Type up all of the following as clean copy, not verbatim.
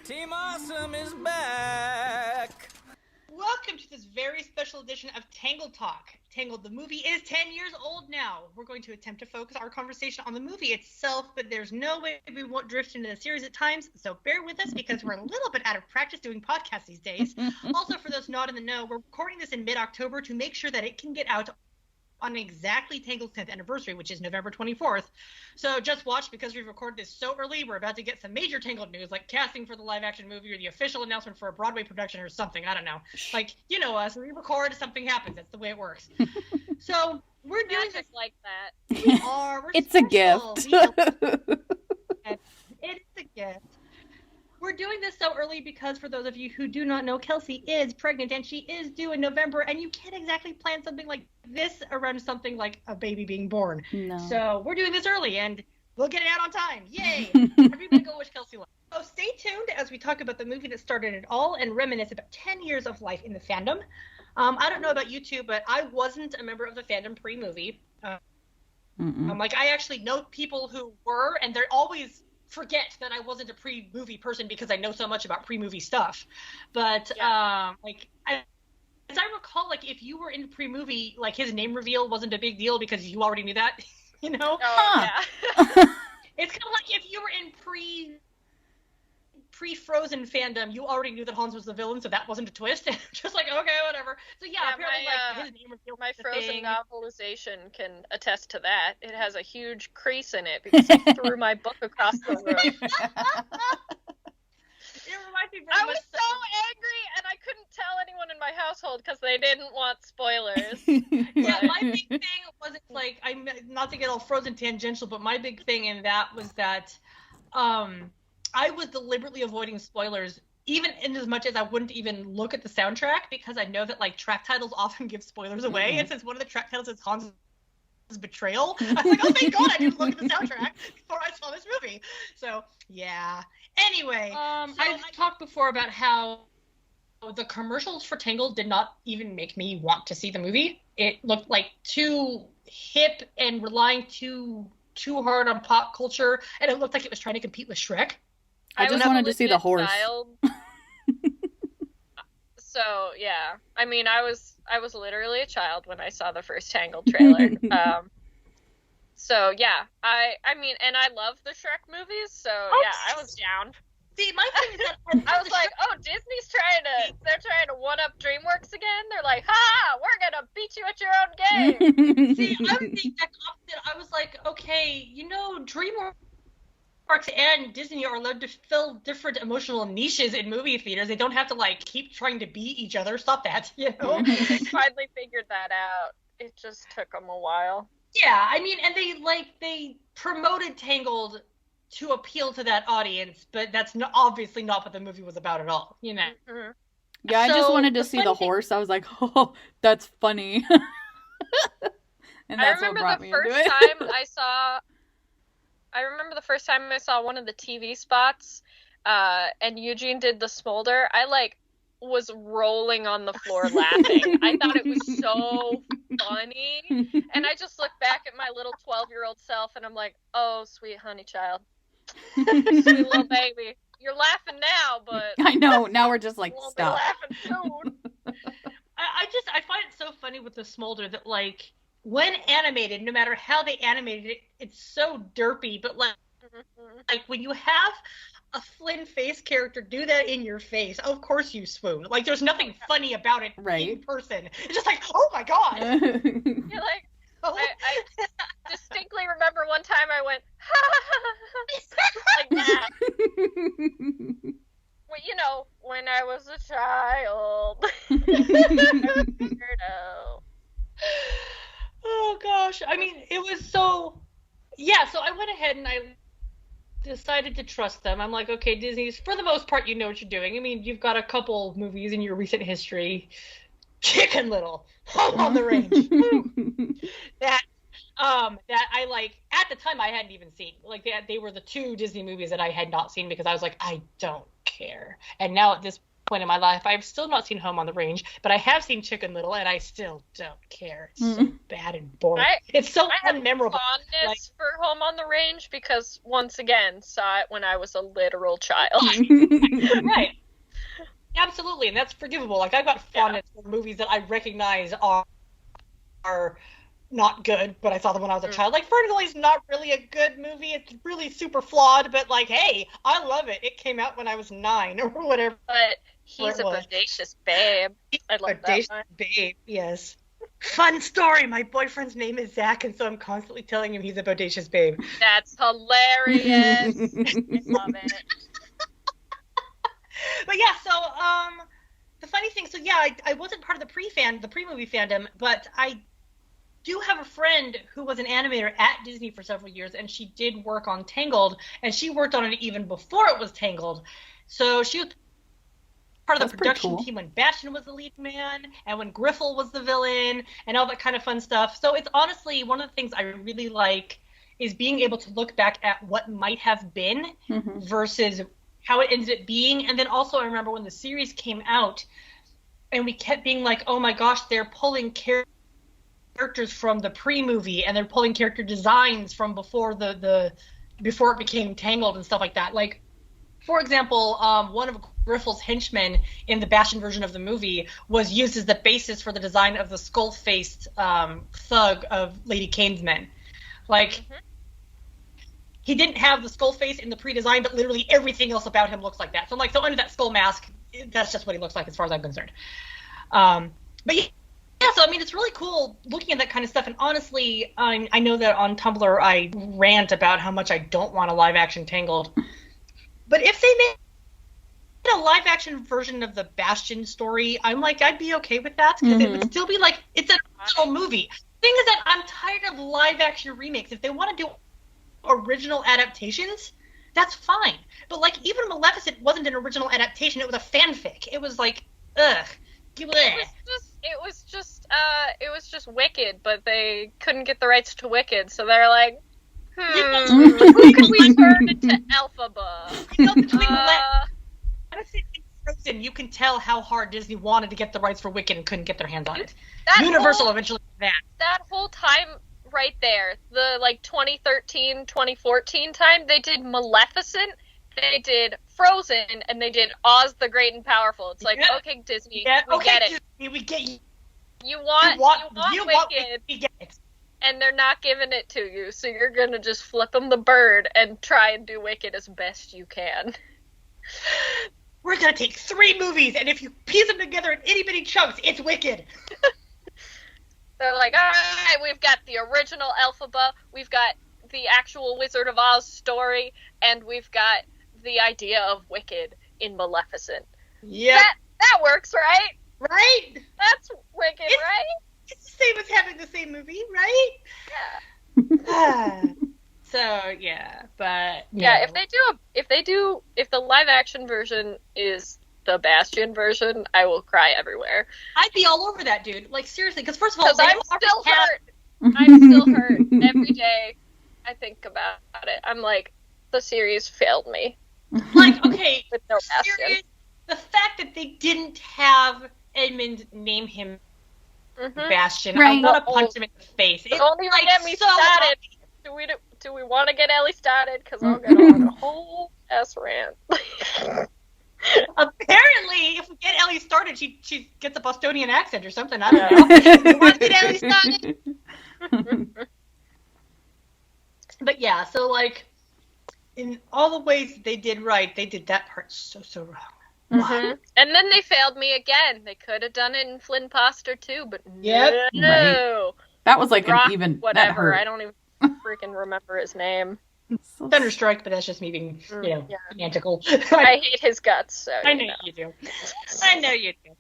Team Awesome is back! Welcome to this very special edition of Tangled Talk. Tangled, the movie, is 10 years old now. We're going to attempt to focus our conversation on the movie itself, but there's no way we won't drift into the series at times, so bear with us because we're a little bit out of practice doing podcasts these days. Also, for those not in the know, we're recording this in mid-October to make sure that it can get out on exactly Tangled's 10th anniversary, which is November 24th. So just watch, because we've recorded this so early, we're about to get some major Tangled news, like casting for the live-action movie or the official announcement for a Broadway production or something. I don't know. Like, you know us, when we record, something happens. That's the way it works. So we're doing just like that. We are. We're it's special. a gift. It's a gift. We're doing this so early because, for those of you who do not know, Kelsey is pregnant and she is due in November, and you can't exactly plan something like this around something like a baby being born. No. So we're doing this early, and we'll get it out on time. Yay! Everybody go wish Kelsey luck. So stay tuned as we talk about the movie that started it all and reminisce about 10 years of life in the fandom. I don't know about you two, but I wasn't a member of the fandom pre-movie. I actually know people who were, and they're always forget that I wasn't a pre-movie person because I know so much about pre-movie stuff. But as I recall, like, if you were in pre-movie, like, his name reveal wasn't a big deal because you already knew that, you know? Oh, yeah. It's kind of like if you were in pre-Frozen fandom, you already knew that Hans was the villain, so that wasn't a twist. Just like, okay, whatever. So apparently, his name reveal. My Frozen novelization can attest to that. It has a huge crease in it because he threw my book across the room. It reminds me very I much. was so angry, and I couldn't tell anyone in my household because they didn't want spoilers. Yeah, my big thing wasn't like, I'm not to get all Frozen tangential, but my big thing in that was that I was deliberately avoiding spoilers, even in as much as I wouldn't even look at the soundtrack, because I know that, like, track titles often give spoilers away, and since one of the track titles is Hans' betrayal, I was like, oh, thank God I didn't look at the soundtrack before I saw this movie. So, yeah. Anyway. I've talked before about how the commercials for Tangled did not even make me want to see the movie. It looked like too hip and relying too hard on pop culture, and it looked like it was trying to compete with Shrek. I just wanted to see the horse. So, yeah. I mean, I was literally a child when I saw the first Tangled trailer. So, yeah. I mean, and I love the Shrek movies, so, yeah, I was down. See, my thing is that I was like, oh, Disney's they're trying to one-up DreamWorks again? They're like, ha! We're gonna beat you at your own game! See, I was the exact opposite. I was like, okay, you know, DreamWorks and Disney are allowed to fill different emotional niches in movie theaters. They don't have to, like, keep trying to beat each other. Stop that, you know? They finally figured that out. It just took them a while. Yeah, I mean, and they promoted Tangled to appeal to that audience, but that's obviously not what the movie was about at all, you know? Mm-hmm. Yeah, I just wanted to see the horse. I was like, oh, that's funny. And that's what brought me into it. I remember the first time I saw one of the TV spots, and Eugene did the smolder. I, like, was rolling on the floor laughing. I thought it was so funny. And I just looked back at my little 12-year-old self, and I'm like, oh, sweet honey child. Sweet little baby. You're laughing now, but I know. Now we're just like, stop. Laughing soon. I find it so funny with the smolder that, like, when animated, no matter how they animated it, it's so derpy. But like when you have a Flynn face character do that in your face, of course you swoon. Like, there's nothing funny about it in person. It's just like, oh my God. You're like, I distinctly remember one time I went, like that. Well, you know, when I was a child. I figured out. Oh gosh. I mean, it was so, yeah, so I went ahead and I decided to trust them. I'm like, okay, Disney's, for the most part, you know what you're doing. I mean, you've got a couple movies in your recent history, Chicken Little, Home on the Range, that I, like, at the time I hadn't even seen. Like, they were the two Disney movies that I had not seen because I was like, I don't care. And now at this point in my life. I've still not seen Home on the Range, but I have seen Chicken Little, and I still don't care. It's so bad and boring. It's so unmemorable. I have fondness for Home on the Range because, once again, saw it when I was a literal child. Right. Absolutely, and that's forgivable. Like, I've got fondness for movies that I recognize are not good, but I saw them when I was a child. Like, Ferngully's not really a good movie. It's really super flawed, but, like, hey, I love it. It came out when I was 9 or whatever. But he's a bodacious babe. I love bodacious that one. Babe, yes. Fun story. My boyfriend's name is Zach, and so I'm constantly telling him he's a bodacious babe. That's hilarious. I love it. But yeah, so, the funny thing, so yeah, I wasn't part of the pre-movie fandom, but I do have a friend who was an animator at Disney for several years, and she did work on Tangled, and she worked on it even before it was Tangled. So she was part of the production team when Bastion was the lead man, and when Griffle was the villain, and all that kind of fun stuff. So it's honestly one of the things I really like is being able to look back at what might have been versus how it ended up being. And then also I remember when the series came out, and we kept being like, oh my gosh, they're pulling characters from the pre-movie, and they're pulling character designs from before before it became Tangled and stuff like that. Like, for example, one of Griffle's henchmen in the Bastion version of the movie was used as the basis for the design of the skull-faced thug of Lady Kane's men. Like, he didn't have the skull face in the pre-design, but literally everything else about him looks like that. So, so under that skull mask, that's just what he looks like as far as I'm concerned. But yeah, so I mean, it's really cool looking at that kind of stuff. And honestly, I know that on Tumblr I rant about how much I don't want a live-action Tangled. But if they made a live-action version of the Bastion story, I'm like, I'd be okay with that, because it would still be like, it's an original movie. The thing is that I'm tired of live-action remakes. If they want to do original adaptations, that's fine. But like, even Maleficent wasn't an original adaptation, it was a fanfic. It was like, ugh. It was just Wicked, but they couldn't get the rights to Wicked, so they're like, who could we turn into Elphaba? You know, between Maleficent and Frozen, you can tell how hard Disney wanted to get the rights for Wicked and couldn't get their hands on it. Universal eventually did that. That whole time right there, the like 2013, 2014 time, they did Maleficent, they did Frozen, and they did Oz the Great and Powerful. It's like, okay, Disney, we get it. Disney, we get you. You want Wicked, we get it. And they're not giving it to you, so you're gonna just flip them the bird and try and do Wicked as best you can. We're gonna take 3 movies, and if you piece them together in itty-bitty chunks, it's Wicked. They're like, all right, we've got the original Elphaba, we've got the actual Wizard of Oz story, and we've got the idea of Wicked in Maleficent. Yeah. That works, right? Right? That's Wicked, right? It's the same as having the same movie, right? Yeah. So, yeah, but... Yeah, if the live-action version is the Bastion version, I will cry everywhere. I'd be all over that, dude. Like, seriously, because first of all... I'm still hurt. I'm still hurt. Every day I think about it. I'm like, the series failed me. Like, okay, with no Bastion. The fact that they didn't have Edmund name him Bastion, right. I want to punch him in the face. Don't even get me started. Do we want to get Ellie started? Because I'll get on a whole ass rant. Apparently, if we get Ellie started, she gets a Bostonian accent or something. I don't know. You want to get Ellie started? But yeah, so like, in all the ways they did right, they did that part so wrong. Mm-hmm. And then they failed me again. They could have done it in Flynn Foster too, but no. Right. That was like Rock, an even whatever. I don't even freaking remember his name. Thunderstrike, but that's just me being, romantical. I hate his guts. So I know you do. I know you do.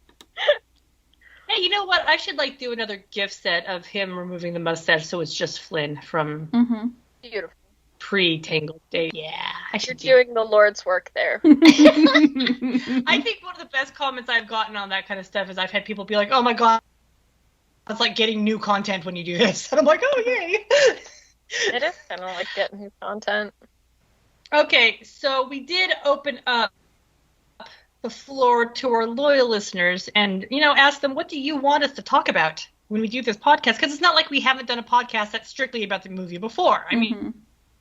Hey, you know what? I should do another gift set of him removing the mustache, so it's just Flynn from beautiful pre-Tangled days. Yeah, you're doing the Lord's work there. I think one of the best comments I've gotten on that kind of stuff is I've had people be like, "Oh my god, it's like getting new content when you do this," and I'm like, "Oh yay!" It is kind of like getting new content. Okay, so we did open up the floor to our loyal listeners and, ask them, what do you want us to talk about when we do this podcast? Because it's not like we haven't done a podcast that's strictly about the movie before. I mean,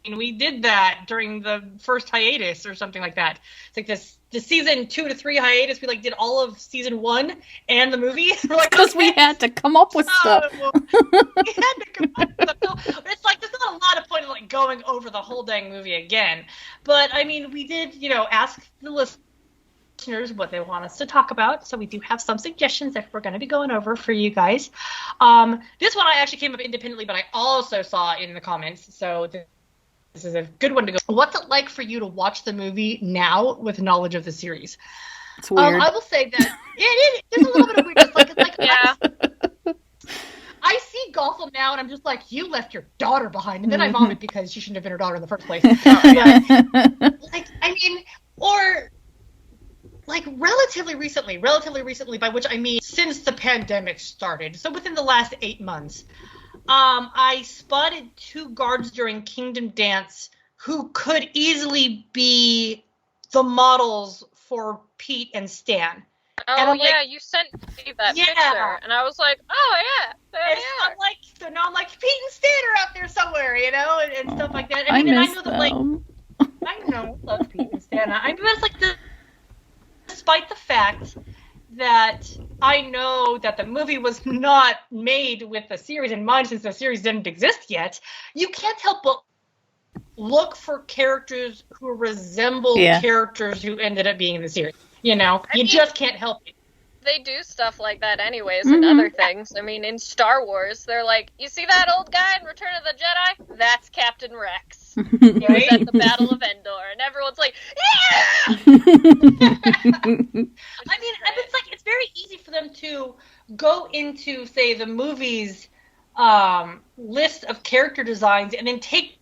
we did that during the first hiatus or something like that. It's like the season 2 to 3 hiatus. We did all of season 1 and the movie. Because we had to come up with stuff. We had to come up with stuff. So it's like there's not a lot of point of going over the whole dang movie again. But I mean, we did ask the listeners what they want us to talk about, so we do have some suggestions that we're going to be going over for you guys. This one I actually came up independently, but I also saw in the comments, so this is a good one to go. What's it like for you to watch the movie now with knowledge of the series? It's weird. I will say that there's a little bit of weirdness. It's like yeah. I see Gotham now, and I'm just like, you left your daughter behind, and then I vomit because she shouldn't have been her daughter in the first place. Relatively recently, by which I mean since the pandemic started, so within the last 8 months, I spotted 2 guards during Kingdom Dance who could easily be the models for Pete and Stan. Oh, yeah, you sent me that picture, and I was like, oh, yeah, there they are. So now I'm like, Pete and Stan are out there somewhere, and stuff like that. I know them. that, I love Pete and Stan. I mean, that's despite the fact that I know that the movie was not made with the series in mind, since the series didn't exist yet, you can't help but look for characters who resemble characters who ended up being in the series. You just can't help it. They do stuff like that anyways in other things. I mean, in Star Wars, they're like, you see that old guy in Return of the Jedi? That's Captain Rex. He was at the Battle of Endor, and everyone's like, yeah! I mean, it's very easy for them to go into, say, the movie's list of character designs and then take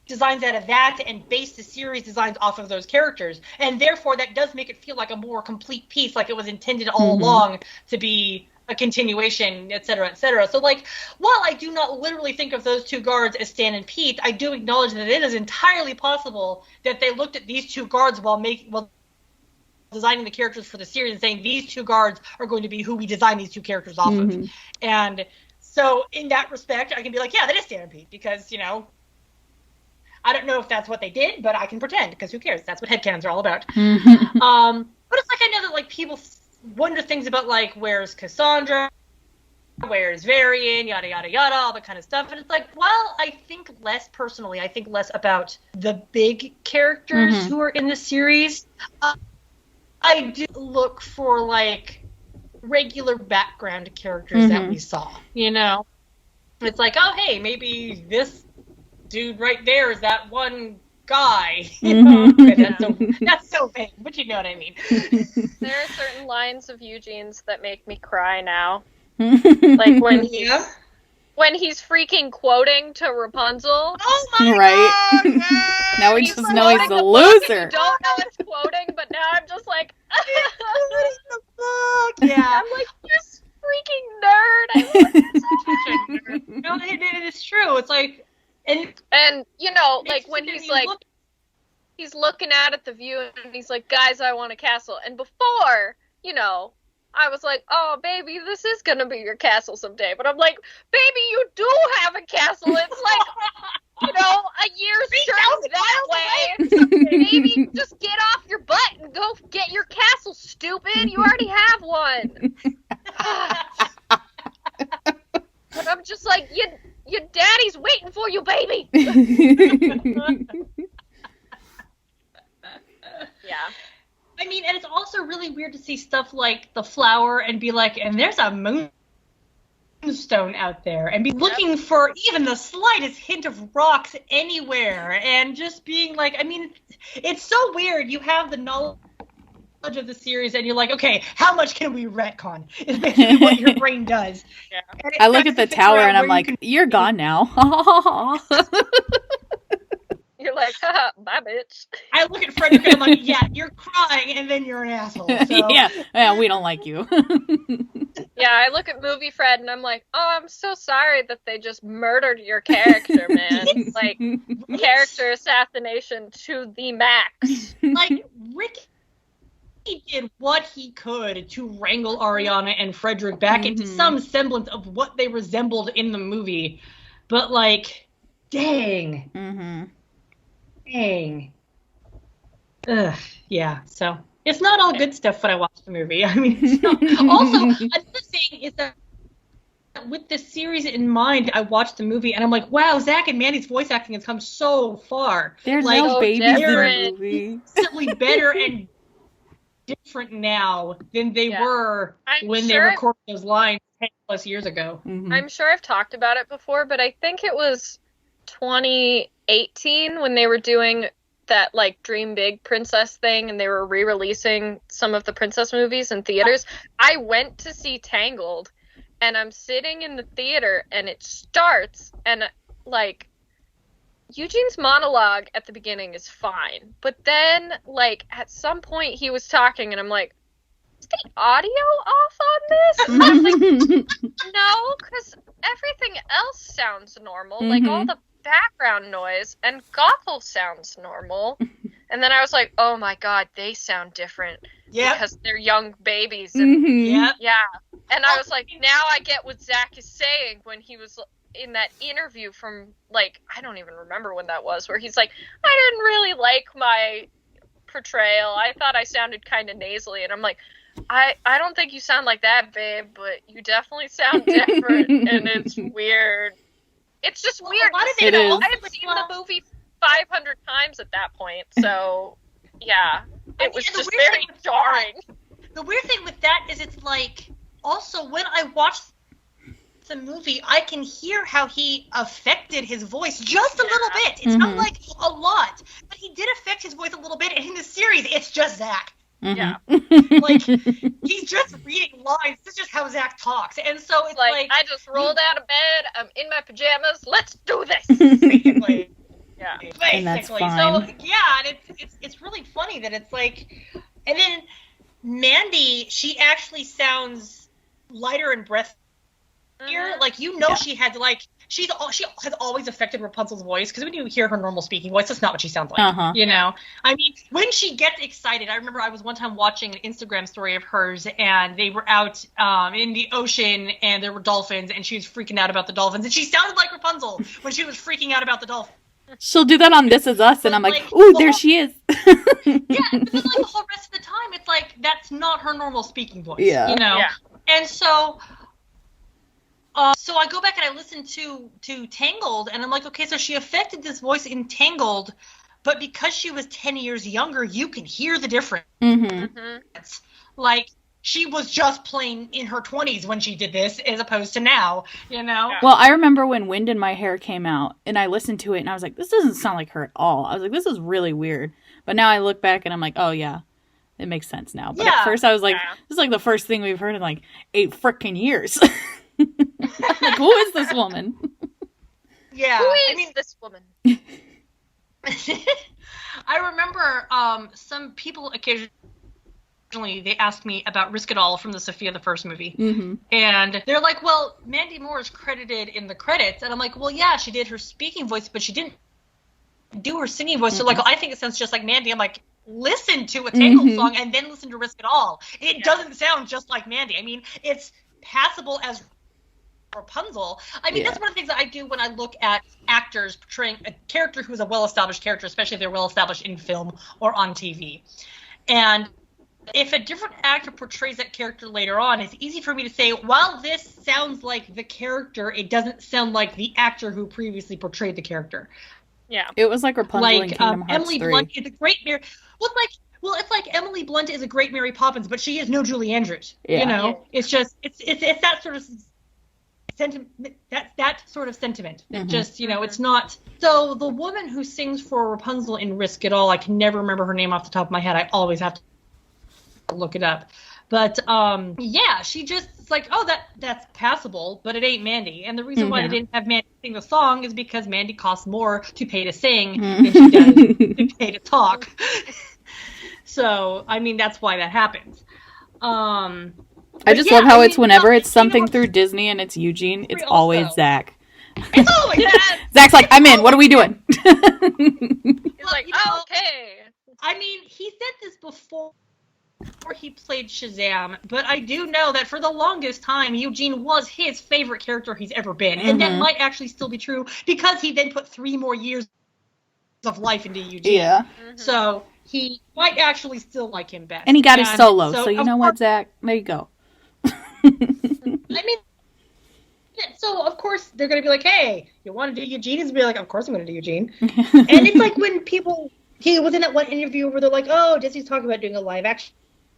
designs out of that and base the series designs off of those characters. And therefore, that does make it feel like a more complete piece, like it was intended all along to be a continuation, et cetera, et cetera. So, while I do not literally think of those 2 guards as Stan and Pete, I do acknowledge that it is entirely possible that they looked at these 2 guards while designing the characters for the series and saying these 2 guards are going to be who we design these 2 characters off of. And so, in that respect, I can be like, yeah, that is Stan and Pete, because, I don't know if that's what they did, but I can pretend, because who cares? That's what headcanons are all about. But it's I know that people wonder things about where's Cassandra, where's Varian, yada yada yada, all that kind of stuff. And it's I think less about the big characters who are in the series. I do look for regular background characters that we saw. It's oh hey, maybe this dude right there is that one guy. That's so vague, but you know what I mean. There are certain lines of Eugene's that make me cry now. When he's freaking quoting to Rapunzel. Oh my god! Right. Now we just know he's a loser. You don't know it's quoting, but now I'm just like, the book. Yeah. I'm like, this freaking nerd. I love this nerd. No, it is true. It's And when he's looking out at the view and he's like, guys, I want a castle. And before, I was like, oh, baby, this is going to be your castle someday. But I'm like, baby, you do have a castle. It's a year's journey that way. Baby, just get off your butt and go get your castle, stupid. You already have one. But I'm just like, your daddy's waiting for you, baby. Yeah. I mean, and it's also really weird to see stuff like the flower and be like, and there's a moonstone out there, and be looking for even the slightest hint of rocks anywhere, and just being like, I mean, it's so weird. You have the knowledge of the series, and you're like, okay, how much can we retcon? Is basically what your brain does. Yeah. I look at the tower and I'm like, you're gone now. You're like, haha, bye, bitch. I look at Frederick and I'm like, yeah, you're crying, and then you're an asshole. So. Yeah, we don't like you. Yeah, I look at Movie Fred and I'm like, oh, I'm so sorry that they just murdered your character, man. Character assassination to the max. Rick he did what he could to wrangle Ariana and Frederick back into some semblance of what they resembled in the movie. But, like, dang. Dang. Ugh, yeah, so it's not all good stuff when I watch the movie. I mean, it's not. Also, another thing is that with this series in mind, I watched the movie and I'm like, wow, Zach and Mandy's voice acting has come so far. They're like no babies in the movie. Instantly better and different now than they were when they recorded those lines 10 plus years ago. I'm sure I've talked about it before, but I think it was 2018 when they were doing that like Dream Big Princess thing and they were re-releasing some of the princess movies in theaters. I went to see Tangled and I'm sitting in the theater and it starts and like Eugene's monologue at the beginning is fine, but then like at some point he was talking and I'm like, is the audio off on this? And I'm like, no, because everything else sounds normal, like all the background noise, and Gothel sounds normal. And then I was like, oh my god, they sound different because they're young babies. And and I was like, now I get what Zach is saying when he was in that interview from, like, I don't even remember when that was, where he's like, I didn't really like my portrayal. I thought I sounded kind of nasally. And I'm like, I don't think you sound like that, babe, but you definitely sound different, and it's weird. It's just weird. It is. I had seen the movie 500 times at that point, so yeah, it was just very jarring. The weird thing with that is it's like, also when I watch the movie, I can hear how he affected his voice just a little bit. It's not like a lot, but he did affect his voice a little bit, and in the series, it's just Zach. Yeah. Like, he's just reading lines. This is just how Zach talks. And so it's like I just rolled out of bed, I'm in my pajamas, let's do this! Basically. Yeah. Basically. And that's fine. So, yeah, and it's really funny that it's like, and then Mandy, she actually sounds lighter in breath here. Like, you know, she had to, like, she has always affected Rapunzel's voice, because when you hear her normal speaking voice, that's not what she sounds like, you know? I mean, when she gets excited, I remember I was one time watching an Instagram story of hers, and they were out in the ocean, and there were dolphins, and she was freaking out about the dolphins, and she sounded like Rapunzel when she was freaking out about the dolphins. She'll do that on This Is Us, and I'm like, ooh, there she is. Yeah, but then, like, the whole rest of the time, it's like, that's not her normal speaking voice, you know? Yeah. And so... so I go back and I listen to Tangled, and I'm like, okay, so she affected this voice in Tangled, but because she was 10 years younger, you can hear the difference. Like, she was just playing in her 20s when she did this, as opposed to now, you know? Well, I remember when Wind in My Hair came out, and I listened to it, and I was like, this doesn't sound like her at all. I was like, this is really weird. But now I look back, and I'm like, oh, yeah, it makes sense now. But at first I was like, this is like the first thing we've heard in like 8 frickin' years. Like, who is this woman? Yeah. Who is this woman? I remember some people occasionally, they asked me about Risk It All from the Sophia the First movie. And they're like, well, Mandy Moore is credited in the credits. And I'm like, well, yeah, she did her speaking voice, but she didn't do her singing voice. So, like, I think it sounds just like Mandy. I'm like, listen to a Tangled song and then listen to Risk It All. It doesn't sound just like Mandy. I mean, it's passable as Rapunzel. I mean, that's one of the things that I do when I look at actors portraying a character who's a well-established character, especially if they're well-established in film or on TV. And if a different actor portrays that character later on, it's easy for me to say, while this sounds like the character, it doesn't sound like the actor who previously portrayed the character. Yeah. It was like Rapunzel in Kingdom Hearts Emily 3. Blunt is a great Mary. Well, it's like Emily Blunt is a great Mary Poppins, but she is no Julie Andrews. You know, it's just it's that sort of sentiment. That sort of sentiment. It just, you know, it's not. So the woman who sings for Rapunzel in Risk It All, I can never remember her name off the top of my head. I always have to look it up. But yeah, she just like, oh, that's passable, but it ain't Mandy. And the reason why they didn't have Mandy sing the song is because Mandy costs more to pay to sing than she does to pay to talk. So, I mean, that's why that happens. I just love how it's whenever it's something through Disney and it's Eugene, it's always Zach. It's always Zach. Zach's like, I'm in. What are we doing? He's like, oh, okay. I mean, he said this before before he played Shazam, but I do know that for the longest time, Eugene was his favorite character he's ever been. And that might actually still be true because he then put 3 more years of life into Eugene. Yeah. So he might actually still like him best. And he got his solo, so you know what, Zach? There you go. I mean, so of course they're going to be like, hey, you want to do Eugene? He's going to be like, of course I'm going to do Eugene. And it's like when he was in that one interview where they're like, oh, Disney's talking about doing a live action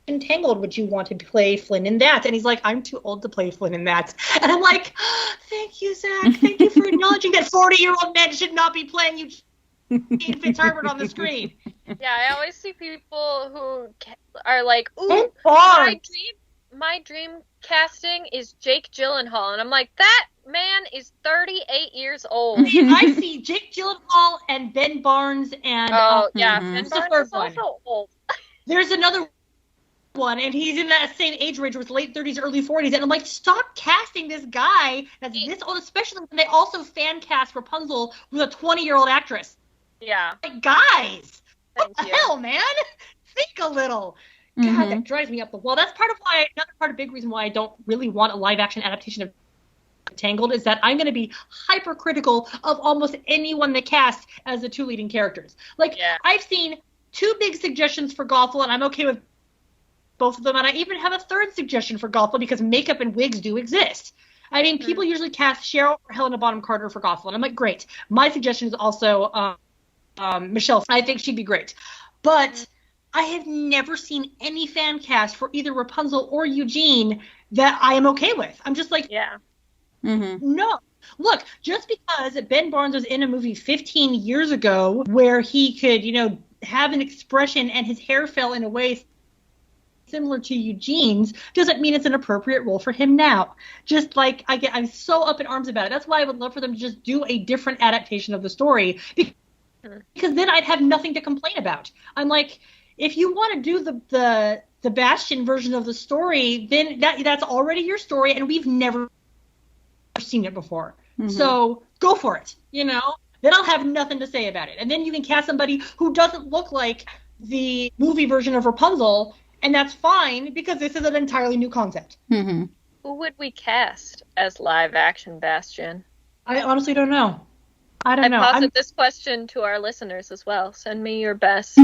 Tangled, would you want to play Flynn in that? And he's like, I'm too old to play Flynn in that. And I'm like, oh, thank you, Zach. Thank you for acknowledging that 40-year-old men should not be playing Eugene Fitzherbert on the screen. Yeah, I always see people who are like, ooh, my dream casting is Jake Gyllenhaal. And I'm like, that man is 38 years old. I see Jake Gyllenhaal and Ben Barnes and... Ben Barnes is also old. There's another one, and he's in that same age range with late 30s, early 40s, and I'm like, stop casting this guy that's this old, especially when they also fan cast Rapunzel with a 20-year-old actress. Yeah. Like, guys, what the hell, man? Think a little. God, that drives me up the wall. That's another big reason why I don't really want a live-action adaptation of Tangled is that I'm going to be hypercritical of almost anyone they cast as the 2 leading characters. Like, I've seen 2 big suggestions for Gothel, and I'm okay with both of them, and I even have a 3rd suggestion for Gothel because makeup and wigs do exist. I mean, people usually cast Cheryl or Helena Bonham Carter for Gothel, and I'm like, great. My suggestion is also Michelle. I think she'd be great. But I have never seen any fan cast for either Rapunzel or Eugene that I am okay with. I'm just like, no. Look, just because Ben Barnes was in a movie 15 years ago where he could, have an expression and his hair fell in a way similar to Eugene's doesn't mean it's an appropriate role for him now. Just like I'm so up in arms about it. That's why I would love for them to just do a different adaptation of the story because then I'd have nothing to complain about. I'm like, if you want to do the Bastion version of the story, then that's already your story, and we've never seen it before. So go for it. Then I'll have nothing to say about it. And then you can cast somebody who doesn't look like the movie version of Rapunzel. And that's fine because this is an entirely new concept. Who would we cast as live-action Bastion? I honestly don't know. I posit this question to our listeners as well. Send me your best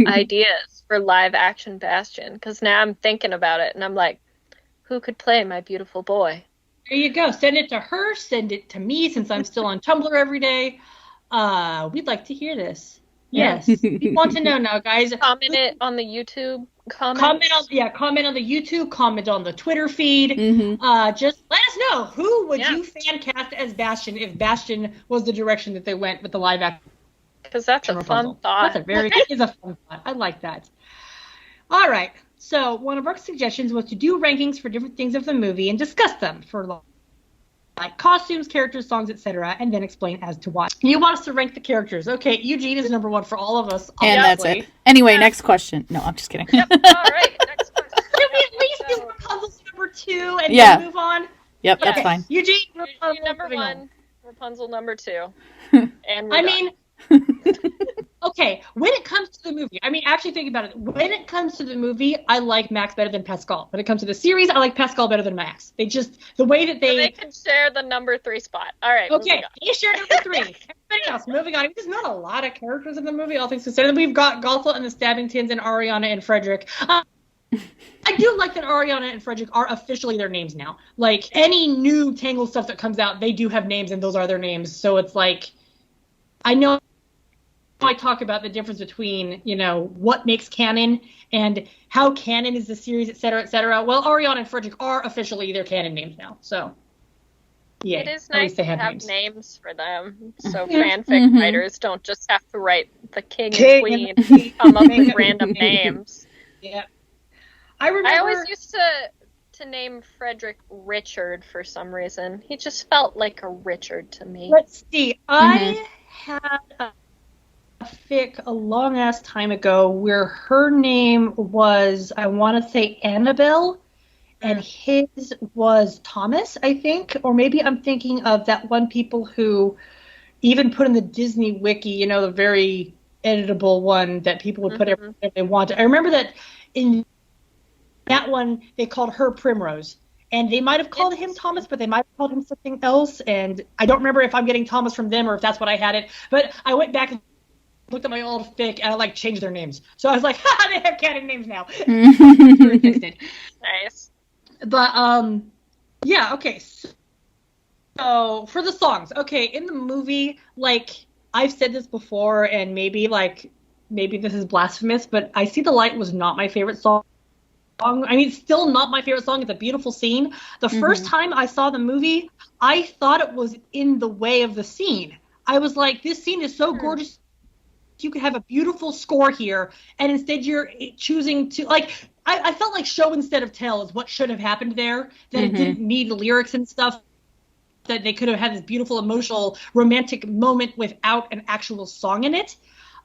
ideas for live-action Bastion, because now I'm thinking about it, and I'm like, who could play my beautiful boy? There you go. Send it to her. Send it to me, since I'm still on Tumblr every day. We'd like to hear this. Yes. We want to know now, guys. Comment it on the YouTube comments. Comment on the YouTube, comment on the Twitter feed. Just let us know, who would you fan cast as Bastion if Bastion was the direction that they went with the live action? Because that's a fun thought. That is a fun thought. I like that. All right. So one of our suggestions was to do rankings for different things of the movie and discuss them for like costumes, characters, songs, etc., and then explain as to why. You want us to rank the characters. Okay, Eugene is number 1 for all of us. Obviously. And that's it. Anyway, next question. No, I'm just kidding. Yep. All right, next question. Can we at least do Rapunzel's number 2 and then move on? Yep, that's fine. Eugene number 1, Rapunzel number 2. And okay, when it comes to the movie, actually think about it. When it comes to the movie, I like Max better than Pascal. When it comes to the series, I like Pascal better than Max. They just, the way that they can share the number 3 spot. All right. Okay, they share number 3. Everybody else, moving on. There's not a lot of characters in the movie, all things considered. We've got Gothel and the Stabbingtons and Ariana and Frederick. I do like that Ariana and Frederick are officially their names now. Like, any new Tangled stuff that comes out, they do have names, and those are their names. So it's like, I know I talk about the difference between, what makes canon and how canon is the series, et cetera, et cetera. Well, Ariana and Frederick are officially their canon names now. So, yeah. It is nice to have names for them, so fanfic writers don't just have to write the king and queen and come up with random names. Yeah. I always used to name Frederick Richard for some reason. He just felt like a Richard to me. Let's see. I had a fic a long ass time ago where her name was, I want to say, Annabelle, and his was Thomas, I think. Or maybe I'm thinking of that one people who even put in the Disney wiki, the very editable one that people would put everything they wanted. I remember that in that one they called her Primrose. And they might have called him Thomas, but they might have called him something else. And I don't remember if I'm getting Thomas from them or if that's what I had it. But I went back and looked at my old fic, and I changed their names. So I was like, ha, they have canon names now. Nice. But yeah, okay. So for the songs, okay, in the movie, I've said this before, and maybe this is blasphemous, but I See the Light was not my favorite song. I mean, it's still not my favorite song. It's a beautiful scene. The first time I saw the movie, I thought it was in the way of the scene. I was like, this scene is so gorgeous. You could have a beautiful score here, and instead you're choosing to, I felt like show instead of tell is what should have happened there, that it didn't need the lyrics and stuff, that they could have had this beautiful, emotional, romantic moment without an actual song in it.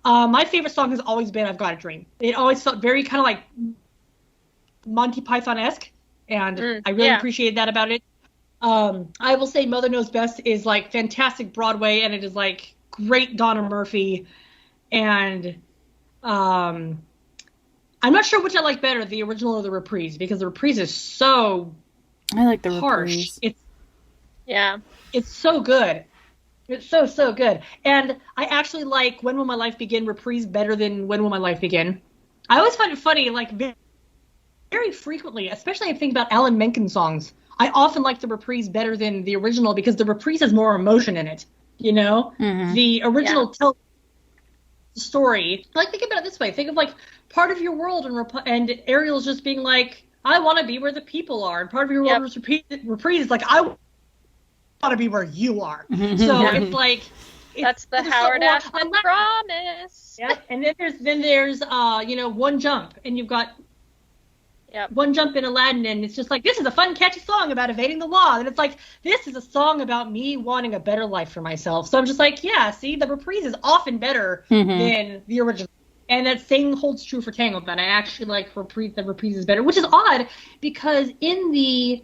My favorite song has always been I've Got a Dream. It always felt very kind of like Monty Python-esque, and I really appreciated that about it. I will say Mother Knows Best is fantastic Broadway, and it is great Donna Murphy, and I'm not sure which I like better, the original or the reprise, because the reprise is so I like the harsh. reprise. It's so good. It's so good. And I actually like When Will My Life Begin reprise better than When Will My Life Begin. I always find it funny, very frequently, especially if I think about Alan Menken songs, I often like the reprise better than the original because the reprise has more emotion in it, you know? The original tells the story. Think about it this way. Think of part of your world and Ariel's just being I want to be where the people are. And part of your world was reprise is I want to be where you are. So it's that's the Howard Ashman promise. Yeah, and then there's One Jump, and you've got One Jump in Aladdin, and it's just this is a fun, catchy song about evading the law, and it's this is a song about me wanting a better life for myself. So I'm just see, the reprise is often better than the original, and that same holds true for Tangled. That I actually like the reprise is better, which is odd because in the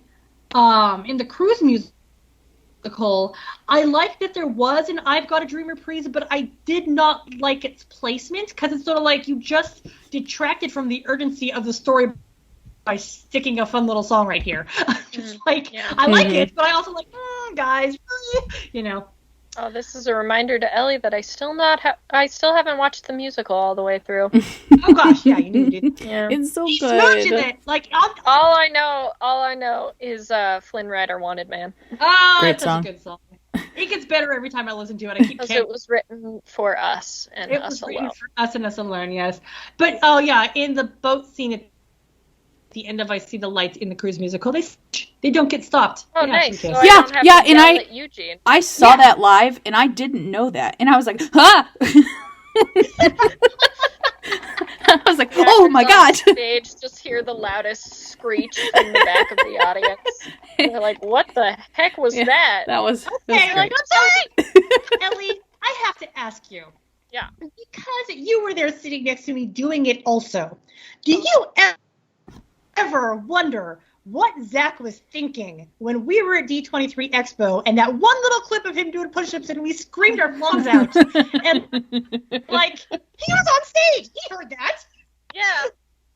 Cruise musical, I like that there was an I've Got a Dream reprise, but I did not like its placement because it's sort of you just detracted from the urgency of the story by sticking a fun little song right here. I like it, but I also guys, Oh, this is a reminder to Ellie that I still haven't watched the musical all the way through. Oh gosh, yeah, you need to. Yeah. It's so He's good. smooching it. All I know is Flynn Rider Wanted Man. Oh, Great that's song. such a good song. It gets better every time I listen to it. I keep Because it was written for us and It us was alone. written for us and us alone, yes. But in the boat scene at the end of I See the Lights in the Cruise musical, they don't get stopped. Oh, They nice. actually So kiss. I don't have to and yell at Eugene. I saw that live, and I didn't know that, and I was like, ah! I was like, oh my god! Stage, just hear the loudest screech from the back of the audience. They're like, "What the heck was that?" That was Okay, great. I'm sorry. Ellie, I have to ask you. Yeah. Because you were there sitting next to me doing it also. Do you ever wonder what Zach was thinking when we were at D23 Expo and that one little clip of him doing push-ups and we screamed our lungs out? And he was on stage. He heard that. Yeah.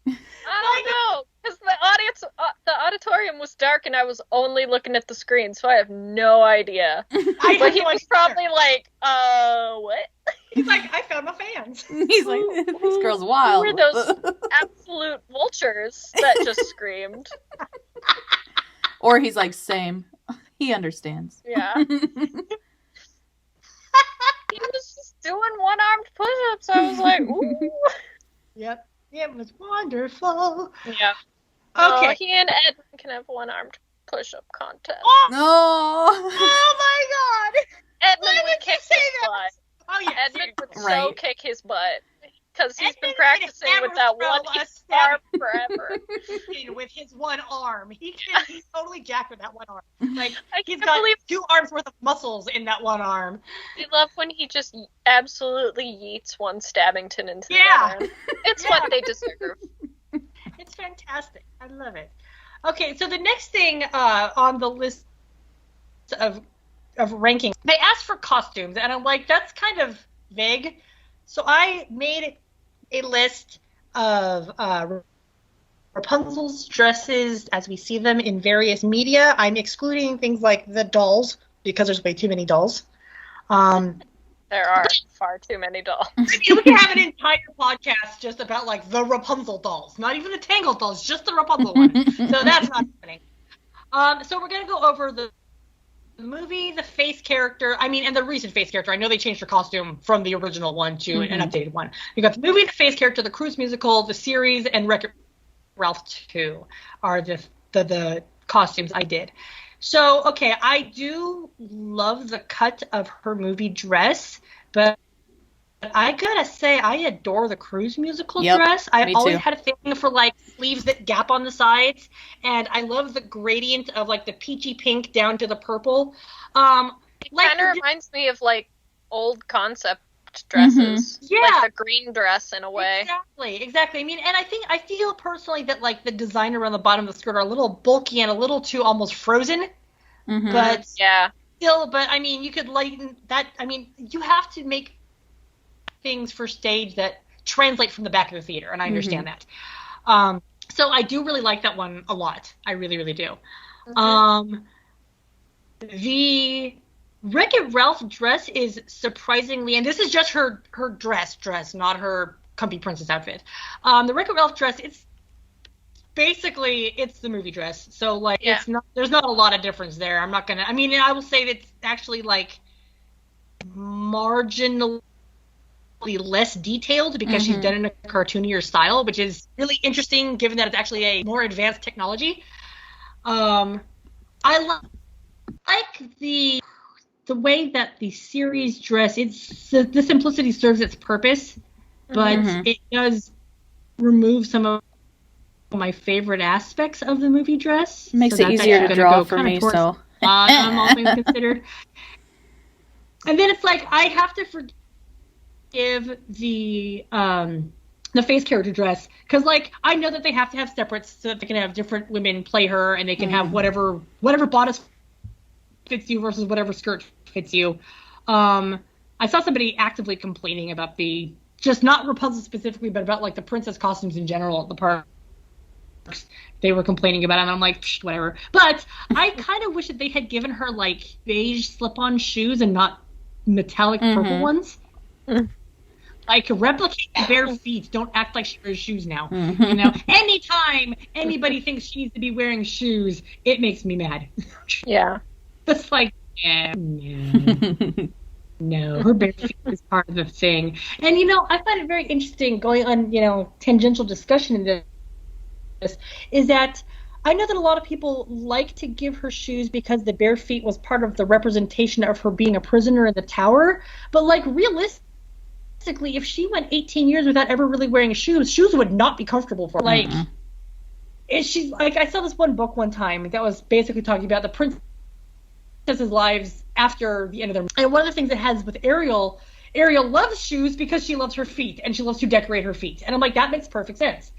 I don't know, because the auditorium was dark and I was only looking at the screen, so I have no idea. But he was probably what? He's I found my fans. He's like, this girl's wild. Who were those absolute vultures that just screamed? Or he's like, same. He understands. Yeah. He was just doing one-armed push-ups. I was like, ooh. Yep. It was wonderful. Yeah. Okay. Oh, he and Edmund can have one-armed push-up contest. Oh, No. oh my God. Edmund Why would would you kick say his that? butt. Oh, yeah. Edmund would so Right. kick his butt. Because he's been Edmund practicing would with that hammer one throw a arm stab- forever. With his one arm. He's totally jacked with that one arm. I He's can't got believe 2 arms worth of muscles in that one arm. I love when he just absolutely yeets one Stabbington into the Yeah. other. It's Yeah. what they deserve. It's fantastic. I love it. Okay, so the next thing on the list of ranking, they asked for costumes, and I'm like, that's kind of vague. So I made a list of Rapunzel's dresses as we see them in various media. I'm excluding things like the dolls because there's way too many dolls. There are far too many dolls. I mean, we can have an entire podcast just about like the Rapunzel dolls, not even the Tangled dolls, just the Rapunzel one. So that's not happening. So we're gonna go over the movie, the face character. I mean, and the recent face character. I know they changed her costume from the original one to an updated one. You got the movie, the face character, the Cruise musical, the series, and Wreck-It Ralph 2 are the costumes I did. So, okay, I do love the cut of her movie dress, but I gotta say, I adore the Cruise musical dress. I've always had a thing for, like, sleeves that gap on the sides, and I love the gradient of, like, the peachy pink down to the purple. It kind of reminds me of, like, old concept dresses. Yeah. Like the green dress in a way. Exactly. I mean, and I feel personally that, like, the design around the bottom of the skirt are a little bulky and a little too almost frozen. But still, I mean, you could lighten that. I mean, you have to make things for stage that translate from the back of the theater, and I understand that. So I do really like that one a lot. I really, really do. The Wreck-It Ralph dress is surprisingly, and this is just her dress, not her comfy princess outfit. The Wreck-It Ralph dress, it's the movie dress. So, like, there's not a lot of difference there. I will say that it's actually, like, marginally less detailed because she's done it in a cartoonier style, which is really interesting given that it's actually a more advanced technology. I like the way that the series dress, the simplicity serves its purpose, but it does remove some of my favorite aspects of the movie dress. Makes it easier to draw for me, so. All things considered. And then it's like, I have to forgive the face character dress, because, like, I know that they have to have separates so that they can have different women play her, and they can have whatever bodice fits you versus whatever skirt fits you. I saw somebody actively complaining about just not Rapunzel specifically, but about, like, the princess costumes in general at the parks. They were complaining about it, and I'm like, whatever. But I kind of wish that they had given her, like, beige slip-on shoes and not metallic purple ones. Like, replicate the bare feet. Don't act like she wears shoes now. You know, anytime anybody thinks she needs to be wearing shoes, it makes me mad. Yeah. It's like, no, her bare feet is part of the thing. And, you know, I find it very interesting going on, you know, tangential discussion in this, is that I know that a lot of people like to give her shoes because the bare feet was part of the representation of her being a prisoner in the tower. But, like, realistically, if she went 18 years without ever really wearing shoes would not be comfortable for her. Like, she's like, I saw this one book one time that was basically talking about the princesses' lives after the end of their. And one of the things it has with Ariel loves shoes because she loves her feet and she loves to decorate her feet. And I'm like, that makes perfect sense.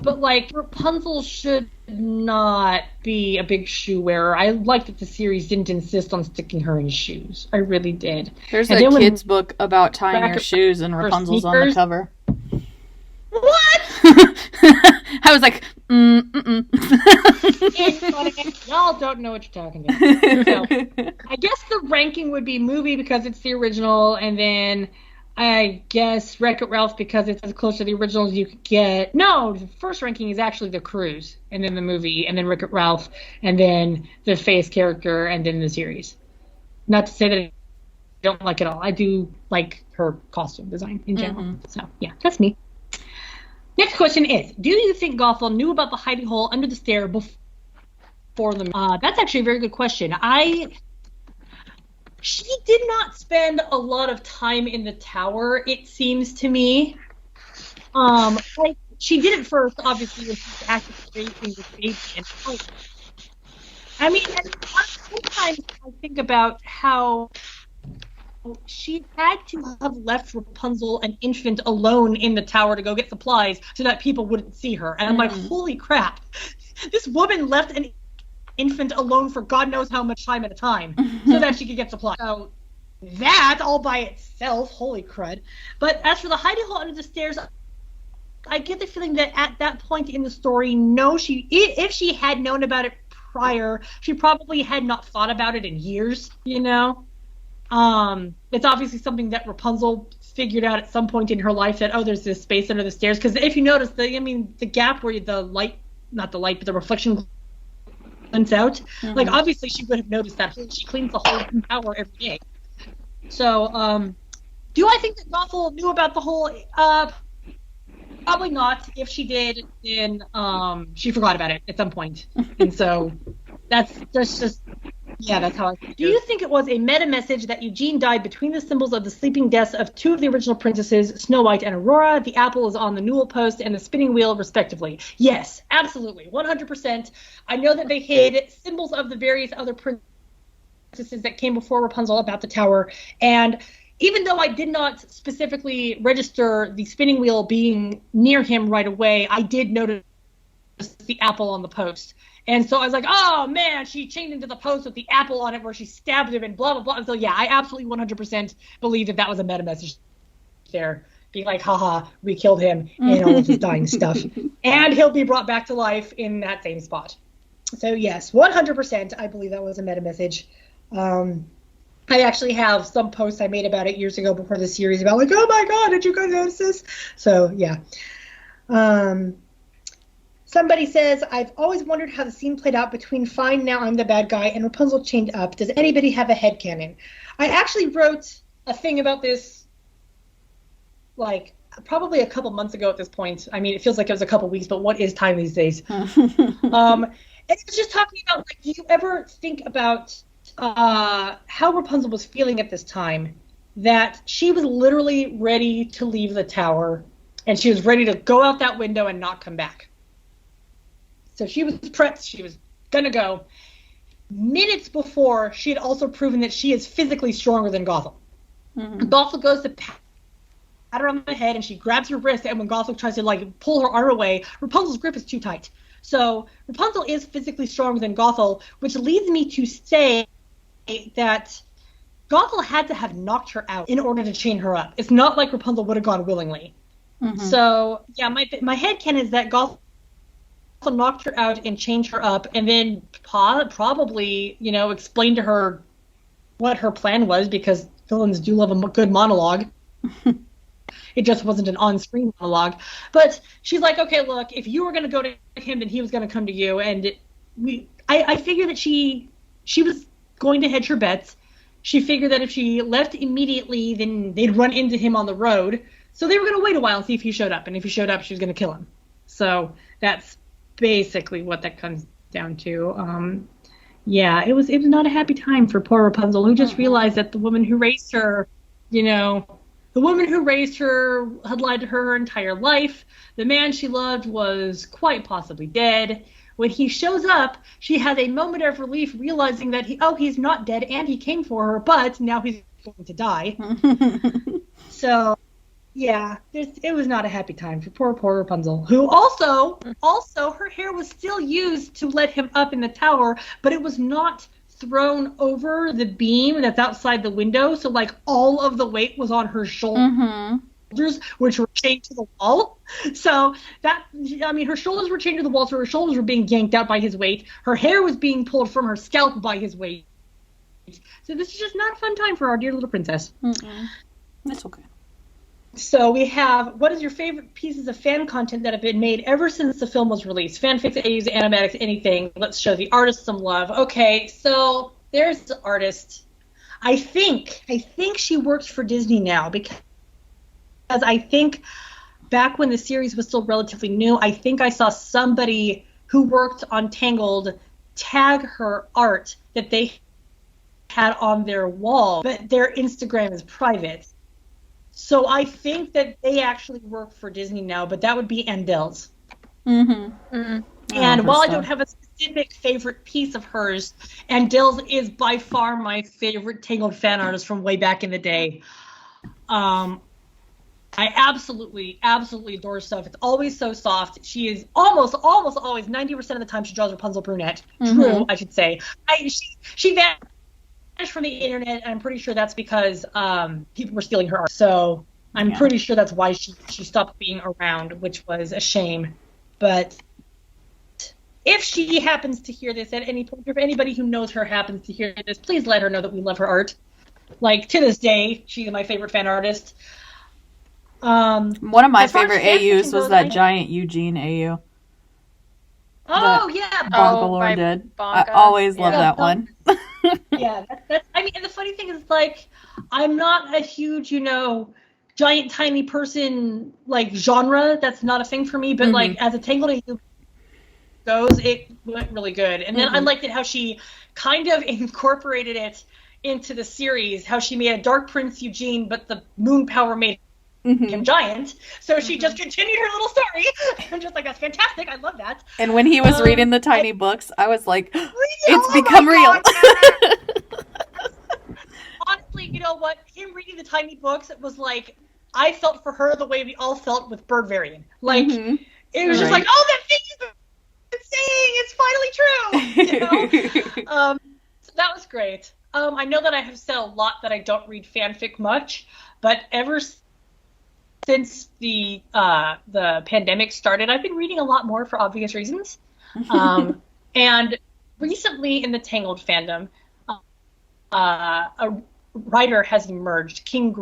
But, like, Rapunzel should not be a big shoe wearer. I like that the series didn't insist on sticking her in shoes. I really did. There's a kid's book about tying your shoes, and Rapunzel's on the cover. What? I was like, Y'all don't know what you're talking about. So, I guess the ranking would be movie because it's the original, and then I guess Wreck-It Ralph because it's as close to the original as you could get. No, the first ranking is actually the Cruise, and then the movie, and then Wreck-It Ralph, and then the face character, and then the series. Not to say that I don't like it all. I do like her costume design in general. So, yeah, that's me. Next question is, do you think Gothel knew about the hidey hole under the stair before the... that's actually a very good question. She did not spend a lot of time in the tower, it seems to me. Like, she did it first, obviously, when she was actively with baby and hope. I mean, sometimes I think about how she had to have left Rapunzel, an infant, alone in the tower to go get supplies so that people wouldn't see her. And I'm like, holy crap. This woman left an infant alone for God knows how much time at a time so that she could get supplies. So that all by itself, holy crud. But as for the hidey hole under the stairs, I get the feeling that at that point in the story, no, if she had known about it prior, she probably had not thought about it in years, you know? It's obviously something that Rapunzel figured out at some point in her life, that, oh, there's this space under the stairs. Because if you notice, the gap where the light, not the light, but the reflection glints out, like, obviously she would have noticed that. She cleans the whole tower every day. So, do I think that Gothel knew about the hole? Probably not. If she did, then she forgot about it at some point. And so that's how I think. Do you think it was a meta message that Eugene died between the symbols of the sleeping deaths of two of the original princesses, Snow White and Aurora? The apple is on the newel post and the spinning wheel, respectively. Yes, absolutely, 100%. I know that they hid symbols of the various other princesses that came before Rapunzel about the tower, and even though I did not specifically register the spinning wheel being near him right away, I did notice the apple on the post. And so I was like, oh, man, she chained into the post with the apple on it where she stabbed him and blah, blah, blah. And so, yeah, I absolutely 100% believe that was a meta message there. Being like, haha, we killed him and all of his dying stuff. And he'll be brought back to life in that same spot. So, yes, 100% I believe that was a meta message. I actually have some posts I made about it years ago before the series about, like, oh, my God, did you guys notice this? So, yeah. Somebody says, I've always wondered how the scene played out between Fine, Now I'm the Bad Guy, and Rapunzel chained up. Does anybody have a headcanon? I actually wrote a thing about this, like, probably a couple months ago at this point. I mean, it feels like it was a couple weeks, but what is time these days? And it was just talking about, like, do you ever think about how Rapunzel was feeling at this time? That she was literally ready to leave the tower, and she was ready to go out that window and not come back. So she was prepped. She was going to go. Minutes before, she had also proven that she is physically stronger than Gothel. Gothel goes to pat her on the head, and she grabs her wrist, and when Gothel tries to, like, pull her arm away, Rapunzel's grip is too tight. So Rapunzel is physically stronger than Gothel, which leads me to say that Gothel had to have knocked her out in order to chain her up. It's not like Rapunzel would have gone willingly. So, yeah, my headcanon is that Gothel knocked her out and chained her up, and then probably, you know, explained to her what her plan was, because villains do love a good monologue. It just wasn't an on-screen monologue. But she's like, okay, look, if you were going to go to him, then he was going to come to you. And I figured that she was going to hedge her bets. She figured that if she left immediately, then they'd run into him on the road. So they were going to wait a while and see if he showed up. And if he showed up, she was going to kill him. So that's basically what that comes down to. Yeah, it was not a happy time for poor Rapunzel, who just realized that the woman who raised her, you know, the woman who raised her had lied to her entire life. The man she loved was quite possibly dead. When he shows up, she has a moment of relief, realizing that he's not dead and he came for her, but now he's going to die. So, yeah, it was not a happy time for poor Rapunzel, who also her hair was still used to let him up in the tower, but it was not thrown over the beam that's outside the window, so, like, all of the weight was on her shoulders, which were chained to the wall. So her shoulders were chained to the wall, so her shoulders were being yanked out by his weight. Her hair was being pulled from her scalp by his weight. So this is just not a fun time for our dear little princess. That's okay. So we have, what is your favorite pieces of fan content that have been made ever since the film was released? Fanfics, AUs, animatics, anything. Let's show the artist some love. Okay, so there's the artist. I think she works for Disney now, because I think back when the series was still relatively new, I think I saw somebody who worked on Tangled tag her art that they had on their wall, but their Instagram is private. So I think that they actually work for Disney now, but that would be Andel's. And while I don't have a specific favorite piece of hers, Andel's is by far my favorite Tangled fan artist from way back in the day. I absolutely adore her stuff. It's always so soft. She is almost always, 90% of the time, she draws Rapunzel brunette. True, I should say. She vanished from the internet, and I'm pretty sure that's because people were stealing her art. So I'm pretty sure that's why she stopped being around, which was a shame. But if she happens to hear this at any point, or if anybody who knows her happens to hear this, please let her know that we love her art. Like, to this day, she's my favorite fan artist. One of my favorite AUs was that giant Eugene AU. Oh, yeah. Bonkalore did. I always love that one. Yeah, that's, I mean, and the funny thing is, like, I'm not a huge, giant, tiny person, like, genre. That's not a thing for me. But, like, as a Tangled AU goes, it went really good. And then I liked it how she kind of incorporated it into the series, how she made a Dark Prince Eugene, but the moon power made him giant. So she just continued her little story. I'm just like, that's fantastic. I love that. And when he was reading the tiny books, I was like, it's become real. Honestly, you know what? Him reading the tiny books, it was like, I felt for her the way we all felt with Bird Varian. Like, it was just like, oh, that thing you've been saying, it's finally true. So that was great. I know that I have said a lot that I don't read fanfic much, but ever since the pandemic started, I've been reading a lot more for obvious reasons. And recently in the Tangled fandom, a writer has emerged, King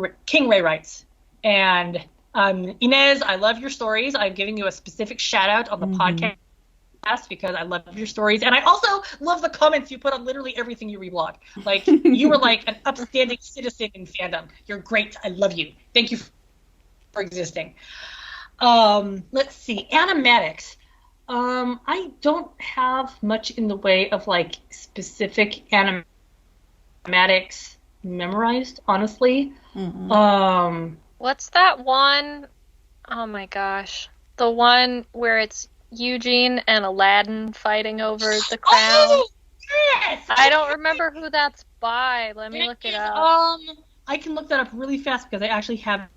Ray writes. And Inez, I love your stories. I'm giving you a specific shout out on the podcast because I love your stories. And I also love the comments you put on literally everything you reblog. Like, you were like an upstanding citizen in fandom. You're great. I love you. Thank you for existing. Let's see. Animatics. I don't have much in the way of, like, specific animatics memorized, honestly. What's that one? Oh my gosh. The one where it's Eugene and Aladdin fighting over the crown. Oh, yes! I don't remember who that's by. Let me look it up. I can look that up really fast because I actually have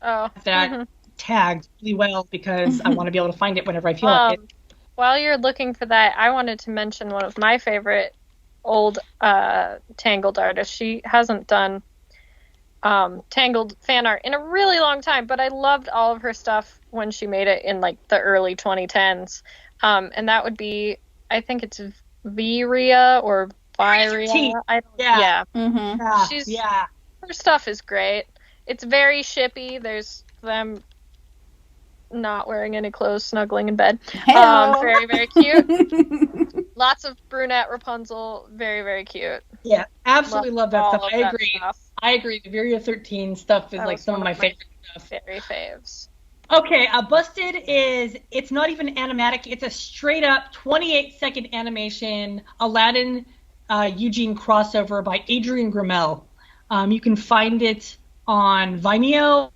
that tagged really well because I want to be able to find it whenever I feel like it. While you're looking for that, I wanted to mention one of my favorite old Tangled artists. She hasn't done Tangled fan art in a really long time, but I loved all of her stuff when she made it in, like, the early 2010s. And that would be, I think it's Viria or Viria. Her stuff is great. It's very shippy. There's them not wearing any clothes, snuggling in bed. Very, very cute. Lots of brunette Rapunzel. Very, very cute. Yeah, absolutely love that stuff. I agree. The Viria 13 stuff is like some of my favorite stuff. Very faves. Okay, Busted it's not even animatic. It's a straight up 28-second animation Aladdin Eugene crossover by Adrian Grimmel. You can find it on Vimeo.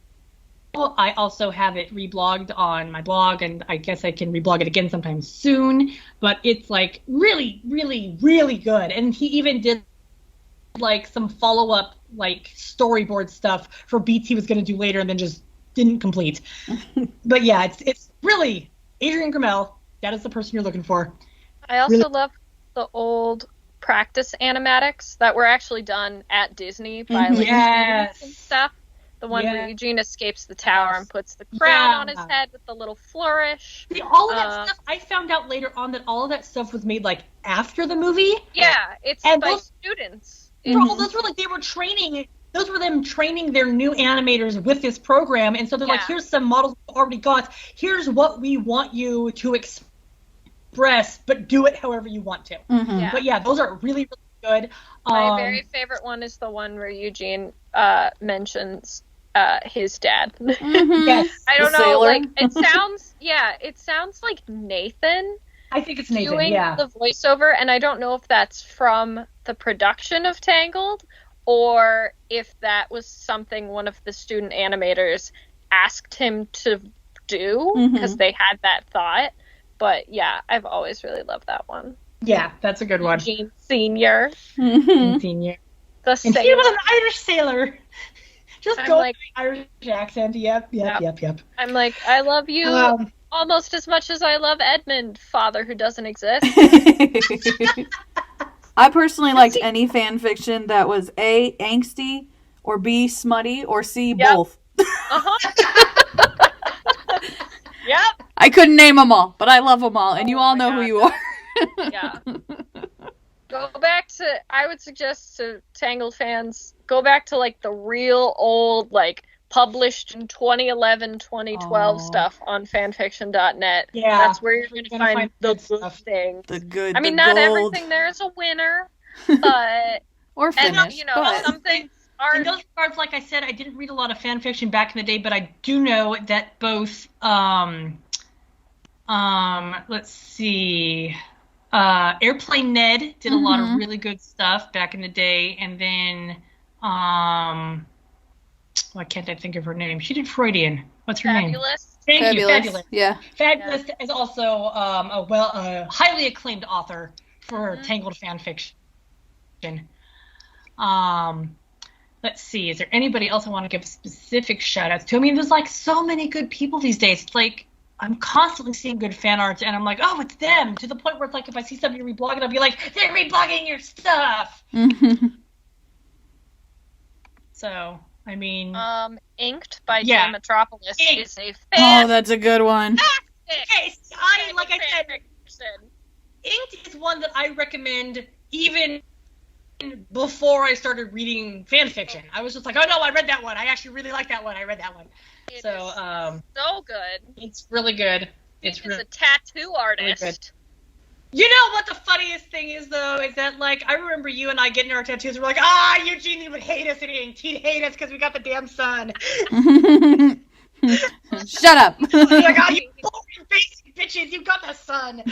I also have it reblogged on my blog, and I guess I can reblog it again sometime soon. But it's, like, really, really, really good. And he even did, like, some follow-up, like, storyboard stuff for beats he was going to do later and then just didn't complete. But yeah, it's really Adrian Grimmel. That is the person you're looking for. I also love the old practice animatics that were actually done at Disney by, like, and stuff. The one where Eugene escapes the tower and puts the crown on his head with the little flourish. See, all of that stuff, I found out later on that all of that stuff was made, like, after the movie. Yeah, it's by students. Those were like, they were training, those were them training their new animators with this program. And so they're like, here's some models we already got. Here's what we want you to express, but do it however you want to. But yeah, those are really, really good. My very favorite one is the one where Eugene mentions his dad. Yes, I don't know, like, it sounds like Nathan. I think it's Nathan, doing the voiceover, and I don't know if that's from the production of Tangled or if that was something one of the student animators asked him to do because they had that thought. But yeah, I've always really loved that one. Yeah, that's a good one. Eugene Senior. Senior. And he was an Irish sailor. Just go with the Irish accent. Yep. I'm like, I love you almost as much as I love Edmund, father who doesn't exist. I personally liked any fan fiction that was A, angsty, or B, smutty, or C, both. Yep. I couldn't name them all, but I love them all, and you all know who you are. Yeah. Go back to, I would suggest to Tangled fans, go back to like the real old, like published in 2011, 2012 stuff on fanfiction.net. Yeah. That's where you're going to find the good stuff. things. The good, I mean, the not gold. everything there is a winner, but or finish, you know, but... some things are. In those regards, like I said, I didn't read a lot of fan fiction back in the day, but I do know that both let's see, Airplane Ned did a lot of really good stuff back in the day, and then why can't I think of her name? She did Freudian. What's her name? Thank you, Fabulous. Yeah. Fabulous is also a highly acclaimed author for Tangled fan fiction. Let's see, is there anybody else I want to give specific shout outs to? I mean, there's like so many good people these days. It's like I'm constantly seeing good fan art, and I'm like, oh, it's them, to the point where it's like if I see somebody reblogging, I'll be like, they're reblogging your stuff. So, I mean, Inked by Jam Metropolis is a oh, that's a good one. Okay, like I said, Inked is one that I recommend even before I started reading fan fiction. I was just like, oh no, I read that one. I actually really like that one. I read that one. It so so good. It's really good. It's a tattoo artist. Really good. You know what the funniest thing is, though, is that, like, I remember you and I getting our tattoos. We're like, Eugene would hate us in Inked. He'd hate us because we got the damn sun. Shut up. Like, oh, you boring basic bitches, you got the sun.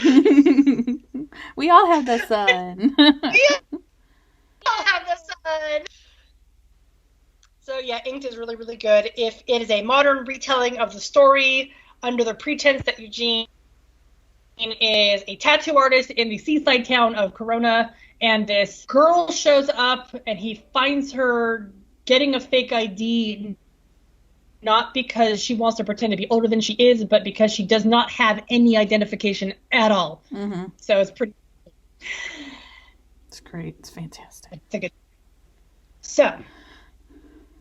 We all have the sun. I'll have the sun. So yeah, Inked is really, really good. If it is a modern retelling of the story under the pretense that Eugene is a tattoo artist in the seaside town of Corona, and this girl shows up and he finds her getting a fake ID, not because she wants to pretend to be older than she is, but because she does not have any identification at all. So it's pretty. It's great. It's fantastic. So,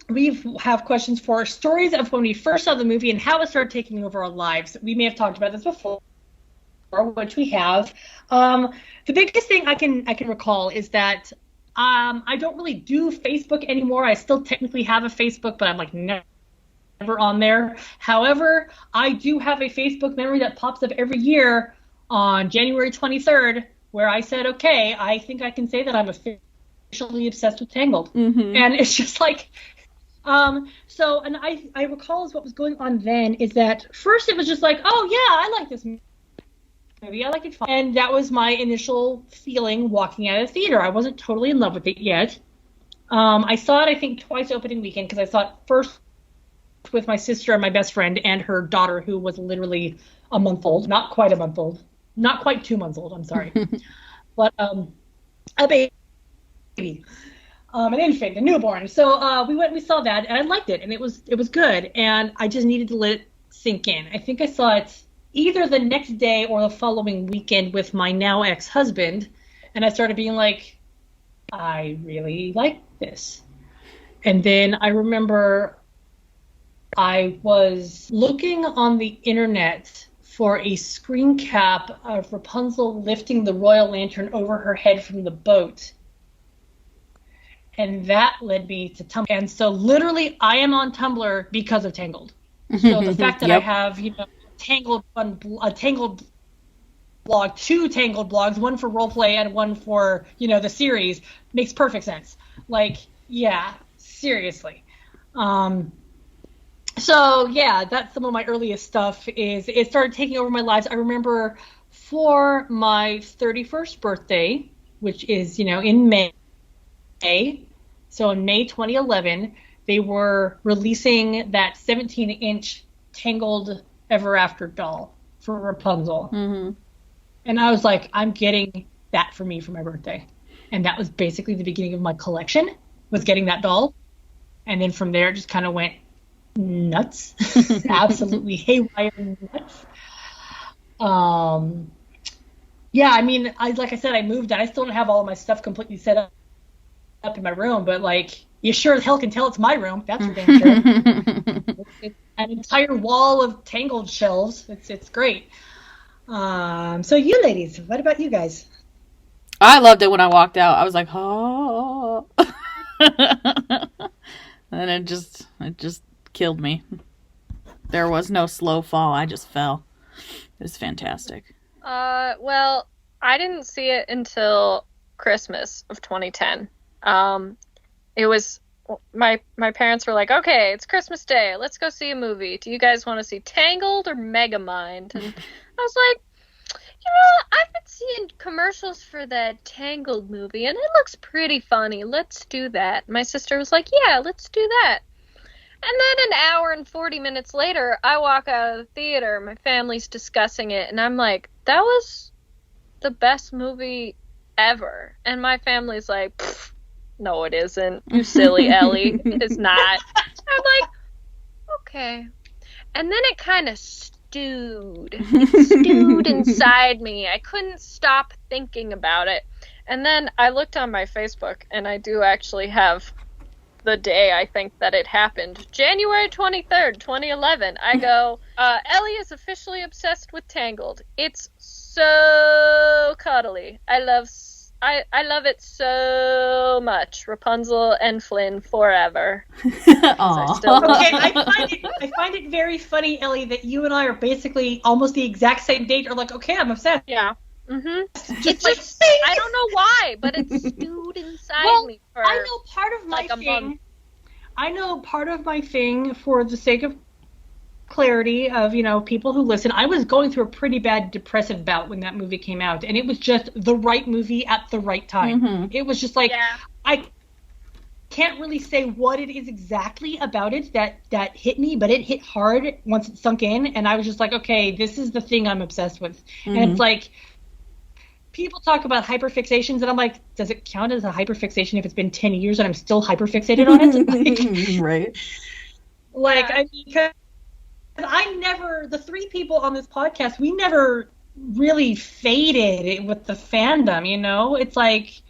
we have questions for stories of when we first saw the movie and how it started taking over our lives. We may have talked about this before, which we have. The biggest thing I can recall is that I don't really do Facebook anymore. I still technically have a Facebook, but I'm like never on there. However, I do have a Facebook memory that pops up every year on January 23rd, where I said, okay, I think I can say that I'm officially obsessed with Tangled. And it's just like, and I recall what was going on then is that first it was just like, oh yeah, I like this movie. I like it fun. And that was my initial feeling walking out of the theater. I wasn't totally in love with it yet. I saw it, I think, twice opening weekend, because I saw it first with my sister and my best friend and her daughter, who was literally a month old. Not quite a month old. Not quite 2 months old, I'm sorry. But a baby. An infant, a newborn. So we went and we saw that, and I liked it, and it was good, and I just needed to let it sink in. I think I saw it either the next day or the following weekend with my now ex-husband, and I started being like, I really like this. And then I remember I was looking on the internet for a screen cap of Rapunzel lifting the royal lantern over her head from the boat. And that led me to Tumblr. And so literally I am on Tumblr because of Tangled. So the fact that I have, a Tangled blog, 2 Tangled blogs, one for roleplay and one for, the series, makes perfect sense. Like, yeah, seriously. So yeah, that's some of my earliest stuff. Is it started taking over my lives. I remember for my 31st birthday, which is, in May, so in May 2011, they were releasing that 17-inch Tangled Ever After doll for Rapunzel. And I was like, I'm getting that for me for my birthday. And that was basically the beginning of my collection, was getting that doll. And then from there, it just kind of went nuts. Absolutely haywire nuts. Yeah, I mean, like I said, I moved, and I still don't have all of my stuff completely set up in my room, but like, you sure as hell can tell it's my room. That's for damn sure. an entire wall of Tangled shelves. It's great. So you ladies, what about you guys? I loved it when I walked out. I was like, oh. And it just killed me. There was no slow fall. I just fell. It was fantastic. Well, I didn't see it until Christmas of 2010. It was my parents were like, okay, it's Christmas Day. Let's go see a movie. Do you guys want to see Tangled or Megamind? And I was like, I've been seeing commercials for that Tangled movie, and it looks pretty funny. Let's do that. My sister was like, yeah, let's do that. And then an hour and 40 minutes later, I walk out of the theater, my family's discussing it, and I'm like, that was the best movie ever. And my family's like, no, it isn't. You silly Ellie. It is not. I'm like, okay. And then it kind of stewed. It stewed inside me. I couldn't stop thinking about it. And then I looked on my Facebook, and I do actually have the day I think that it happened. January 23rd, 2011. I go, Ellie is officially obsessed with Tangled. It's so cuddly. I love it so much. Rapunzel and Flynn forever. I find it very funny, Ellie, that you and I are basically almost the exact same date. Or like, okay, I'm obsessed. Yeah. Mm-hmm. It's just, I don't know why, but it's stewed inside me for I know part of my thing. I know part of my thing, for the sake of clarity of, people who listen, I was going through a pretty bad depressive bout when that movie came out, and it was just the right movie at the right time. Mm-hmm. It was just like, I can't really say what it is exactly about it that hit me, but it hit hard once it sunk in, and I was just like, okay, this is the thing I'm obsessed with. Mm-hmm. And it's like, people talk about hyperfixations, and I'm like, does it count as a hyperfixation if it's been 10 years and I'm still hyperfixated on it? Like, right. Like, I mean, because the three people on this podcast, we never really faded with the fandom, It's like,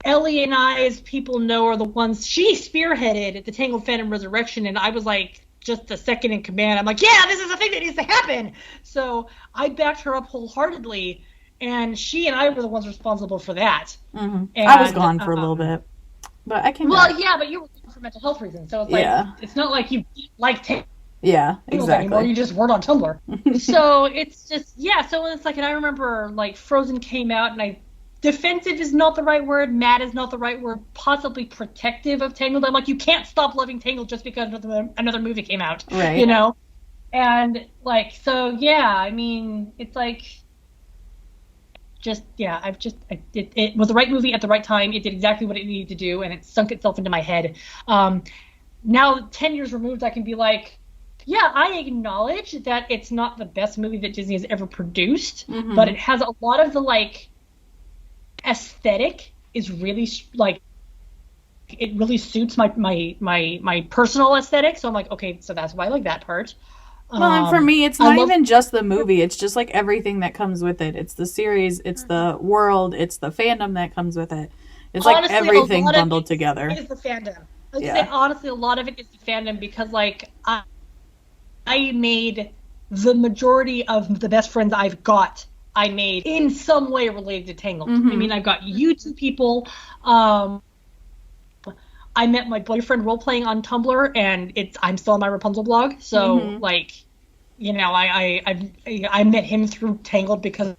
Ellie and I, as people know, are the ones, she spearheaded the Tangled Fandom Resurrection, and I was like, just the second in command. I'm like, yeah, this is a thing that needs to happen. So I backed her up wholeheartedly. And she and I were the ones responsible for that. Mm-hmm. And, I was gone for a little bit, but I came back. Well, yeah, but you were gone for mental health reasons, so it's like it's not like you like Tangled exactly anymore. You just weren't on Tumblr. So it's just So it's like, and I remember like Frozen came out, and defensive is not the right word, mad is not the right word, possibly protective of Tangled. I'm like, you can't stop loving Tangled just because another movie came out, right? And like, so I mean, it's like. It was the right movie at the right time. It did exactly what it needed to do, and it sunk itself into my head. Now, 10 years removed, I can be like, I acknowledge that it's not the best movie that Disney has ever produced, mm-hmm. but it has a lot of the, like, aesthetic is really, like, it really suits my personal aesthetic, so I'm like, okay, so that's why I like that part. Well, and for me, it's not even just the movie. It's just like everything that comes with it. It's the series, it's the world, it's the fandom that comes with it. It's honestly, like everything bundled together. It is the fandom. I would say, honestly, a lot of it is the fandom because, like, I made the majority of the best friends I've got, I made in some way related to Tangled. Mm-hmm. I mean, I've got YouTube people. I met my boyfriend role-playing on Tumblr, and I'm still on my Rapunzel blog. So, mm-hmm. like, I met him through Tangled because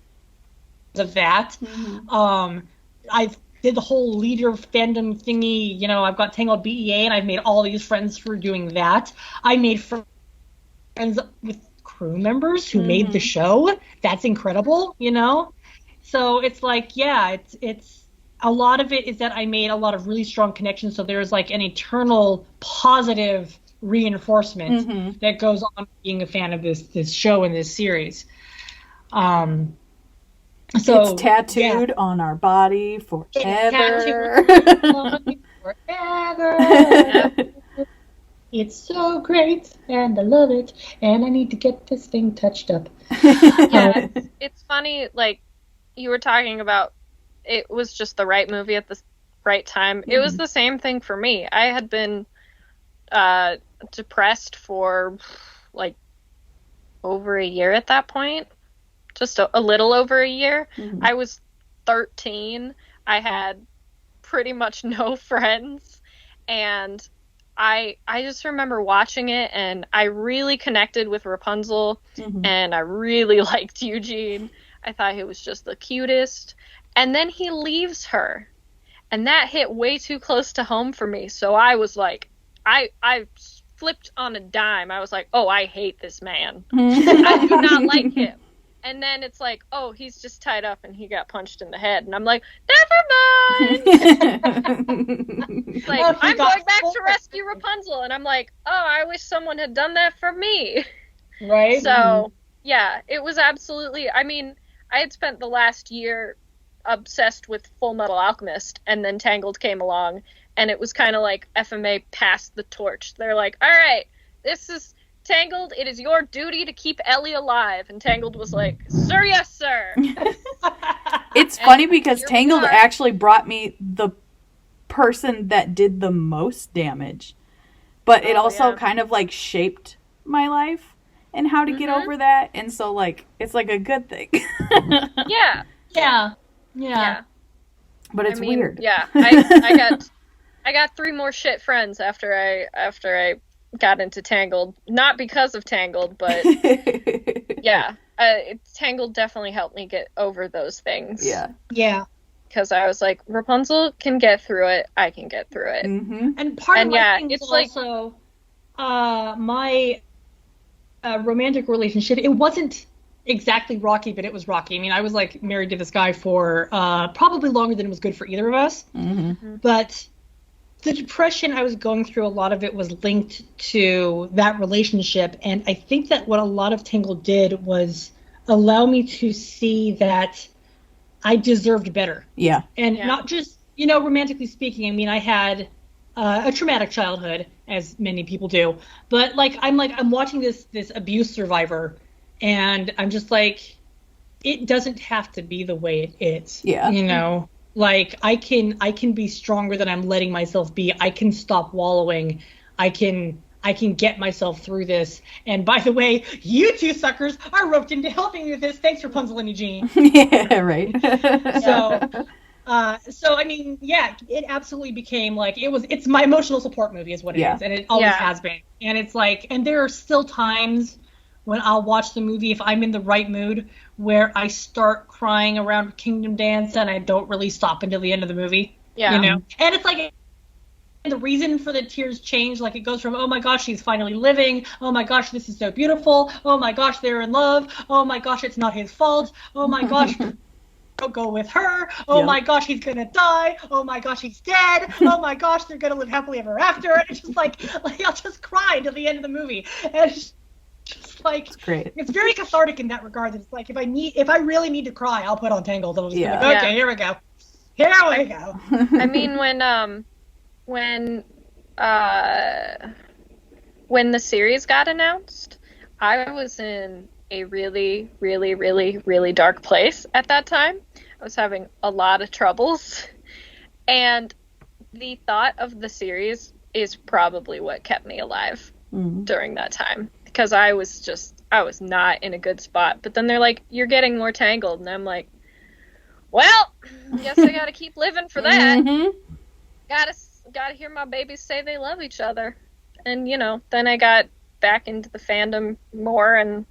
of that. Mm-hmm. I did the whole leader fandom thingy. I've got Tangled BEA, and I've made all these friends through doing that. I made friends with crew members who mm-hmm. made the show. That's incredible, So it's like, it's a lot of it is that I made a lot of really strong connections, so there's like an eternal positive reinforcement mm-hmm. that goes on being a fan of this show and this series. So it's tattooed on our body forever. Forever. It's so great, and I love it, and I need to get this thing touched up. It's funny, like, you were talking about it was just the right movie at the right time. Mm-hmm. It was the same thing for me. I had been depressed for like over a year at that point. Just a little over a year. Mm-hmm. I was 13. I had pretty much no friends, and I just remember watching it, and I really connected with Rapunzel, Mm-hmm. and I really liked Eugene. I thought he was just the cutest. And then he leaves her, and that hit way too close to home for me. So I was like, I flipped on a dime. I was like, oh, I hate this man. I do not like him. And then it's like, oh, he's just tied up and he got punched in the head. And I'm like, never mind. Like, Oh, I'm going back to rescue Rapunzel. And I'm like, oh, I wish someone had done that for me. Right? So, yeah, it was absolutely, I mean, I had spent the last year obsessed with Full Metal Alchemist, and then Tangled came along, and it was kind of like FMA passed the torch. They're like, all right, this is Tangled, it is your duty to keep Ellie alive. And Tangled was like, sir, yes, sir. It's funny because here we Tangled are. actually brought me the person that did the most damage. But it Oh, also yeah. kind of like shaped my life and how to get Mhm. over that. And so like it's like a good thing. Yeah. Yeah. Yeah. But it's I mean, weird. Yeah. I got 3 more shit friends after I got into Tangled. Not because of Tangled, but yeah. Tangled definitely helped me get over those things. Yeah. Yeah. Because I was like, Rapunzel can get through it. I can get through it. Mm-hmm. And part And of my yeah, thing it's was like- also my romantic relationship. It wasn't exactly rocky, but it was rocky. I mean, I was like married to this guy for probably longer than it was good for either of us. Mm-hmm. But the depression I was going through, a lot of it was linked to that relationship. And I think that what a lot of Tangled did was allow me to see that I deserved better. Yeah. And Yeah. not just, romantically speaking. I mean, I had a traumatic childhood, as many people do. But I'm watching this abuse survivor, and I'm just like, it doesn't have to be the way it is. Yeah. Like I can be stronger than I'm letting myself be. I can stop wallowing. I can get myself through this. And by the way, you two suckers are roped into helping me with this. Thanks, Rapunzel and Eugene. Yeah, right. So I mean, yeah, it absolutely became like it's my emotional support movie is what it Yeah. is, and it always Yeah. has been. And it's like, and there are still times when I'll watch the movie if I'm in the right mood where I start crying around Kingdom Dance and I don't really stop until the end of the movie. Yeah. And it's like the reason for the tears change, like it goes from, oh my gosh, she's finally living, oh my gosh, this is so beautiful, oh my gosh, they're in love, oh my gosh, it's not his fault, oh my gosh, don't go with her, oh Yeah. my gosh, he's gonna die, oh my gosh, he's dead, oh my gosh, they're gonna live happily ever after. And it's just like I'll just cry until the end of the movie. And it's just like, It's great. it's very cathartic in that regard. It's like if I really need to cry, I'll put on Tangled. I'll just be Yeah. like, okay, Yeah. here we go. I mean, when the series got announced, I was in a really, really, really, really dark place at that time. I was having a lot of troubles, and the thought of the series is probably what kept me alive Mhm. during that time, because I was not in a good spot. But then they're like, you're getting more Tangled, and I'm like, well, guess I gotta keep living for that. Mhm. Gotta hear my babies say they love each other. And then I got back into the fandom more, and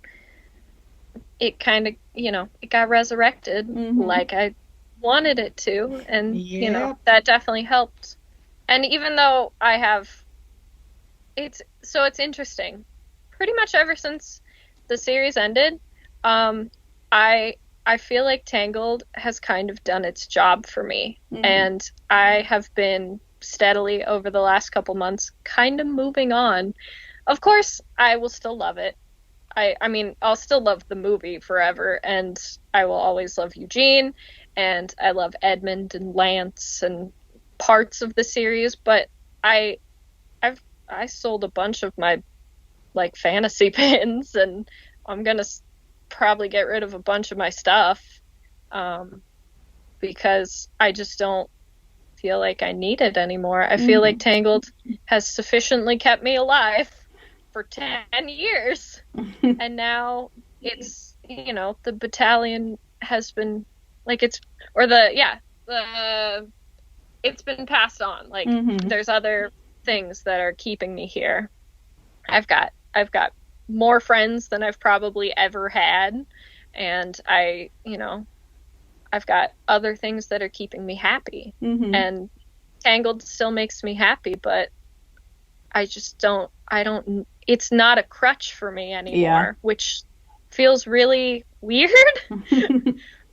it kind of it got resurrected Mhm. like I wanted it to, and Yeah. that definitely helped. And even though it's interesting, pretty much ever since the series ended, I feel like Tangled has kind of done its job for me. Mhm. And I have been steadily over the last couple months kind of moving on. Of course, I will still love it. I mean, I'll still love the movie forever, and I will always love Eugene, and I love Edmund and Lance and parts of the series, but I sold a bunch of my fantasy pins, and I'm gonna probably get rid of a bunch of my stuff because I just don't feel like I need it anymore. I feel like Tangled has sufficiently kept me alive. for 10 years. And now it's, the battalion has been, it's been passed on. There's other things that are keeping me here. I've got more friends than I've probably ever had, and I've got other things that are keeping me happy. And Tangled still makes me happy, but I just don't, it's not a crutch for me anymore, which feels really weird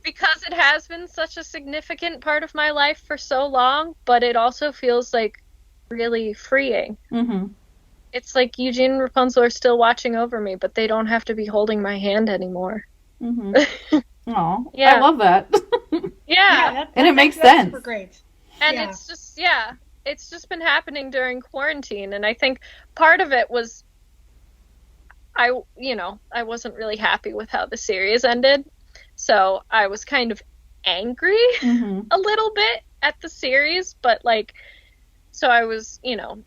because it has been such a significant part of my life for so long, but it also feels really freeing. It's like Eugene and Rapunzel are still watching over me, but they don't have to be holding my hand anymore. Oh, yeah. I love that. And it makes sense. Super great. And it's just been happening during quarantine, and I think part of it was I wasn't really happy with how the series ended, so I was kind of angry a little bit at the series, but so I was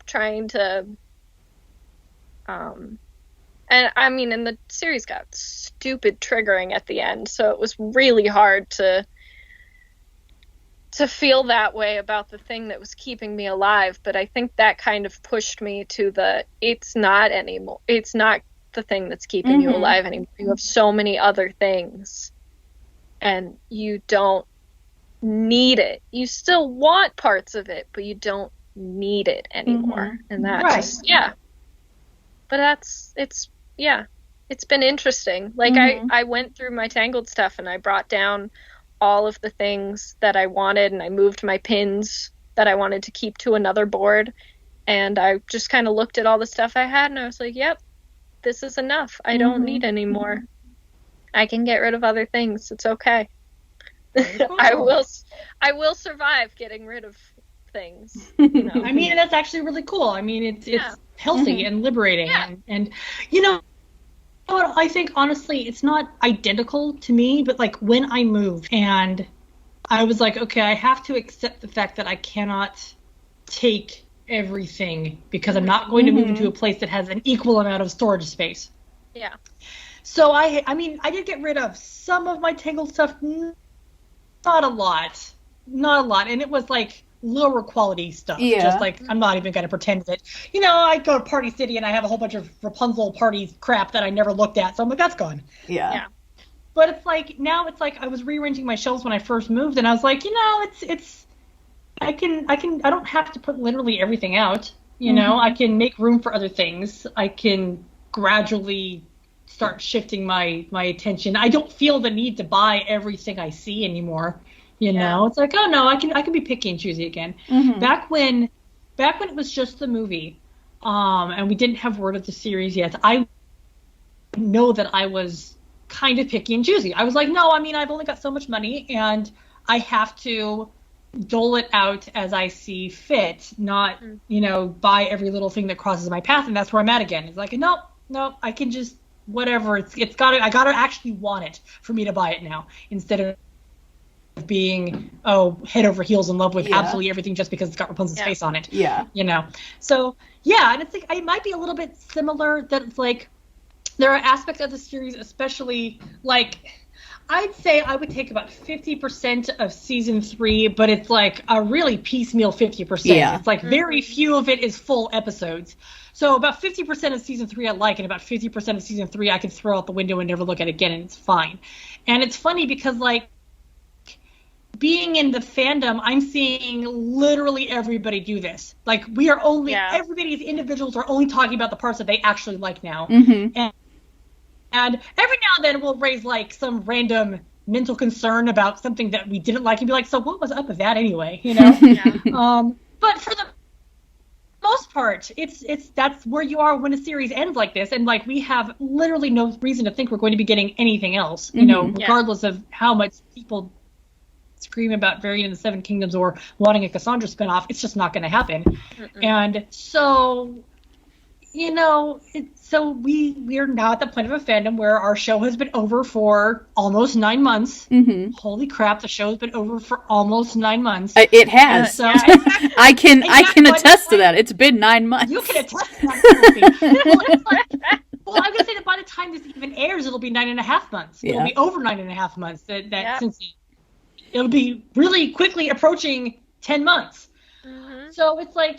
trying to and the series got stupid triggering at the end, so it was really hard to feel that way about the thing that was keeping me alive. But I think that kind of pushed me to it's not the thing that's keeping you alive anymore. You have so many other things, and you don't need it. You still want parts of it, but you don't need it anymore. And that but it's been interesting. I went through my Tangled stuff, and I brought down all of the things that I wanted, and I moved my pins that I wanted to keep to another board, and I just kind of looked at all the stuff I had, and I was like, yep, this is enough. I don't need any more. I can get rid of other things. It's okay. Cool. I will survive getting rid of things. I mean, that's actually really cool. I mean, it's healthy and liberating. And what I think, honestly, it's not identical to me, but when I moved and I was like, okay, I have to accept the fact that I cannot take everything because I'm not going to move into a place that has an equal amount of storage space. Yeah. So I did get rid of some of my Tangled stuff, not a lot, and it was lower quality stuff. Just I'm not even going to pretend that, I go to Party City and I have a whole bunch of Rapunzel party crap that I never looked at, so I'm like, that's gone. Yeah. But it's now it's I was rearranging my shelves when I first moved, and I was like, it's I don't have to put literally everything out. I can make room for other things. I can gradually start shifting my attention. I don't feel the need to buy everything I see anymore. It's like, oh no, I can be picky and choosy again. Back when it was just the movie, and we didn't have word of the series yet, I know that I was kind of picky and choosy. I was like, no, I've only got so much money, and I have to dole it out as I see fit, not buy every little thing that crosses my path, and that's where I'm at again. It's like, no, I can just whatever. I gotta actually want it for me to buy it now, instead of being head over heels in love with absolutely everything just because it's got Rapunzel's face on it. So and it's it might be a little bit similar, that it's there are aspects of the series, especially I'd say I would take about 50% of season 3, but it's a really piecemeal 50%. It's very few of it is full episodes. So about 50% of season 3 I like, and about 50% of season 3 I could throw out the window and never look at again, and it's fine. And it's funny because being in the fandom, I'm seeing literally everybody do this. We are only, everybody's individuals are only talking about the parts that they actually like now. And every now and then we'll raise some random mental concern about something that we didn't like and be like, so what was up with that anyway? But for the most part, that's where you are when a series ends like this, and we have literally no reason to think we're going to be getting anything else, regardless of how much people scream about Variant in the Seven Kingdoms or wanting a Cassandra spinoff. It's just not going to happen. And so So we are now at the point of a fandom where our show has been over for almost 9 months. Mm-hmm. Holy crap, the show's been over for almost 9 months. It has. So I can attest to that. It's been 9 months. You can attest to that. Well, I'm gonna say that by the time this even airs, it'll be 9.5 months. Yeah. It'll be over 9.5 months. Since it'll be really quickly approaching 10 months. Mm-hmm. So it's like,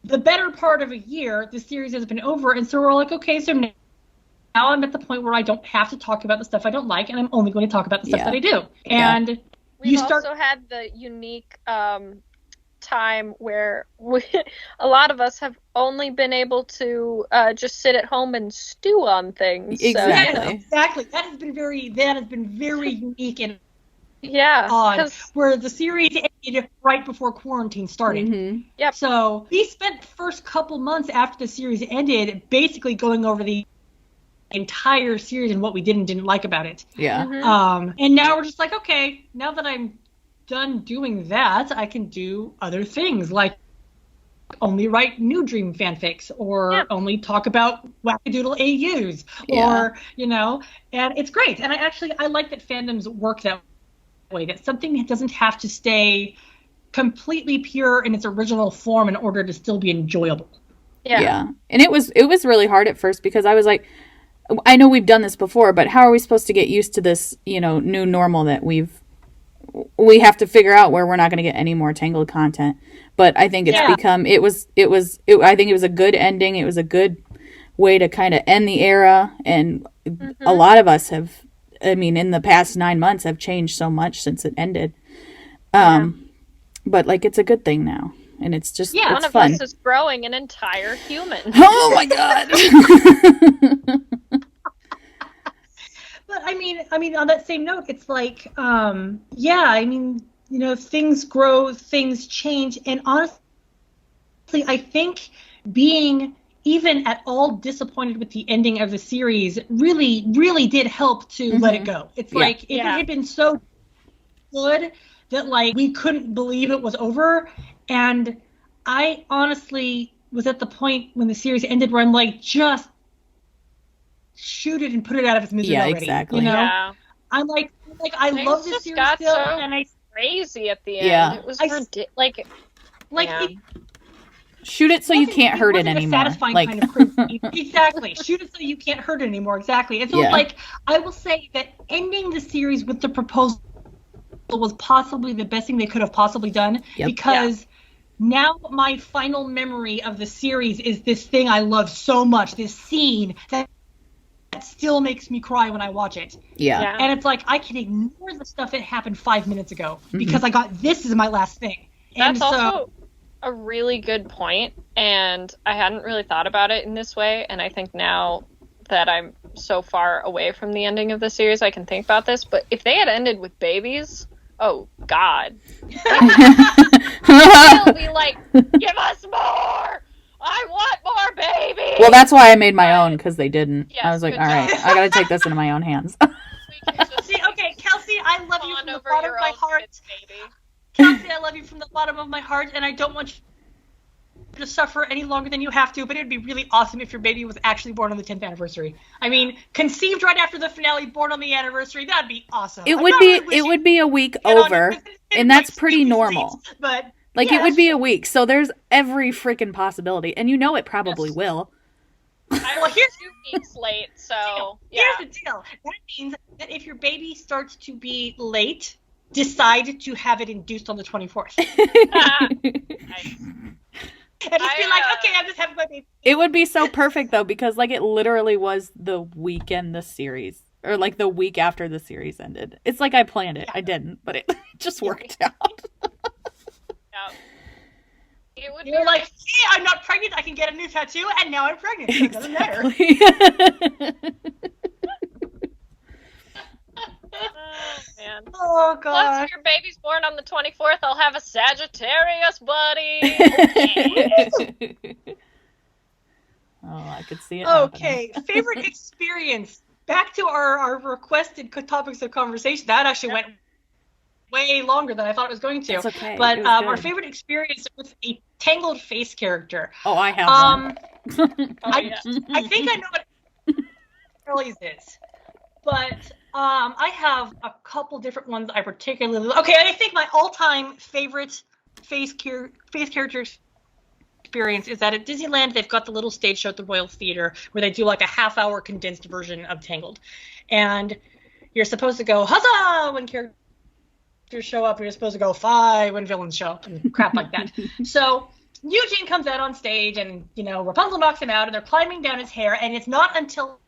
the better part of a year, the series has been over, and so we're like, okay, so now I'm at the point where I don't have to talk about the stuff I don't like, and I'm only going to talk about the stuff that I do. And we've also had the unique time where a lot of us have only been able to just sit at home and stew on things. Exactly. So. Exactly. That has been very unique and odd. Where the series ended right before quarantine started. Mm-hmm. Yep. So we spent the first couple months after the series ended basically going over the entire series and what we did and didn't like about it. Yeah. Mm-hmm. And now we're just like, okay, now that I'm done doing that, I can do other things like only write New Dream fanfics or only talk about wackadoodle AUs or, and it's great. And I like that fandoms work that way, that something doesn't have to stay completely pure in its original form in order to still be enjoyable. Yeah. And it was really hard at first because I was like, I know we've done this before, but how are we supposed to get used to this, new normal that we have to figure out where we're not going to get any more Tangled content. But I think it's become, I think it was a good ending. It was a good way to kind of end the era. And a lot of us have, in the past 9 months have changed so much since it ended. But it's a good thing now. And it's just, it's one of fun. us is growing an entire human. Oh my God. But I mean, on that same note, it's like, things grow, things change, and honestly, I think being even at all disappointed with the ending of the series really, really did help to let it go. It's like if it had been so good that we couldn't believe it was over, and I honestly was at the point when the series ended where I'm like, just shoot it and put it out of its misery already. Exactly. Yeah. I'm like I love this series still, and I crazy at the end. Yeah. It was shoot it so you can't hurt it anymore. Satisfying kind of crazy. Exactly. Shoot it so you can't hurt it anymore. Exactly. And so I will say that ending the series with the proposal was possibly the best thing they could have possibly done because now my final memory of the series is this thing I love so much, this scene that still makes me cry when I watch it. Yeah. And it's like I can ignore the stuff that happened 5 minutes ago because I got this is my last thing. That's also a really good point, and I hadn't really thought about it in this way, and I think now that I'm so far away from the ending of the series, I can think about this, but if they had ended with babies, oh God. I'll be like, give us more! I want more babies! Well, that's why I made my own, because they didn't. Yes, I was like, all right, I gotta take this into my own hands. See, okay, Kelsey, I love you from the bottom of my heart. Kelsey, I love you from the bottom of my heart, and I don't want you to suffer any longer than you have to, but it would be really awesome if your baby was actually born on the 10th anniversary. I mean, conceived right after the finale, born on the anniversary, that'd be awesome. It would be a week over, and that's pretty normal. But it would be a week, so there's every freaking possibility, and it probably will. I was 2 weeks late, so here's the deal. That means that if your baby starts to be late, decide to have it induced on the 24th. Nice. And just be like, okay, I'm just having my baby. It would be so perfect, though, because, it literally was the weekend the series, or, the week after the series ended. It's like I planned it. I didn't, but it just worked out. It would You're like, hey, I'm not pregnant, I can get a new tattoo, and now I'm pregnant. So it doesn't matter. Oh, man. Oh, God. Plus, if your baby's born on the 24th, I'll have a Sagittarius buddy. Okay. Oh, I could see it. Okay, favorite experience. Back to our requested topics of conversation. That actually went way longer than I thought it was going to. It's okay. But our favorite experience with a Tangled face character. Oh, I have one. I think I know what Curly's is, but I have a couple different ones I particularly. Okay, I think my all-time favorite face character experience is that at Disneyland they've got the little stage show at the Royal Theater where they do like a half-hour condensed version of Tangled, and you're supposed to go huzzah when characters show up, and you're supposed to go fie when villains show up and crap like that. So Eugene comes out on stage, and Rapunzel knocks him out, and they're climbing down his hair, and it's not until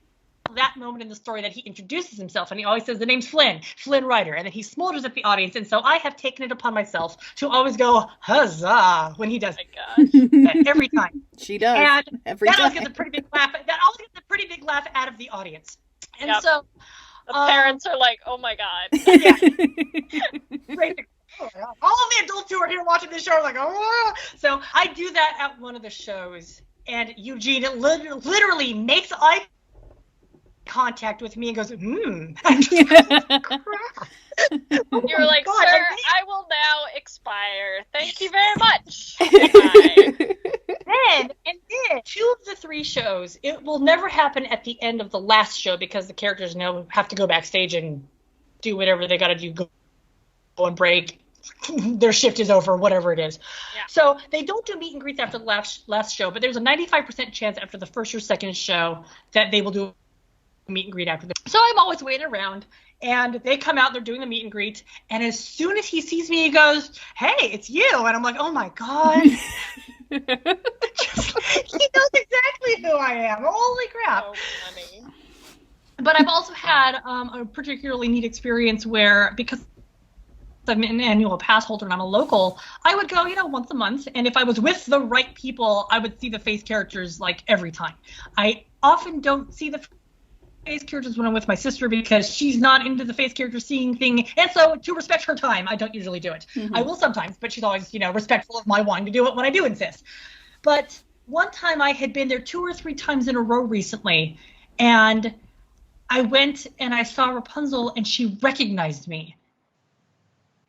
that moment in the story that he introduces himself, and he always says the name's Flynn Rider, and then he smolders at the audience, and so I have taken it upon myself to always go huzzah when he does it. Every time. She does. And every that time. always gets a pretty big laugh. That always gets a pretty big laugh out of the audience. And so the parents are like, "Oh my god!" Yeah. All of the adults who are here watching this show are like, "Oh!" So I do that at one of the shows, and Eugene literally makes eye contact with me and goes, You're like, God, "Sir, I will now expire. Thank you very much." Bye. Then 2 of the 3 shows, it will never happen at the end of the last show because the characters have to go backstage and do whatever they got to do, go and break. Their shift is over, whatever it is. Yeah. So they don't do meet and greets after the last show, but there's a 95% chance after the first or second show that they will do a meet and greet after. So I'm always waiting around, and they come out, they're doing the meet and greet, and as soon as he sees me, he goes, "Hey, it's you," and I'm like, "Oh my god." He knows exactly who I am. Holy crap. So funny. But I've also had a particularly neat experience where, because I'm an annual pass holder and I'm a local, I would go, once a month. And if I was with the right people, I would see the face characters like every time. I often don't see the face characters when I'm with my sister because she's not into the face character seeing thing. And so to respect her time, I don't usually do it. Mm-hmm. I will sometimes, but she's always, respectful of my wanting to do it when I do insist. But one time I had been there 2 or 3 times in a row recently, and I went and I saw Rapunzel and she recognized me.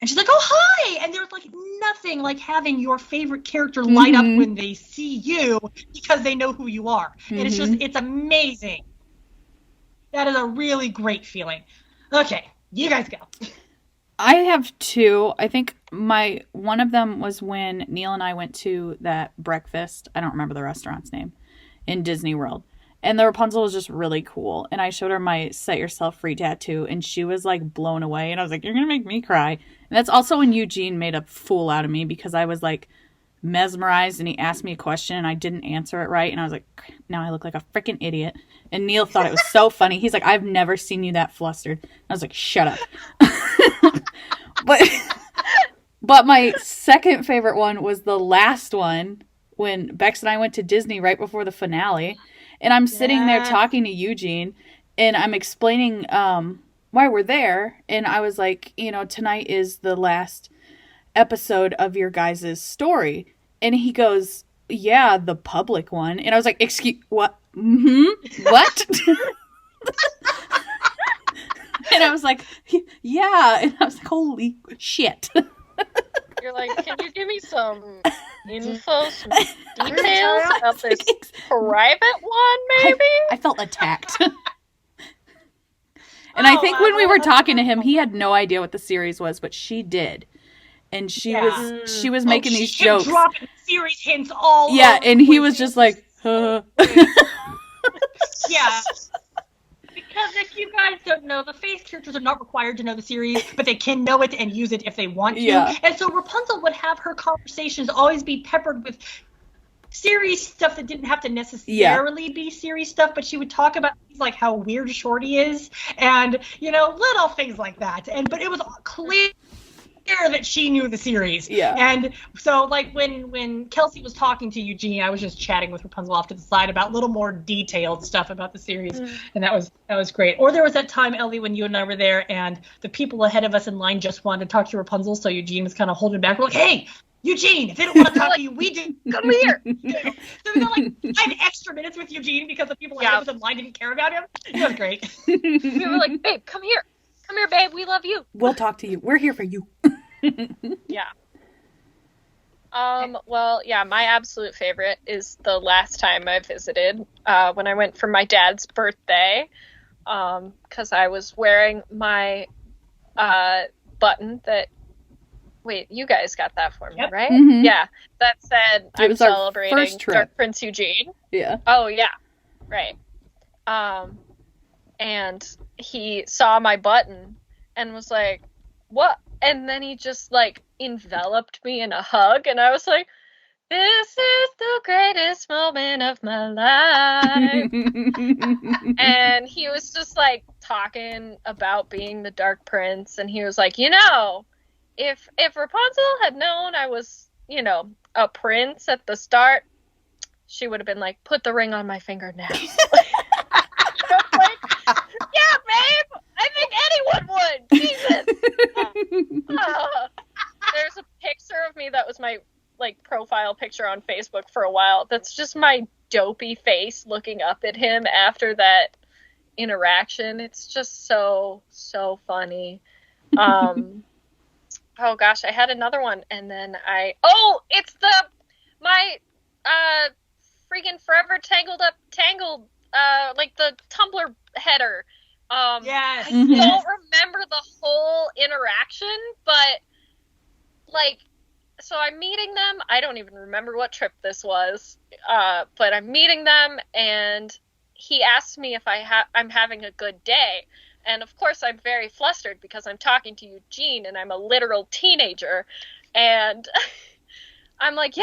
And she's like, "Oh, hi!" And there's like nothing like having your favorite character light up when they see you because they know who you are. Mm-hmm. And it's amazing. That is a really great feeling. Okay, you guys go. I have 2. I think one of them was when Neil and I went to that breakfast. I don't remember the restaurant's name in Disney World. And the Rapunzel was just really cool. And I showed her my Set Yourself Free tattoo, and she was like blown away. And I was like, "You're going to make me cry." And that's also when Eugene made a fool out of me because I was like mesmerized, and he asked me a question and I didn't answer it right. And I was like, now I look like a freaking idiot. And Neil thought it was so funny. He's like, "I've never seen you that flustered." I was like, "Shut up." But my second favorite one was the last one when Bex and I went to Disney right before the finale. And I'm sitting there talking to Eugene, and I'm explaining why we're there. And I was like, tonight is the last episode of your guys' story. And he goes, "Yeah, the public one." And I was like, "Excuse, what? Mm-hmm. What?" And I was like, "Yeah." And I was like, "Holy shit." You're like, "Can you give me some info, some details about this private one, maybe?" I felt attacked. And I think when we were talking to him, he had no idea what the series was, but she did. And she was making these jokes. Dropping series hints all over. Yeah, and he was just like, huh. Yeah. Because if you guys don't know, the face characters are not required to know the series, but they can know it and use it if they want to. Yeah. And so Rapunzel would have her conversations always be peppered with series stuff that didn't have to necessarily be series stuff, but she would talk about things like how weird Shorty is and, little things like that. But it was clear that she knew the series. Yeah. And so like when Kelsey was talking to Eugene, I was just chatting with Rapunzel off to the side about a little more detailed stuff about the series. And that was great. Or there was that time, Ellie, when you and I were there and the people ahead of us in line just wanted to talk to Rapunzel, so Eugene was kind of holding back. We're like, "Hey, Eugene, if they don't want to talk to you, we do. Come here." So we got like 5 extra minutes with Eugene because the people ahead of us in line didn't care about him. It was great. We were like, "Babe, come here. Come here, babe. We love you. We'll talk to you. We're here for you." Yeah. Well, yeah, my absolute favorite is the last time I visited, when I went for my dad's birthday, because I was wearing my button that, wait, you guys got that for me, Yep. right? Mhm. Yeah, that said, It I'm was our celebrating first trip. Dark Prince Eugene. Yeah. Oh, yeah, right. And he saw my button and was like, what? And then he just, like, enveloped me in a hug, and I was like, this is the greatest moment of my life. And he was just, like, talking about being the Dark Prince, and he was like, you know, if Rapunzel had known I was, you know, a prince at the start, she would have been like, put the ring on my finger now. Like, yeah, babe, I think anyone would. Jesus. There's a picture of me that was my, like, profile picture on Facebook for a while. That's just my dopey face looking up at him after that interaction. It's just so funny. Oh gosh, I had another one, and then it's my freaking forever tangled, like the Tumblr header. Yes. I don't remember the whole interaction, but, like, so I'm meeting them. I don't even remember what trip this was, but I'm meeting them, and he asked me if I'm having a good day. And of course I'm very flustered because I'm talking to Eugene and I'm a literal teenager. And I'm like, yeah,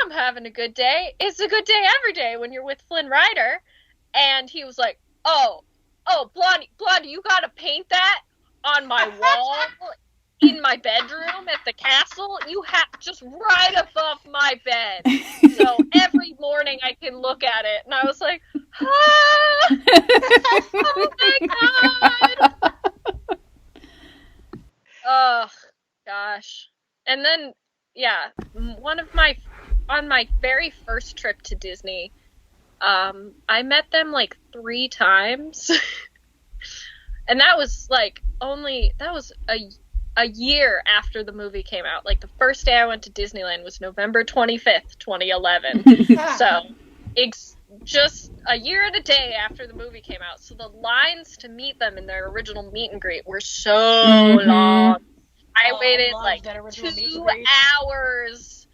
I'm having a good day. It's a good day every day when you're with Flynn Rider. And he was like, oh, Blondie, you gotta paint that on my wall in my bedroom at the castle. You have just right above my bed. So every morning I can look at it. And I was like, ah! Oh my god! Oh gosh. And then, yeah, on my very first trip to Disney, I met them like 3 times. And that was like a year after the movie came out. Like, the first day I went to Disneyland was November 25th, 2011. So, just a year and a day after the movie came out. So the lines to meet them in their original meet and greet were so long. I waited like 2 hours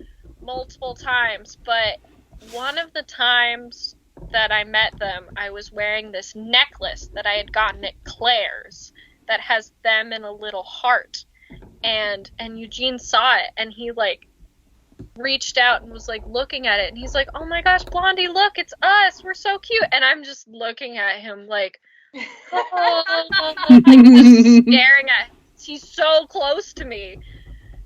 multiple times. But one of the times that I met them, I was wearing this necklace that I had gotten at Claire's that has them in a little heart. And Eugene saw it, and he, like, reached out and was, like, looking at it, and he's like, oh my gosh, Blondie, look, it's us, we're so cute. And I'm just looking at him like, oh, like, just staring at him. He's so close to me.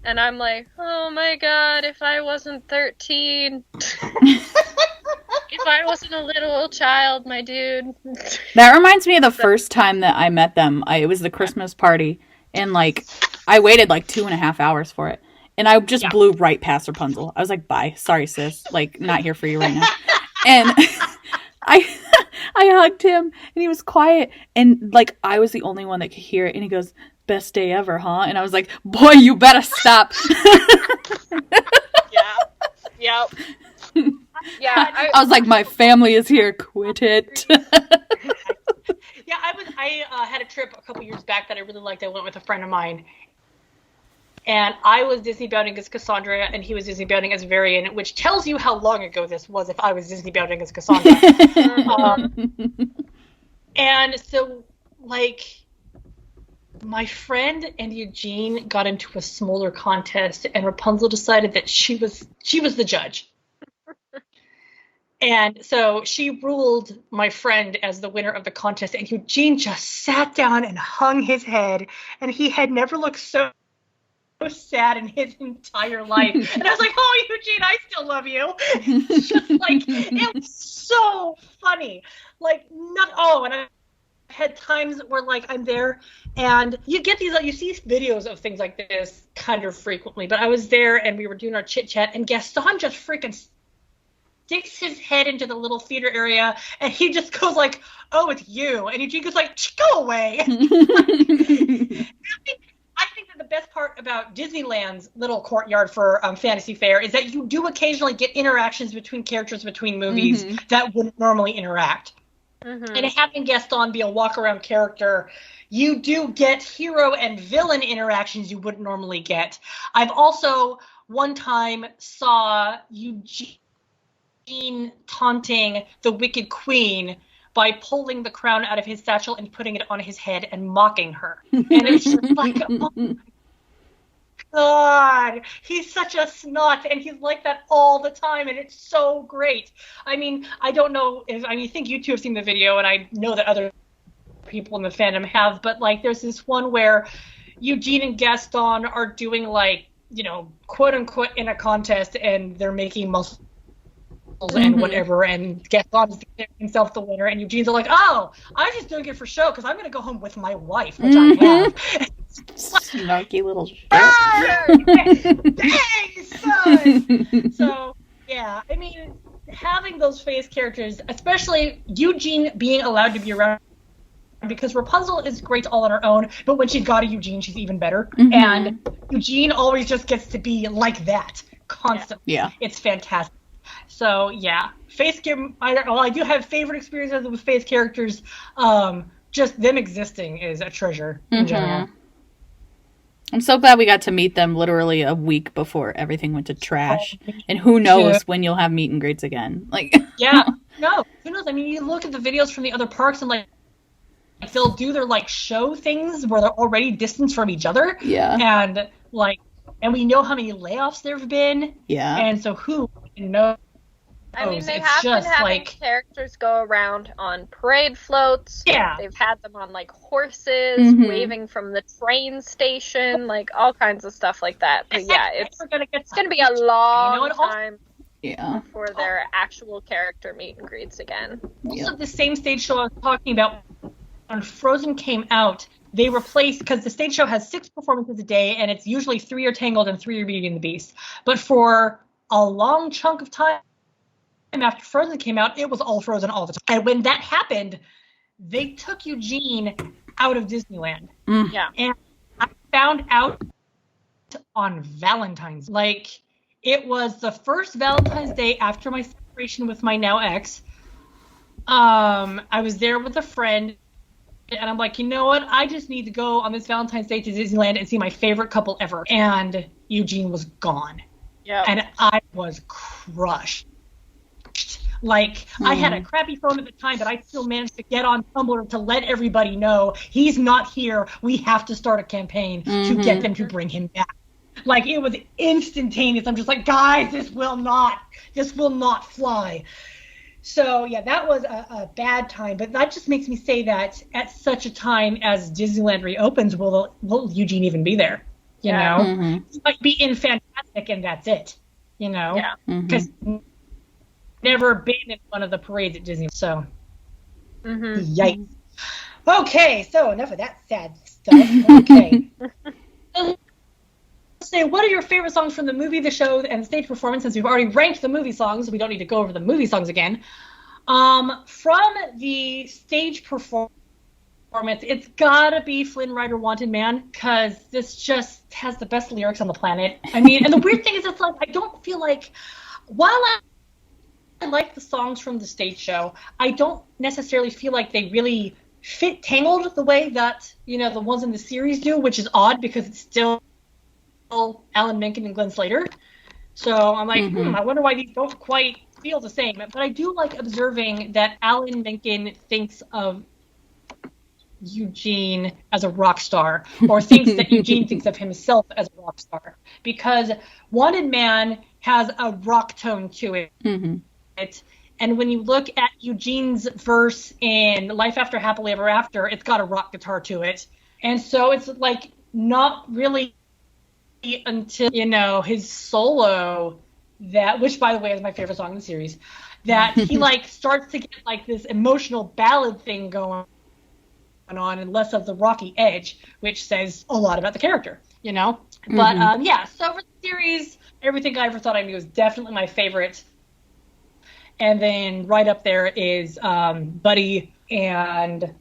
And I'm like, oh my god, if I wasn't 13, if I wasn't a little child, my dude. That reminds me of the first time that I met them. It was the Christmas party, and, like, I waited like 2.5 hours for it. And I just blew right past Rapunzel. I was like, bye. Sorry, sis. Like, not here for you right now. And I hugged him, and he was quiet. And, like, I was the only one that could hear it. And he goes, best day ever, huh? And I was like, boy, you better stop. Yeah. Yeah. I was like, my family is here. Quit it. Yeah, I had a trip a couple years back that I really liked. I went with a friend of mine. And I was Disney bounding as Cassandra, and he was Disney bounding as Varian, which tells you how long ago this was if I was Disney bounding as Cassandra. And so, like, my friend and Eugene got into a smolder contest, and Rapunzel decided that she was the judge. And so she ruled my friend as the winner of the contest, and Eugene just sat down and hung his head, and he had never looked so sad in his entire life. And I was like, oh, Eugene, I still love you. It's just like, it was so funny. Like, and I had times where, like, I'm there and you get these, you see videos of things like this kind of frequently, but I was there and we were doing our chit chat, and Gaston just freaking sticks his head into the little theater area, and he just goes like, oh, it's you. And Eugene goes like, go away. I think that the best part part about Disneyland's little courtyard for Fantasy Fair is that you do occasionally get interactions between characters between movies that wouldn't normally interact. And having Gaston be a walk-around character, you do get hero and villain interactions you wouldn't normally get. I've also one time saw Eugene taunting the Wicked Queen by pulling the crown out of his satchel and putting it on his head and mocking her. And it's just like, oh my God, he's such a snot, and he's like that all the time, and it's so great. I mean, I don't know if, I think you two have seen the video, and I know that other people in the fandom have, but like there's this one where Eugene and Gaston are doing like, quote unquote in a contest, and they're making muscles and whatever, and Gaston is declaring himself the winner, and Eugene's like, oh, I'm just doing it for show because I'm going to go home with my wife, which I have. Snarky little shit. Dang, son! So, yeah, I mean, having those face characters, especially Eugene being allowed to be around, because Rapunzel is great all on her own, but when she's got a Eugene, she's even better. And Eugene always just gets to be like that, constantly. Yeah. It's fantastic. So, yeah. I do have favorite experiences with face characters. Just them existing is a treasure in general. I'm so glad we got to meet them literally a week before everything went to trash. And who knows when you'll have meet and greets again. Yeah. No, who knows? I mean, you look at the videos from the other parks and they'll do their show things where they're already distanced from each other. Yeah. And we know how many layoffs there have been. Yeah. And so who knows? I mean, they have been having characters go around on parade floats. Yeah. They've had them on, horses, waving from the train station, all kinds of stuff like that. But, yeah, it's going to be a long time before their actual character meet and greets again. Also, the same stage show I was talking about, when Frozen came out, they replaced, because the stage show has 6 performances a day, and it's usually 3 are Tangled and 3 are Beauty and the Beast. But for a long chunk of time, after Frozen came out, it was all Frozen all the time. And when that happened, they took Eugene out of Disneyland. Yeah. And I found out on Valentine's. It was the first Valentine's Day after my separation with my now ex. I was there with a friend, and I'm like, you know what? I just need to go on this Valentine's Day to Disneyland and see my favorite couple ever. And Eugene was gone. Yeah. And I was crushed. I had a crappy phone at the time, but I still managed to get on Tumblr to let everybody know he's not here. We have to start a campaign to get them to bring him back. It was instantaneous. I'm just like, guys, this will not fly. So, yeah, that was a bad time. But that just makes me say that at such a time as Disneyland reopens, will Eugene even be there? You know? He might be in Fantastic, and that's it. Yeah. Because never been in one of the parades at Disney. So, yikes. Okay, so enough of that sad stuff. Okay. Say, what are your favorite songs from the movie, the show, and the stage performance? Since we've already ranked the movie songs, we don't need to go over the movie songs again. From the stage performance, it's gotta be Flynn Rider Wanted Man, because this just has the best lyrics on the planet. I mean, and the weird thing is, it's I don't feel like, while I like the songs from the stage show, I don't necessarily feel like they really fit Tangled the way that, the ones in the series do, which is odd because it's still Alan Menken and Glenn Slater. So I'm like, I wonder why these don't quite feel the same. But I do like observing that Alan Menken thinks of Eugene as a rock star, or thinks that Eugene thinks of himself as a rock star, because Wanted Man has a rock tone to it. And when you look at Eugene's verse in Life After Happily Ever After, it's got a rock guitar to it. And so it's not really until, his solo, which by the way is my favorite song in the series, that he starts to get this emotional ballad thing going on, and less of the rocky edge, which says a lot about the character, But yeah, so for the series, Everything I Ever Thought I Knew is definitely my favorite. And then right up there is Buddy and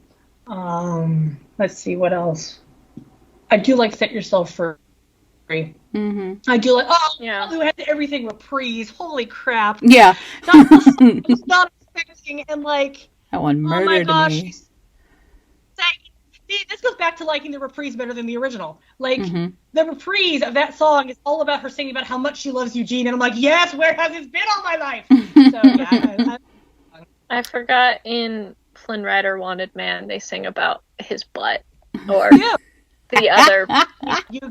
let's see what else. I do like Set Yourself Free. I do like, who had everything reprise. Holy crap. Yeah. That was not expecting, and like, that one murdered oh my gosh, me. See, this goes back to liking the reprise better than the original. Like, the reprise of that song is all about her singing about how much she loves Eugene, and I'm like, yes, where has this been all my life? So, yeah. I forgot in Flynn Rider Wanted Man, they sing about his butt, or the other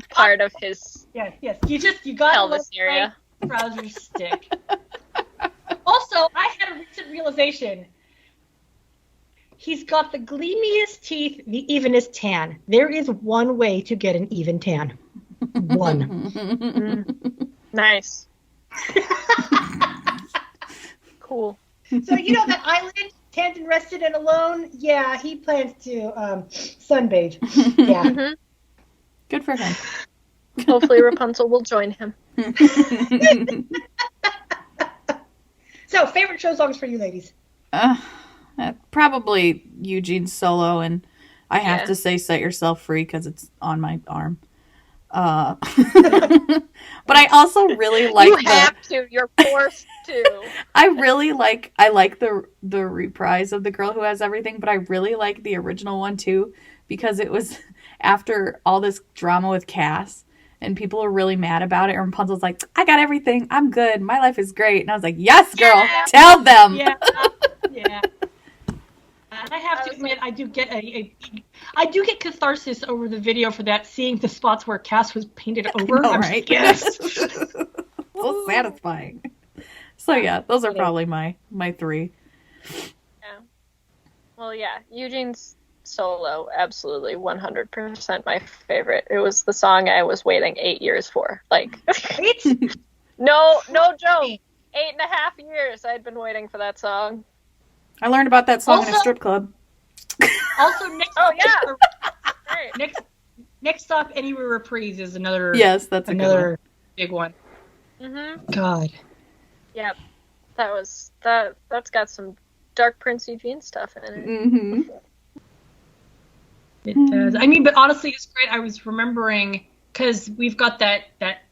part of his you got pelvis area. Trouser stick. Also, I had a recent realization. He's got the gleamiest teeth, the evenest tan. There is one way to get an even tan. One. Nice. Cool. So you know that island, tanned and rested and alone? Yeah, he plans to sunbathe. Yeah. Good for him. Hopefully Rapunzel will join him. So, favorite show songs for you ladies? Probably Eugene's solo, and I have to say Set Yourself Free because it's on my arm. But I also really like you're forced to. I like the reprise of The Girl Who Has Everything, but I really like the original one too, because it was after all this drama with Cass, and people were really mad about it, and Rapunzel's like, I got everything, I'm good, my life is great. And I was like, yes, girl, tell them. Yeah. I have to admit, I do get catharsis over the video for that, seeing the spots where Cass was painted over. Know, right? Yes. So satisfying. So yeah, those are probably my three. Yeah. Well, yeah, Eugene's solo, absolutely 100% my favorite. It was the song I was waiting 8 years for. Like, no joke. 8.5 years I'd been waiting for that song. I learned about that song in a strip club. Also, Right. Next Stop Anywhere reprise is another. Yes, that's another big one. Mm-hmm. God. Yep. That's got some Dark Prince Eugene stuff in it. Mm-hmm. It does. I mean, but honestly, it's great. I was remembering, because we've got that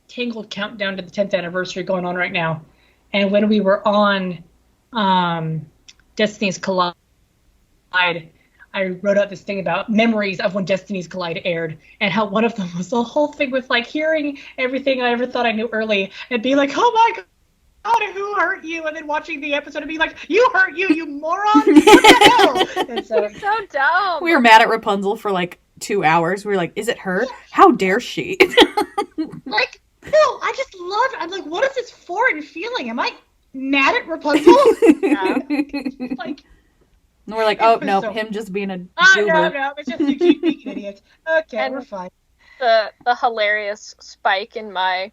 Tangled countdown to the 10th anniversary going on right now, and when we were on Destiny's Collide, I wrote out this thing about memories of when Destiny's Collide aired, and how one of them was the whole thing with like hearing everything I ever thought I knew early and being like, oh my God, who hurt you? And then watching the episode and being like, you hurt you moron! What the hell? And so dumb. We were mad at Rapunzel for like 2 hours. We were like, is it her? How dare she? Like, no, I just love it. I'm like, what is this foreign feeling? Am I mad at Rapunzel? Like, and we're like, oh no, him just being a goober. No, it's just you keep being an idiot. Okay, and we're fine. The hilarious spike in my.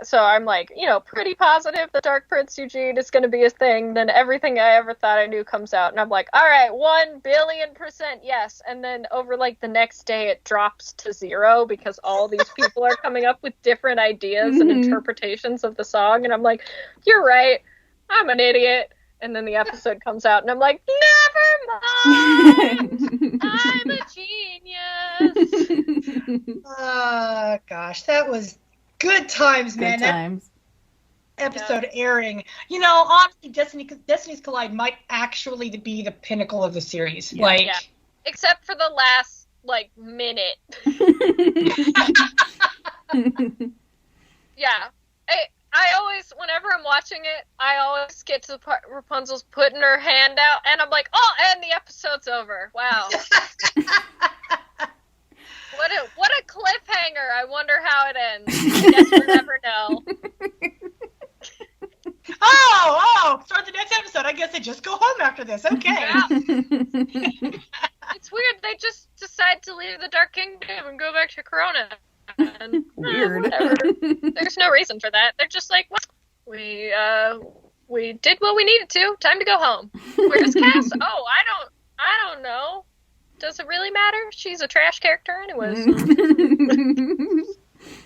So I'm like, pretty positive the Dark Prince Eugene is going to be a thing. Then everything I ever thought I knew comes out. And I'm like, all right, 1,000,000,000% yes. And then over like the next day it drops to 0 because all these people are coming up with different ideas and interpretations of the song. And I'm like, you're right. I'm an idiot. And then the episode comes out and I'm like, never mind. I'm a genius. Oh, gosh. That was... good times, man. Good times. That episode airing. Honestly, Destiny's Collide might actually be the pinnacle of the series. Yeah. Except for the last, minute. Yeah. I always, whenever I'm watching it, I always get to the part Rapunzel's putting her hand out, and I'm like, oh, and the episode's over. Wow. What a cliffhanger. I wonder how it ends. I guess we'll never know. Oh, start the next episode. I guess they just go home after this. Okay. Yeah. It's weird. They just decide to leave the Dark Kingdom and go back to Corona. And, weird. Whatever. There's no reason for that. They're just like, well, we did what we needed to. Time to go home. Where's Cass? Oh, I don't know. Does it really matter? She's a trash character anyways.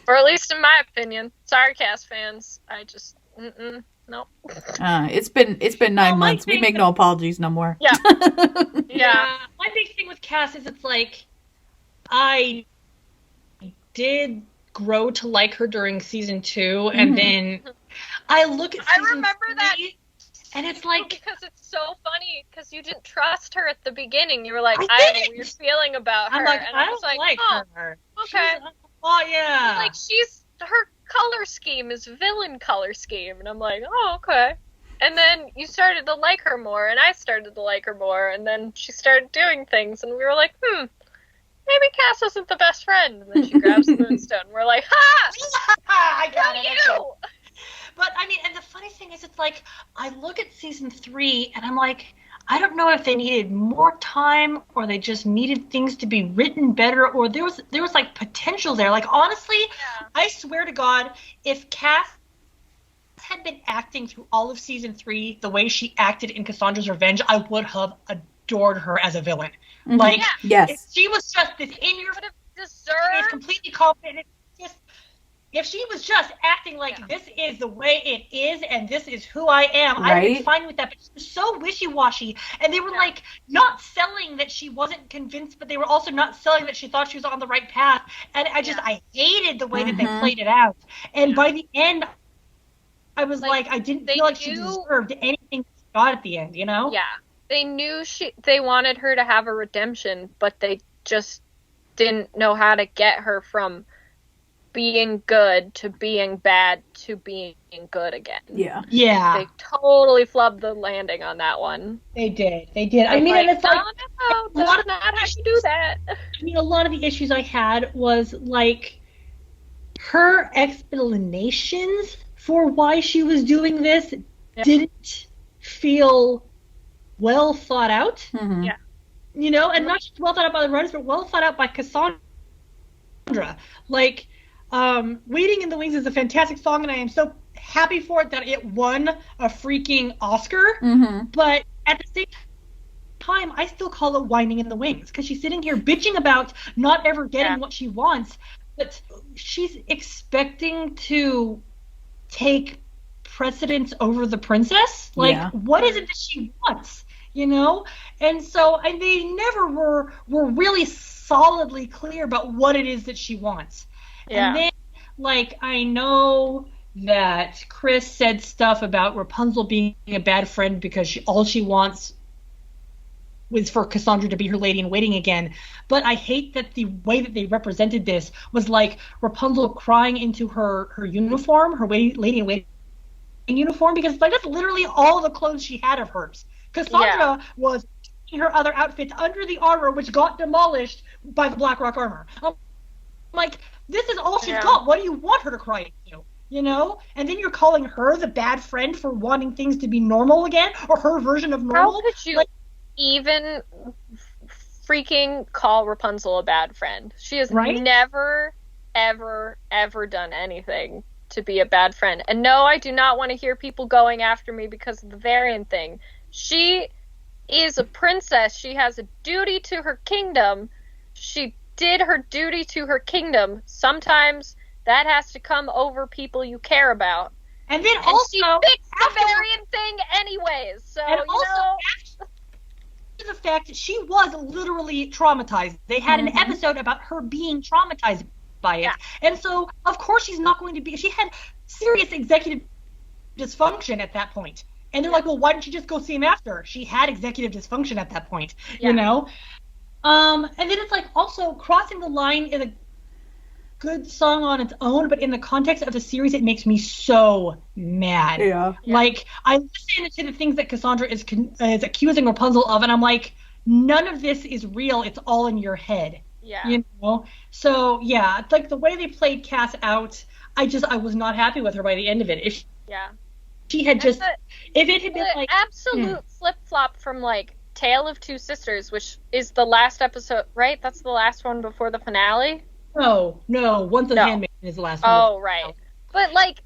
Or at least in my opinion. Sorry, Cass fans. I just, no. It's been 9 months. We make no apologies no more. Yeah. Yeah. My big thing with Cass is it's like, I did grow to like her during season 2, and then I look at season I remember 3, that. and it's like, because it's so funny, because you didn't trust her at the beginning. You were like, I I have a didn't. weird feeling about her. I'm like, and I was don't like, oh, her. okay. Oh yeah. Like, her color scheme is villain color scheme. And I'm like, oh, okay. And then you started to like her more, and I started to like her more, and then she started doing things, and we were like, maybe Cass isn't the best friend. And then she grabs the moonstone, and we're like, ha! I got it. You! But, I mean, and the funny thing is, it's like, I look at season 3, and I'm like, I don't know if they needed more time, or they just needed things to be written better, or there was like, potential there. Like, honestly, I swear to God, if Cass had been acting through all of season 3 the way she acted in Cassandra's Revenge, I would have adored her as a villain. Mm-hmm. Like, yes. if she was just this in your deserved completely confident, if she was just acting like this is the way it is and this is who I am, I'd be fine with that. But she was so wishy-washy. And they were like not selling that she wasn't convinced, but they were also not selling that she thought she was on the right path. And I hated the way that they played it out. And by the end, I was like I didn't feel like she deserved anything she got at the end, you know? Yeah. They knew they wanted her to have a redemption, but they just didn't know how to get her from being good to being bad to being good again. Yeah. They totally flubbed the landing on that one. They did. I mean, and it's like that's not how you do that. I mean, a lot of the issues I had was like her explanations for why she was doing this didn't feel well thought out. Mm-hmm. Yeah. You know, and not just well thought out by the writers, but well thought out by Cassandra. Like, Waiting in the Wings is a fantastic song, and I am so happy for it that it won a freaking Oscar. Mm-hmm. But at the same time, I still call it whining in the wings, because she's sitting here bitching about not ever getting what she wants, but she's expecting to take precedence over the princess. Like, what is it that she wants? You know? And so they never were really solidly clear about what it is that she wants. Yeah. And then, like, I know that Chris said stuff about Rapunzel being a bad friend because all she wants was for Cassandra to be her lady in waiting again. But I hate that the way that they represented this was like Rapunzel crying into her uniform, her lady in waiting uniform, because like that's literally all the clothes she had of hers. Cassandra was in her other outfits under the armor, which got demolished by the Black Rock armor. I'm like, this is all she's got. What do you want her to cry into? You know? And then you're calling her the bad friend for wanting things to be normal again, or her version of normal. How could you even freaking call Rapunzel a bad friend? She has never, ever, ever done anything to be a bad friend. And no, I do not want to hear people going after me because of the Varian thing. She is a princess. She has a duty to her kingdom. She did her duty to her kingdom. Sometimes that has to come over people you care about. And then she fixed the Varian thing anyways. So, and after the fact that she was literally traumatized. They had an episode about her being traumatized by it. Yeah. And so, of course, she's not going to be... She had serious executive dysfunction at that point. And they're like, well, why didn't you just go see him after? She had executive dysfunction at that point, you know? And then it's like, also, Crossing the Line is a good song on its own, but in the context of the series, it makes me so mad. Yeah. Like, I listen to the things that Cassandra is accusing Rapunzel of, and I'm like, none of this is real. It's all in your head. Yeah. You know? So, yeah, it's like the way they played Cass out, I was not happy with her by the end of it. If she had just... if it had been like... absolute flip-flop from, like, Tale of Two Sisters, which is the last episode, right? That's the last one before the finale? No. Once the Handmaiden is the last one. Oh, right. But, like,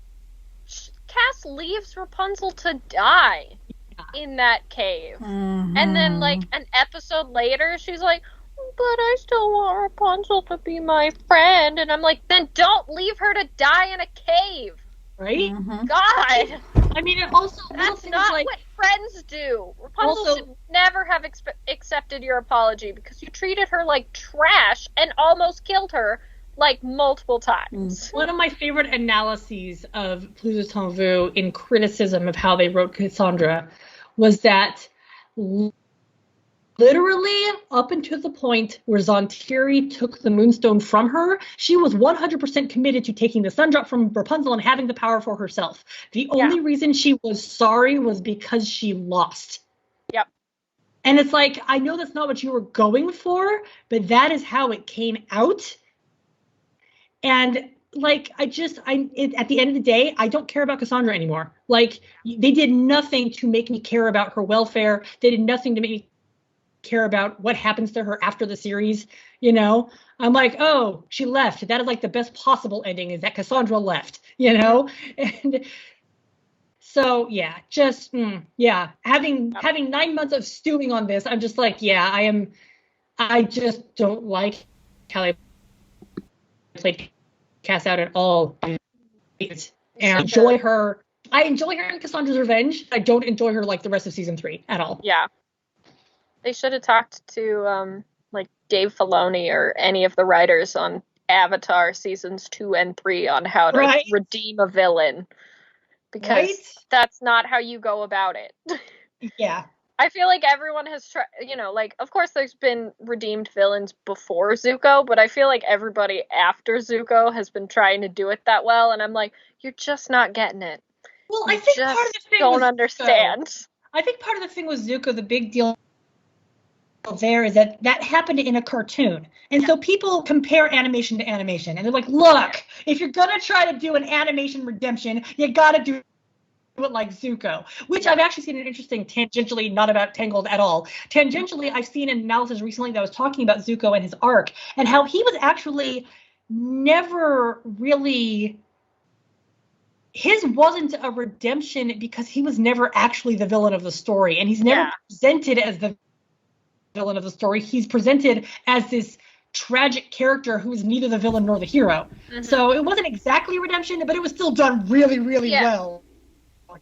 Cass leaves Rapunzel to die in that cave. Mm-hmm. And then, like, an episode later, she's like, but I still want Rapunzel to be my friend. And I'm like, then don't leave her to die in a cave. Right? Mm-hmm. God! I mean, it also... That's not what friends do. Rapunzel should never have accepted your apology because you treated her like trash and almost killed her like multiple times. One of my favorite analyses of Plus de Temps Vu in criticism of how they wrote Cassandra was that literally up until the point where Zontiri took the Moonstone from her, she was 100% committed to taking the Sundrop from Rapunzel and having the power for herself. The only reason she was sorry was because she lost. Yep. And it's like, I know that's not what you were going for, but that is how it came out. And like, at the end of the day, I don't care about Cassandra anymore. Like, they did nothing to make me care about her welfare. They did nothing to make me care about what happens to her after the series. You know, I'm like, oh, she left. That is like the best possible ending, is that Cassandra left, you know? And so, yeah, just, having 9 months of stewing on this, I'm just like, I just don't like how they played Cass out at all. And I enjoy her in Cassandra's Revenge. I don't enjoy her like the rest of season 3 at all. Yeah. They should have talked to like Dave Filoni or any of the writers on Avatar seasons 2 and 3 on how to redeem a villain, because that's not how you go about it. Yeah. I feel like everyone has tried, like, of course there's been redeemed villains before Zuko, but I feel like everybody after Zuko has been trying to do it that well, and I'm like, you're just not getting it. Well, I think part of the thing don't understand. I think part of the thing with Zuko, the big deal there is that happened in a cartoon. And so people compare animation to animation. And they're like, look, if you're going to try to do an animation redemption, you got to do it like Zuko, which I've actually seen an interesting tangentially, not about Tangled at all. Tangentially, I've seen an analysis recently that was talking about Zuko and his arc and how he was actually never really... His wasn't a redemption because he was never actually the villain of the story. And he's never presented as the villain of the story. He's presented as this tragic character who is neither the villain nor the hero. Mm-hmm. So it wasn't exactly redemption, but it was still done really, really well.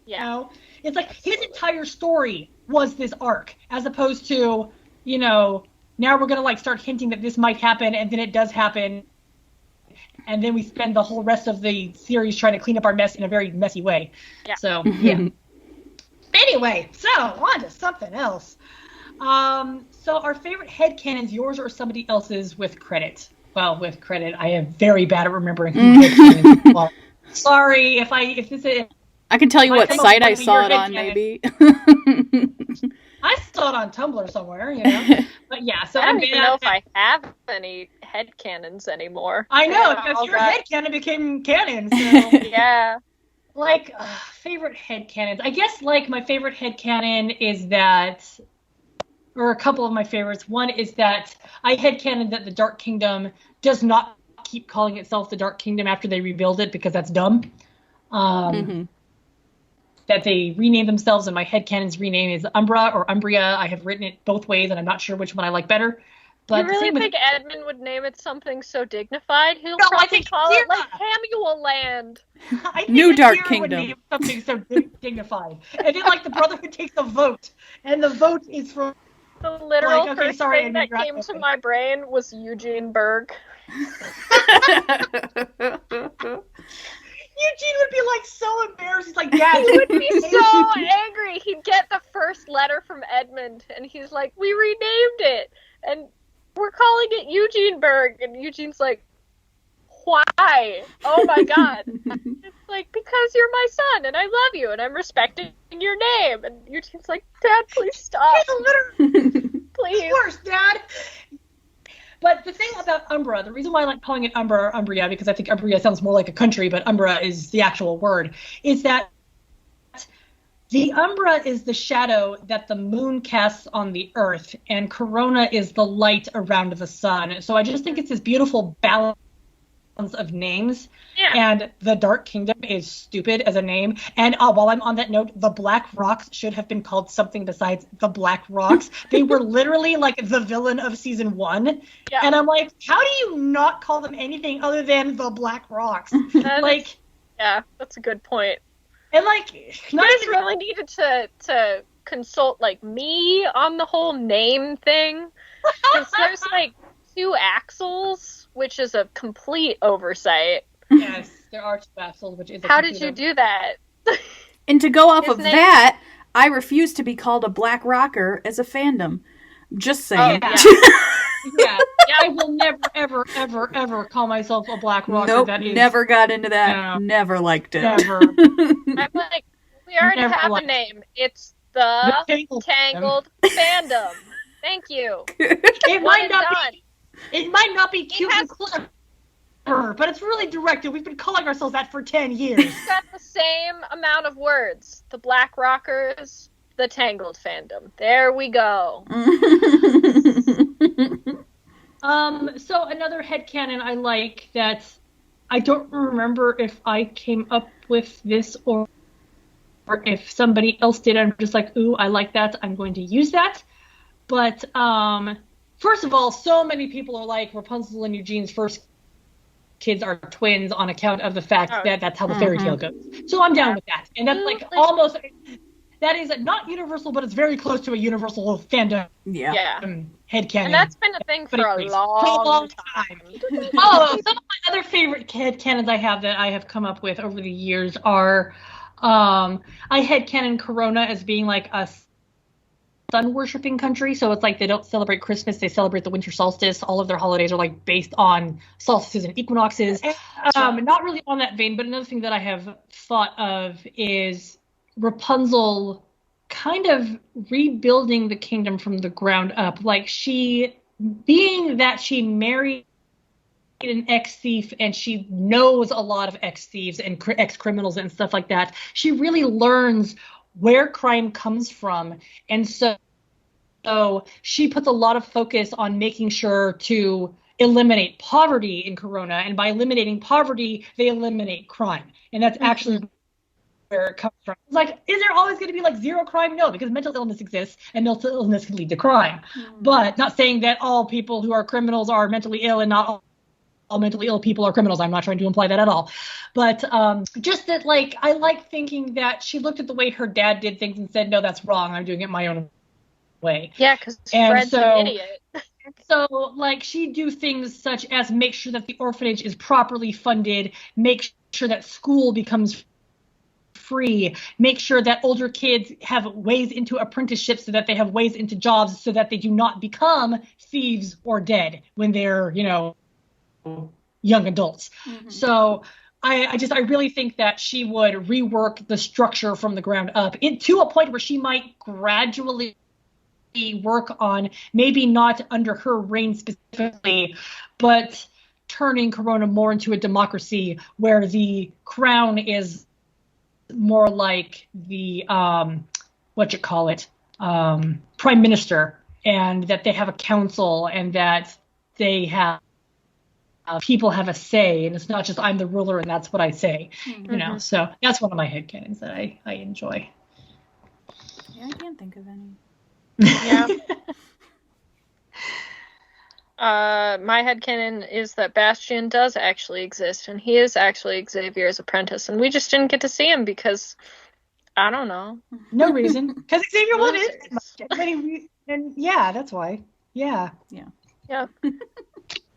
Yeah. You know? It's like his entire story was this arc, as opposed to, now we're going to like start hinting that this might happen, and then it does happen. And then we spend the whole rest of the series trying to clean up our mess in a very messy way. Yeah. So, yeah. Anyway, so on to something else. So our favorite headcanons, yours or somebody else's with credit? Well, with credit, I am very bad at remembering who headcanons are. Sorry if this is... I can tell you what site I saw it on, maybe. I saw it on Tumblr somewhere, But yeah, so I don't even know if I have any headcanons anymore. I know, because your headcanon became canon, so... Yeah. Like, favorite headcanons. I guess, like, my favorite headcanon is that... Or a couple of my favorites. One is that I headcanon that the Dark Kingdom does not keep calling itself the Dark Kingdom after they rebuild it, because that's dumb. That they rename themselves, and my headcanon's rename is Umbra or Umbria. I have written it both ways, and I'm not sure which one I like better. But you really think Edmund would name it something so dignified? He'll probably call it like Hamuel Land. I think New Dark Kira Kingdom. Would name something so dignified. And then like the Brotherhood takes a vote, and the vote is from... The literal first thing that came to my brain was Eugene Berg. Eugene would be like so embarrassed. He's like, Dad. He would be so angry. He'd get the first letter from Edmund, and he's like, we renamed it, and we're calling it Eugene Berg. And Eugene's like, why? Oh my God. It's like, because you're my son, and I love you, and I'm respecting your name. And Eugene's like, Dad, please stop. Please. Worse, Dad. But the thing about Umbra, the reason why I like calling it Umbra or Umbria, because I think Umbria sounds more like a country, but Umbra is the actual word, is that the Umbra is the shadow that the moon casts on the earth, and Corona is the light around the sun. So I just think it's this beautiful balance of names. Yeah. And the Dark Kingdom is stupid as a name. And while I'm on that note, the Black Rocks should have been called something besides the Black Rocks. They were literally like the villain of season 1. Yeah. And I'm like, how do you not call them anything other than the Black Rocks? Yeah, that's a good point. And like, you guys really needed to consult like me on the whole name thing. Because there's like 2 axles, which is a complete oversight. Yes, there are 2 axles, which is. How did you do that? And to go off of that, I refuse to be called a black rocker as a fandom. Just saying. Yeah. I will never, ever, ever, ever call myself a black rocker. Nope, never got into that. No. Never liked it. Never. I'm like, we already have a name. It's the Tangled Fandom. Thank you. It might not be cute and clever, but it's really directed. We've been calling ourselves that for 10 years. We've got the same amount of words. The Black Rockers, the Tangled Fandom. There we go. So another headcanon I like that I don't remember if I came up with this or if somebody else did. I'm just like, ooh, I like that. I'm going to use that. But first of all, so many people are like Rapunzel and Eugene's first kids are twins on account of the fact that that's how the fairy tale goes. So I'm down with that. And that's like almost, that is not universal, but it's very close to a universal fandom headcanon. And that's been a thing for a long time. Oh, some of my other favorite headcanons I have that I have come up with over the years are, I headcanon Corona as being like a sun-worshipping country, so it's like they don't celebrate Christmas, they celebrate the winter solstice. All of their holidays are like based on solstices and equinoxes. Not really on that vein, but another thing that I have thought of is Rapunzel kind of rebuilding the kingdom from the ground up. Like she, being that she married an ex-thief and she knows a lot of ex-thieves and ex-criminals and stuff like that, she really learns where crime comes from. And so she puts a lot of focus on making sure to eliminate poverty in Corona. And by eliminating poverty, they eliminate crime. And that's actually where it comes from. It's like, is there always going to be like zero crime? No, because mental illness exists and mental illness can lead to crime. But not saying that all people who are criminals are mentally ill and not all mentally ill people are criminals. I'm not trying to imply that at all. But just that, like, I like thinking that she looked at the way her dad did things and said, no, that's wrong. I'm doing it my own way. Yeah, because Fred's an idiot. So, like, she'd do things such as make sure that the orphanage is properly funded, make sure that school becomes free, make sure that older kids have ways into apprenticeships so that they have ways into jobs so that they do not become thieves or dead when they're, you know, young adults. So I really think that she would rework the structure from the ground up to a point where she might gradually work on, maybe not under her reign specifically, but turning Corona more into a democracy where the crown is more like the prime minister, and that they have a council and that they have people have a say, and it's not just I'm the ruler and that's what I say, you know. So that's one of my headcanons that I enjoy. Yeah, I can't think of any. Yeah. My headcanon is that Bastian does actually exist, and he is actually Xavier's apprentice, and we just didn't get to see him because, I don't know. No reason. Because Xavier wanted. And yeah, that's why. Yeah.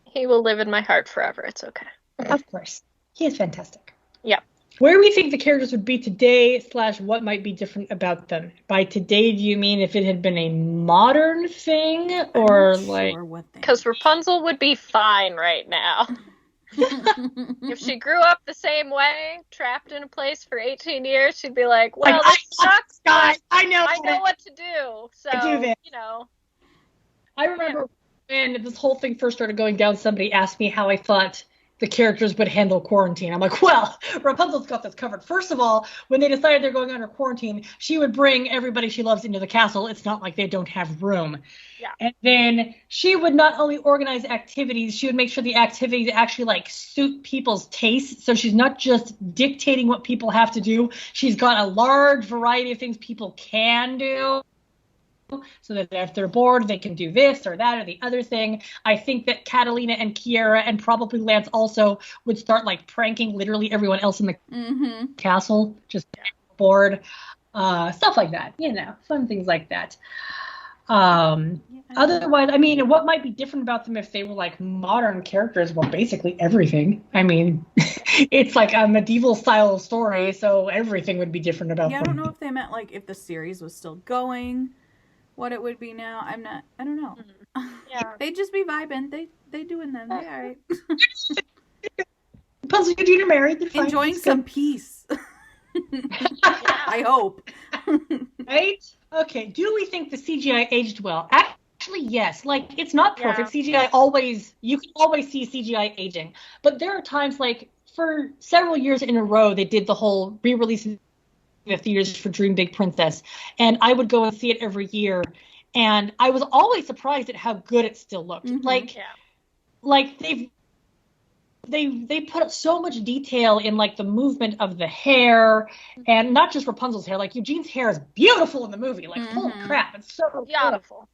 He will live in my heart forever. It's okay. Of course. He is fantastic. Yeah. Where do we think the characters would be today / what might be different about them? By today, do you mean if it had been a modern thing or like... Because Rapunzel would be fine right now. If she grew up the same way, trapped in a place for 18 years, she'd be like, well, this sucks, but I know what to do. So, you know. I remember when this whole thing first started going down, somebody asked me how I thought the characters would handle quarantine. I'm like, well, Rapunzel's got this covered. First of all, when they decided they're going under quarantine, she would bring everybody she loves into the castle. It's not like they don't have room. Yeah. And then she would not only organize activities, she would make sure the activities actually like suit people's tastes. So she's not just dictating what people have to do. She's got a large variety of things people can do, so that if they're bored, they can do this or that or the other thing. I think that Catalina and Kiera and probably Lance also would start like pranking literally everyone else in the castle, just bored, stuff like that, you know, fun things like that. Otherwise, I mean, what might be different about them if they were like modern characters? Well, basically everything. I mean, it's like a medieval style story, so everything would be different about them. I don't know if they meant like if the series was still going, what it would be now. I don't know. Yeah. They'd just be vibing. They doing them. They all right. Puzzle Eugene are married. They're fine. Enjoying some peace. I hope. Right? Okay. Do we think the CGI aged well? Actually, yes. Like, it's not perfect. CGI you can always see CGI aging. But there are times, like, for several years in a row, they did the whole re-release in the theaters for Dream Big Princess. And I would go and see it every year. And I was always surprised at how good it still looked. Mm-hmm. Like they put so much detail in like the movement of the hair, and not just Rapunzel's hair. Like Eugene's hair is beautiful in the movie. Like holy crap, it's so beautiful.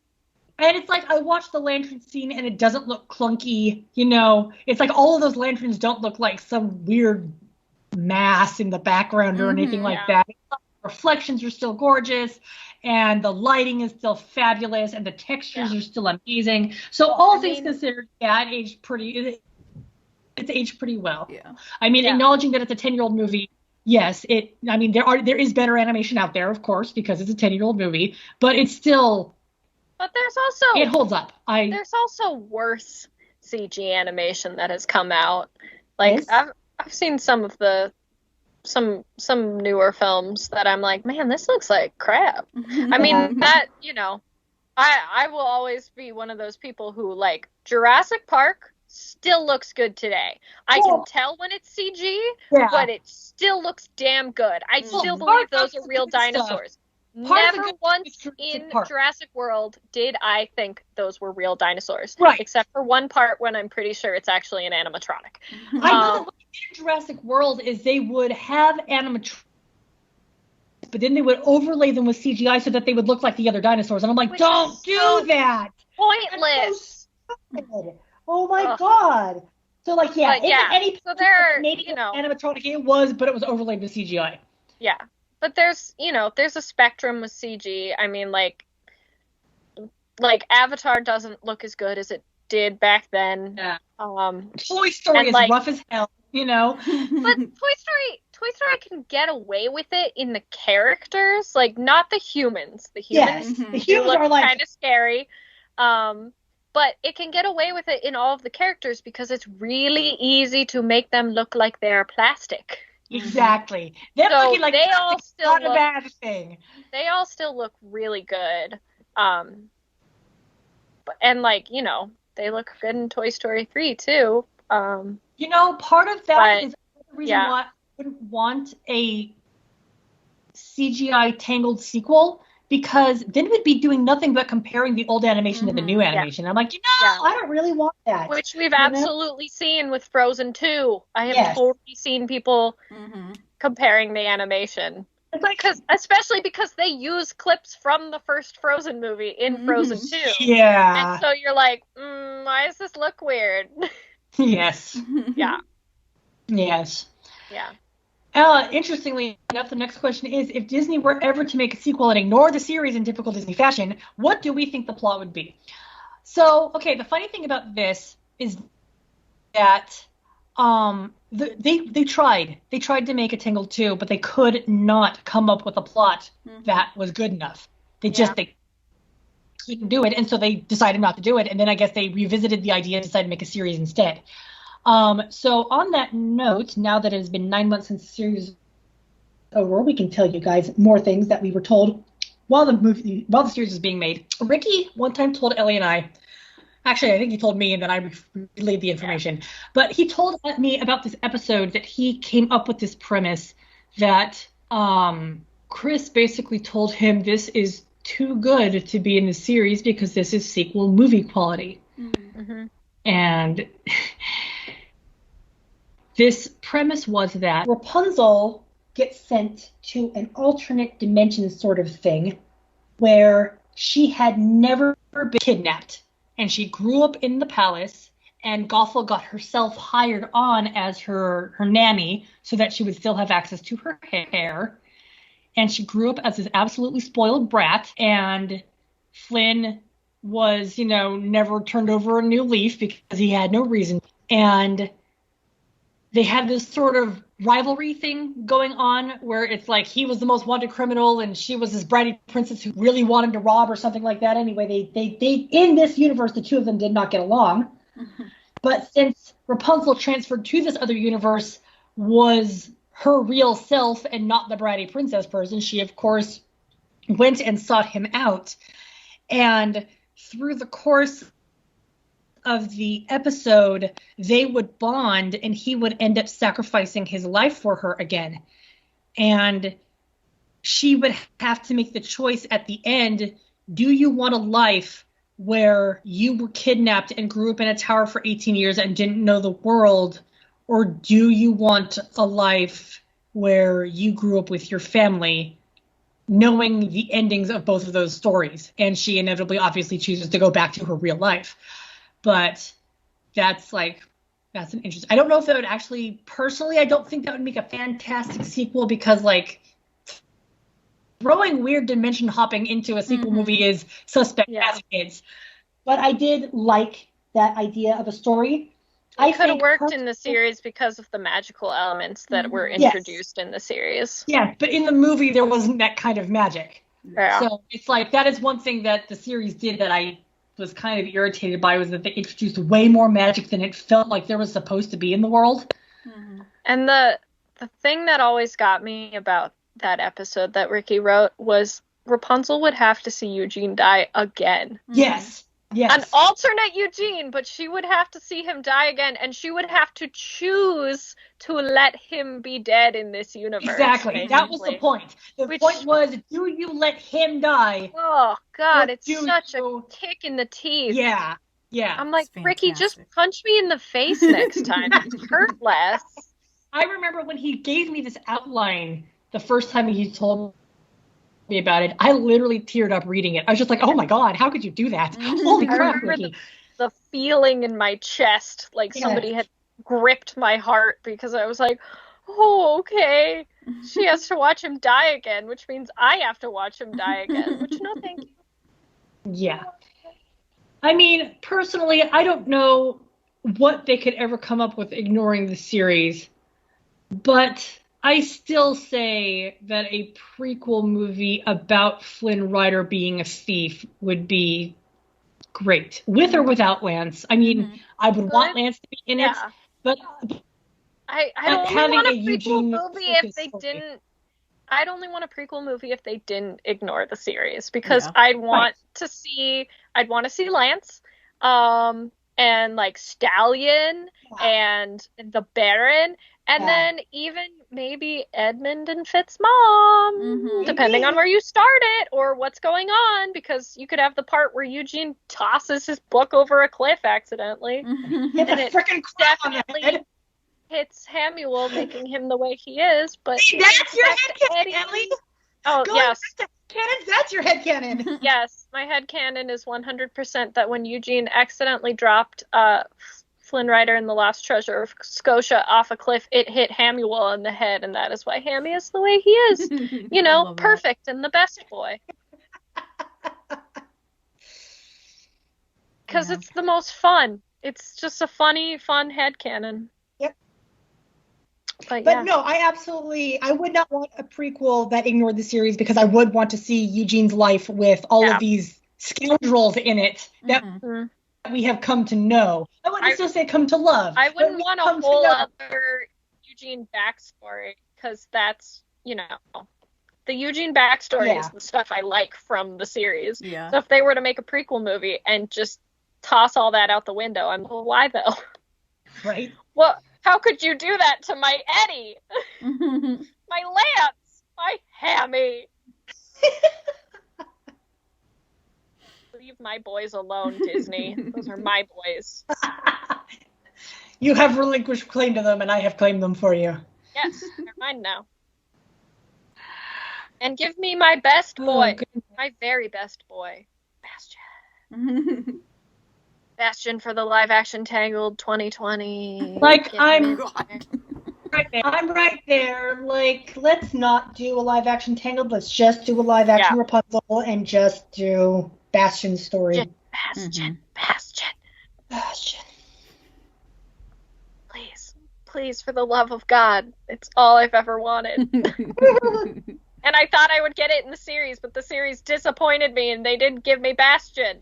And it's like I watched the lantern scene and it doesn't look clunky. You know, it's like all of those lanterns don't look like some weird mass in the background or anything like that. Reflections are still gorgeous, and the lighting is still fabulous, and the textures are still amazing. So all things considered, it aged pretty. It's aged pretty well. Yeah. I mean, acknowledging that it's a 10-year-old movie, yes. I mean, there is better animation out there, of course, because it's a 10-year-old movie, but it's still. But there's also. It holds up. There's also worse CG animation that has come out. Like I've seen some of the. Some newer films that I'm like, man, this looks like crap. I mean, that, you know, I will always be one of those people who, like, Jurassic Park still looks good today. I can tell when it's CG, but it still looks damn good. I still believe those are real dinosaurs. Never once in Jurassic World did I think those were real dinosaurs. Right. Except for one part when I'm pretty sure it's actually an animatronic. I know that what they did in Jurassic World is they would have animatronics, but then they would overlay them with CGI so that they would look like the other dinosaurs. And I'm like, don't do that! Pointless! So oh my god! So like, any so there, maybe animatronic it was, but it was overlaid with CGI. Yeah. But there's a spectrum with CG. I mean, like Avatar doesn't look as good as it did back then. Yeah. Toy Story is rough as hell, you know. But Toy Story can get away with it in the characters, like not the humans. The humans, the humans are like kind of scary. But it can get away with it in all of the characters because it's really easy to make them look like they're plastic. Exactly. They're looking like it's not a bad thing. They all still look really good. And like, you know, they look good in Toy Story 3 too. You know, part of that is the reason why I wouldn't want a CGI Tangled sequel, because then we'd be doing nothing but comparing the old animation to the new animation. I'm like, I don't really want that. Which we've absolutely seen with Frozen 2. I have totally seen people comparing the animation. Especially because they use clips from the first Frozen movie in Frozen 2. Yeah. And so you're like, why does this look weird? Yes. Yeah. Yes. Yeah. Interestingly enough, the next question is, if Disney were ever to make a sequel and ignore the series in typical Disney fashion, what do we think the plot would be? So, okay, the funny thing about this is that they tried to make a Tangled 2, but they could not come up with a plot that was good enough. They couldn't do it, and so they decided not to do it, and then I guess they revisited the idea and decided to make a series instead. So on that note, now that it has been 9 months since the series is over, we can tell you guys more things that we were told while the series was being made. Ricky one time told Ellie and I, actually I think he told me and then I relayed the information, but he told me about this episode that he came up with this premise that Chris basically told him this is too good to be in the series because this is sequel movie quality. Mm-hmm. And this premise was that Rapunzel gets sent to an alternate dimension sort of thing where she had never been kidnapped. And she grew up in the palace, and Gothel got herself hired on as her nanny so that she would still have access to her hair. And she grew up as this absolutely spoiled brat. And Flynn was, never turned over a new leaf because he had no reason. And they had this sort of rivalry thing going on where it's like he was the most wanted criminal and she was this bratty princess who really wanted to rob or something like that. Anyway, they in this universe, the two of them did not get along. Mm-hmm. But since Rapunzel transferred to this other universe was her real self and not the bratty princess person, she, of course, went and sought him out. And through the course of the episode, they would bond and he would end up sacrificing his life for her again. And she would have to make the choice at the end, do you want a life where you were kidnapped and grew up in a tower for 18 years and didn't know the world, or do you want a life where you grew up with your family, knowing the endings of both of those stories? And she inevitably obviously chooses to go back to her real life. But that's an interesting. I don't know if that would actually, personally, I don't think that would make a fantastic sequel because, throwing weird dimension hopping into a sequel movie is suspect as it is. But I did like that idea of a story. It could have worked in the series because of the magical elements that were introduced in the series. Yeah, but in the movie, there wasn't that kind of magic. Yeah. So it's that is one thing that the series did that I was kind of irritated by, was that they introduced way more magic than it felt like there was supposed to be in the world. Mm-hmm. And the thing that always got me about that episode that Ricky wrote was Rapunzel would have to see Eugene die again. Yes. An alternate Eugene, but she would have to see him die again, and she would have to choose to let him be dead in this universe. Exactly. Basically. That was the point. The point was, do you let him die? Oh, God, it's such a kick in the teeth. Yeah. I'm like, Ricky, just punch me in the face next time. It hurt less. I remember when he gave me this outline the first time he told me about it, I literally teared up reading it. I was just like, oh my God, how could you do that? Holy crap, Ricky. The feeling in my chest, like somebody had gripped my heart, because I was like, oh, okay. She has to watch him die again, which means I have to watch him die again, which no thank you. Yeah. I mean, personally, I don't know what they could ever come up with ignoring the series, but I still say that a prequel movie about Flynn Rider being a thief would be great, with or without Lance. I mean, I would want Lance to be in it, but I'd only want a prequel movie if they didn't. I'd only want a prequel movie if they didn't ignore the series, because I'd want to see Lance, and like Stallion and the Baron. And then even maybe Edmund and Fitz's mom, depending on where you start it or what's going on, because you could have the part where Eugene tosses his book over a cliff accidentally. And it definitely hits Hamuel, making him the way he is. But that's your headcanon, Ellie. Oh, yes. That's your headcanon. Yes, my headcanon is 100% that when Eugene accidentally dropped Flynn Rider and the Lost Treasure of Scotia off a cliff, it hit Hamuel in the head, and that is why Hammy is the way he is. You know, perfect and the best boy. Because it's the most fun. It's just a funny, fun headcanon. Yep. But no, I would not want a prequel that ignored the series, because I would want to see Eugene's life with all of these scoundrels in it that we have come to know. I wouldn't still say come to love. I wouldn't want a whole other Eugene backstory, because that's, the Eugene backstory is the stuff I like from the series. Yeah. So if they were to make a prequel movie and just toss all that out the window, I'm like, well, why though? Right. Well, how could you do that to my Eddie? My Lance? My Hammy? Leave my boys alone, Disney. Those are my boys. You have relinquished claim to them, and I have claimed them for you. Yes, they're mine now. And give me my best boy. My very best boy. Bastion. Bastion for the live-action Tangled 2020. I'm right there. Like, let's not do a live-action Tangled. Let's just do a live-action Rapunzel and just do Bastion story. Bastion. Please, for the love of God. It's all I've ever wanted. And I thought I would get it in the series, but the series disappointed me, and they didn't give me Bastion.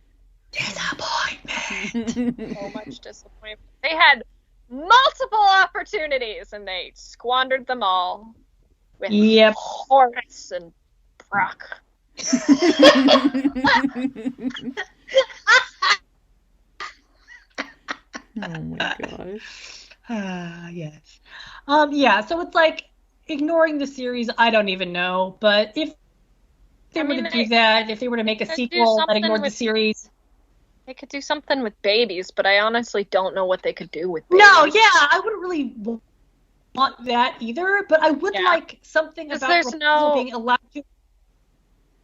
Disappointment. So much disappointment. They had multiple opportunities, and they squandered them all with Horace and Brock. Oh my gosh. Yes. Yeah, so it's like ignoring the series, I don't even know, but if they were to do that, if they were to make a sequel that ignored the series. They could do something with babies, but I honestly don't know what they could do with babies. No, yeah, I wouldn't really want that either, but I would like something about Rapunzel being allowed to.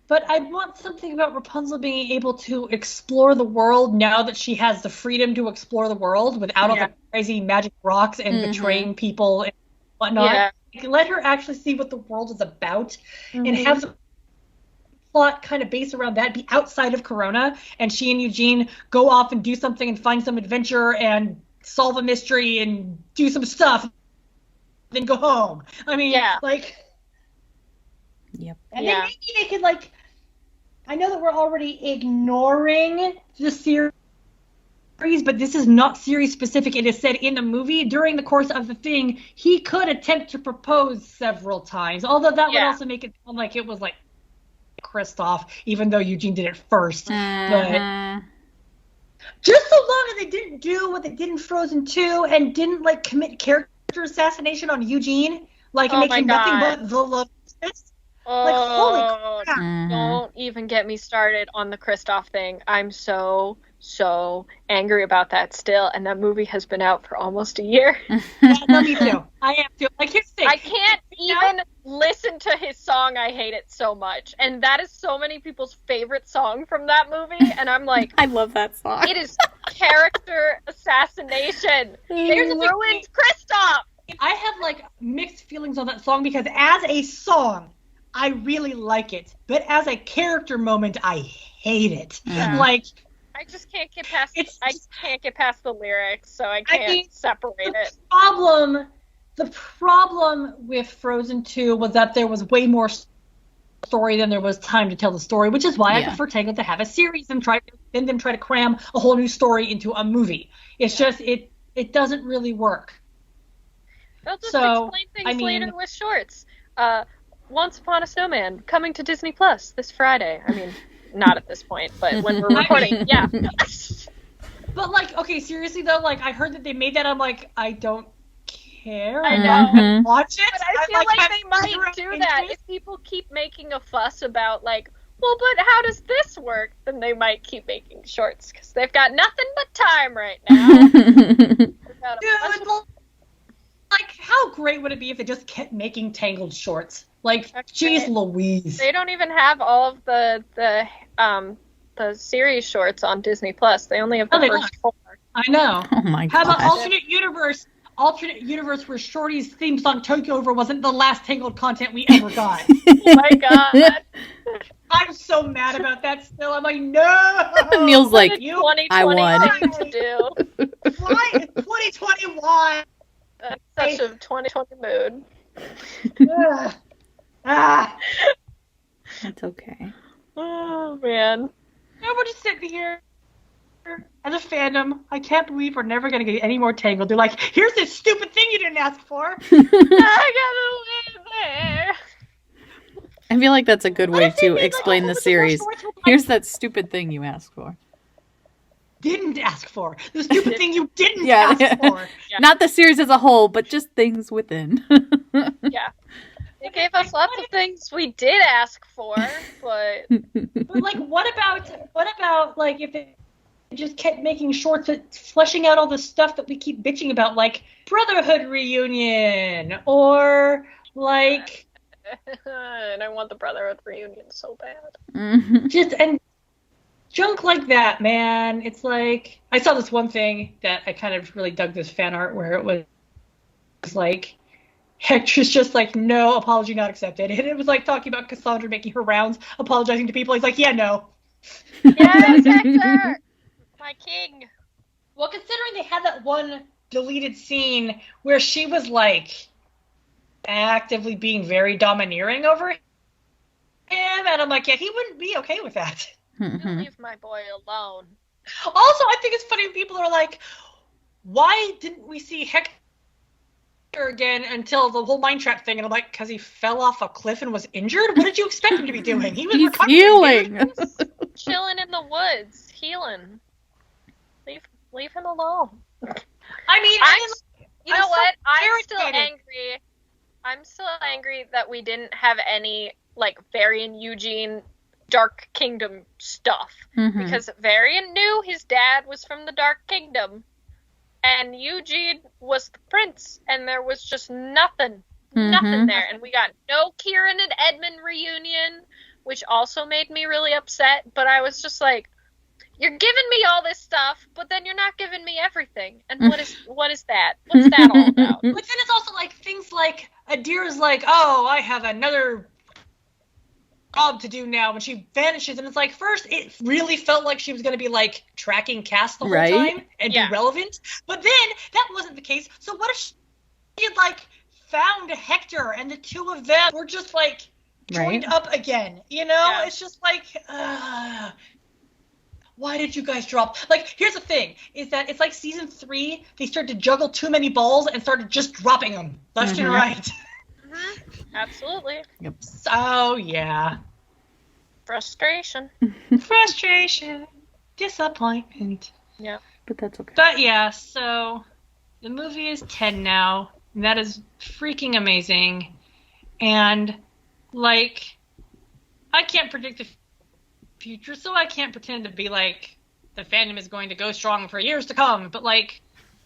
But I want something about Rapunzel being able to explore the world now that she has the freedom to explore the world without all the crazy magic rocks and betraying people and whatnot. Yeah. Let her actually see what the world is about and have the plot kind of based around that, be outside of Corona, and she and Eugene go off and do something and find some adventure and solve a mystery and do some stuff, then go home. I mean, like... Yep. And then maybe they could, like... I know that we're already ignoring the series, but this is not series specific. It is said in the movie, during the course of the thing, he could attempt to propose several times. Although that would also make it sound like it was, like, Kristoff, even though Eugene did it first. But just so long as they didn't do what they did in Frozen 2 and didn't, like, commit character assassination on Eugene, like, making nothing but the love interest. Like, holy crap. Don't even get me started on the Kristoff thing. I'm so angry about that still, and that movie has been out for almost a year. No, me too. I am too. Like, here's the thing. I can't even listen to his song. I hate it so much. And that is so many people's favorite song from that movie, and I'm like... I love that song. It is character assassination. They ruined Kristoff! I have, like, mixed feelings on that song because as a song, I really like it, but as a character moment, I hate it. Like, I just can't get past. I can't get past the lyrics, so I can't separate it. The problem with Frozen 2 was that there was way more story than there was time to tell the story, which is why I prefer Tangled to have a series and try to cram a whole new story into a movie. It's just it doesn't really work. They'll just explain things later with shorts. Once Upon a Snowman, coming to Disney Plus this Friday. I mean, not at this point, but when we're recording, But, like, okay, seriously, though, like, I heard that they made that, I'm like, I don't care. I know. Watch it. But I feel like they might do that. If people keep making a fuss about, like, well, but how does this work? Then they might keep making shorts, because they've got nothing but time right now. Like, how great would it be if they just kept making Tangled shorts? Like, jeez Louise. They don't even have all of the series shorts on Disney Plus. They only have the first 4. I know. Oh my god. How about alternate universe where Shorty's theme song Tokyo Over wasn't the last Tangled content we ever got? Oh my god. I'm so mad about that still. I'm like, no! Neil's like, I won. To do. Why? It's 2021! That's such a 2020 mood. That's okay. Oh, man. No, we're just sitting here as a fandom. I can't believe we're never going to get any more Tangled. They're like, here's this stupid thing you didn't ask for. I gotta live there. I feel like that's a good way to explain the series. Here's that stupid thing you asked for. Didn't ask for. The stupid thing you didn't ask for. Yeah. Not the series as a whole, but just things within. Yeah. They gave us lots of things we did ask for, but like, what about like if they just kept making shorts fleshing out all the stuff that we keep bitching about, like Brotherhood reunion or like. And I want the Brotherhood reunion so bad. Just and junk like that, man. It's like I saw this one thing that I kind of really dug this fan art where it was like. Hector's just like, no, apology not accepted. And it was like talking about Cassandra making her rounds, apologizing to people. He's like, yeah, no. Yes, Hector! My king. Well, considering they had that one deleted scene where she was, like, actively being very domineering over him, and I'm like, yeah, he wouldn't be okay with that. You leave my boy alone. Also, I think it's funny when people are like, why didn't we see Hector again until the whole mine trap thing? And I'm like, because he fell off a cliff and was injured? What did you expect him to be doing? He was healing. Chilling in the woods, healing. Leave him alone. I mean, you know what? I'm still angry. I'm still angry that we didn't have any, like, Varian Eugene Dark Kingdom stuff. Because Varian knew his dad was from the Dark Kingdom, and Eugene was the prince, and there was just nothing there. And we got no Kieran and Edmund reunion, which also made me really upset, but I was just like, you're giving me all this stuff, but then you're not giving me everything. And what is that? What's that all about? But then it's also like things like Adira's like, oh, I have another job to do now, when she vanishes, and it's like, first it really felt like she was going to be like tracking Cass the whole time and be relevant, but then that wasn't the case. So what if she had like found Hector and the two of them were just like joined up again? You know, it's just like, why did you guys drop? Like, here's the thing, is that it's like season 3, they started to juggle too many balls and started just dropping them left and right. Absolutely. Yep. So, yeah. Frustration. Disappointment. Yeah. But that's okay. But yeah, so the movie is 10 now, and that is freaking amazing. And, like, I can't predict the future, so I can't pretend to be like, the fandom is going to go strong for years to come, but, like,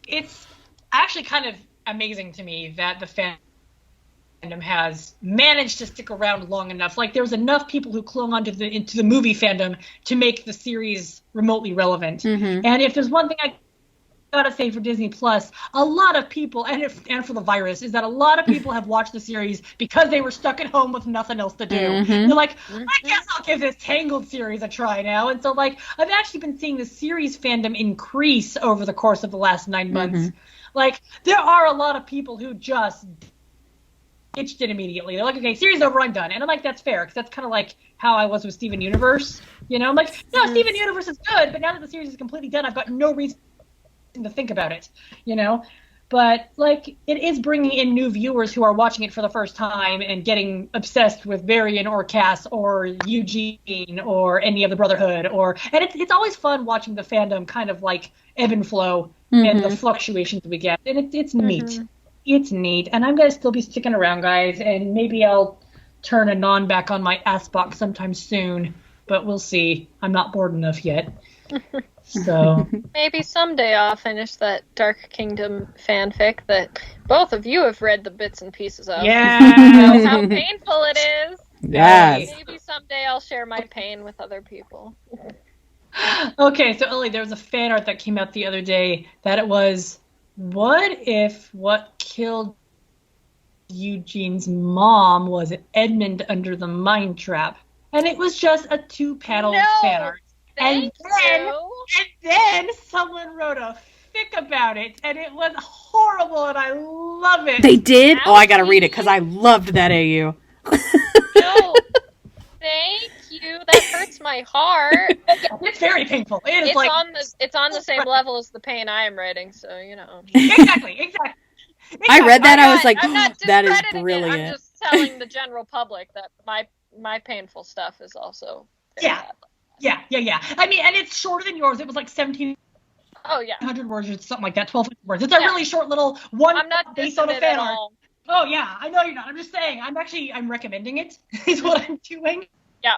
it's actually kind of amazing to me that the fandom has managed to stick around long enough. Like, there's enough people who clung onto into the movie fandom to make the series remotely relevant. And if there's one thing I gotta say for Disney Plus, a lot of people, and for the virus, is that a lot of people have watched the series because they were stuck at home with nothing else to do. They're like, I guess I'll give this Tangled series a try now. And so, like, I've actually been seeing the series fandom increase over the course of the last 9 months. Like, there are a lot of people who just ditched it immediately. They're like, okay, series over, I'm done. And I'm like, that's fair, because that's kind of like how I was with Steven Universe. You know, I'm like, no, Steven Universe is good, but now that the series is completely done, I've got no reason to think about it, you know? But, like, it is bringing in new viewers who are watching it for the first time and getting obsessed with Varian or Cass or Eugene or any of the Brotherhood. And it's always fun watching the fandom kind of, like, ebb and flow and the fluctuations we get. And it's neat. It's neat. And I'm going to still be sticking around, guys, and maybe I'll turn Anon back on my ass box sometime soon. But we'll see. I'm not bored enough yet. So maybe someday I'll finish that Dark Kingdom fanfic that both of you have read the bits and pieces of. Yeah. Know how painful it is. Yes. Maybe someday I'll share my pain with other people. Okay, so Ellie, there was a fan art that came out the other day that it was, what if what killed Eugene's mom was Edmund under the mine trap? And it was just a 2-panel fan art. And then someone wrote a fic about it, and it was horrible, and I love it. They did? Oh, I gotta read it, because I loved that AU. No, thank you. That hurts my heart. It's very painful. It's on the same level as the pain I am writing, so, you know. Exactly. I read that, I was like, that is brilliant. I'm just telling the general public that my painful stuff is also bad. Yeah. I mean, and it's shorter than yours. It was like 1,700 words or something like that, 1,200 words. It's a really short little one. I'm not based on a fan art. All. Oh, yeah. I know you're not. I'm just saying. I'm recommending it, is what I'm doing. Yeah.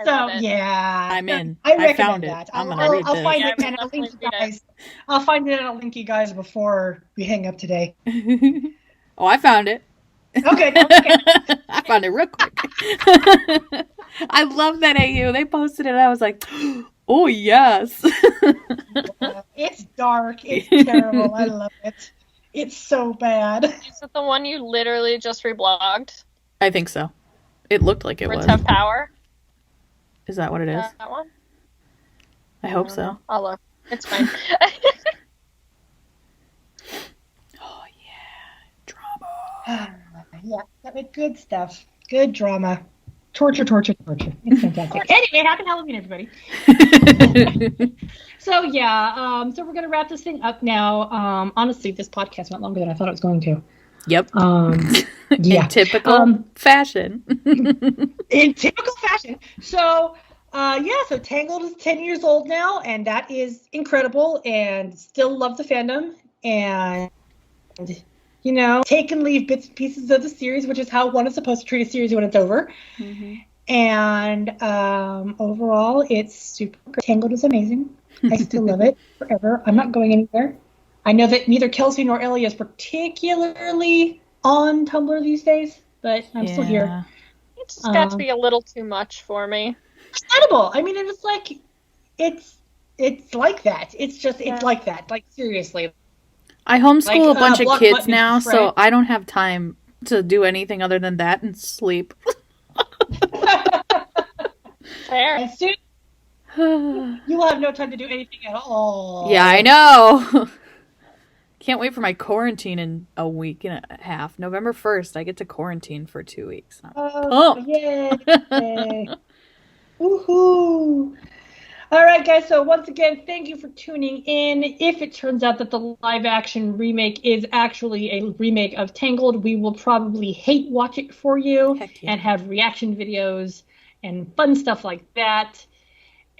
So, yeah. I'm in. I found that. it. I'm going to read I'll this. find it and I'll link you guys. I'll find it and I'll link you guys before we hang up today. Oh, I found it. Okay. I found it real quick. I love that AU. They posted it. I was like, oh, yes. It's dark. It's terrible. I love it. It's so bad. Is it the one you literally just reblogged? I think so. It looked like it was. Have power? Is that what it is? That one? I hope so. I'll look. It's fine. Oh, yeah. Drama. Yeah, good stuff. Good drama. Torture. It's fantastic. Anyway, happy Halloween, everybody. So we're gonna wrap this thing up now. Honestly, this podcast went longer than I thought it was going to. Yep. Yeah. In typical fashion. In typical fashion. So Tangled is 10 years old now, and that is incredible, and still love the fandom, and take and leave bits and pieces of the series, which is how one is supposed to treat a series when it's over. Mm-hmm. And overall, it's super great. Tangled is amazing. I still love it forever. I'm not going anywhere. I know that neither Kelsey nor Ellie is particularly on Tumblr these days, but I'm still here. It's just got to be a little too much for me. Understandable. I mean, it's like, it's like that. It's just, it's like that. Like, seriously. I homeschool a bunch of kids now, so I don't have time to do anything other than that and sleep. Fair. And soon, you will have no time to do anything at all. Yeah, I know. Can't wait for my quarantine in a week and a half. November 1st, I get to quarantine for 2 weeks. Yay. Woohoo. All right, guys. So once again, thank you for tuning in. If it turns out that the live-action remake is actually a remake of Tangled, we will probably hate watch it for you and have reaction videos and fun stuff like that.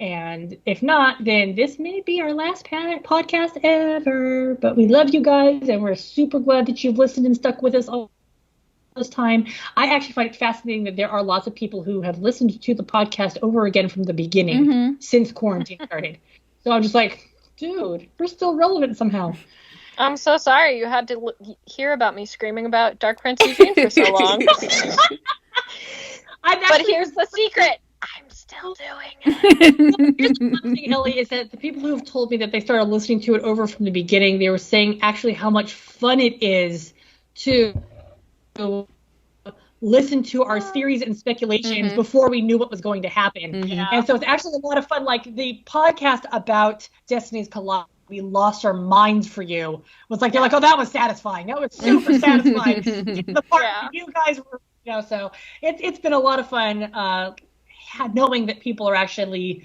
And if not, then this may be our last podcast ever. But we love you guys, and we're super glad that you've listened and stuck with us all this time. I actually find it fascinating that there are lots of people who have listened to the podcast over again from the beginning since quarantine started. So I'm just like, dude, we're still relevant somehow. I'm so sorry you had to hear about me screaming about Dark Prince Eugene for so long. But here's the secret. I'm still doing it. Here's one thing, Ellie, is that the people who have told me that they started listening to it over from the beginning, they were saying actually how much fun it is to listen to our theories and speculations before we knew what was going to happen. And so it's actually a lot of fun. Like the podcast about Destiny's Collide, we lost our minds for you. Was like, they're like, oh, that was satisfying. That was super satisfying. The part you guys were, so it's been a lot of fun knowing that people are actually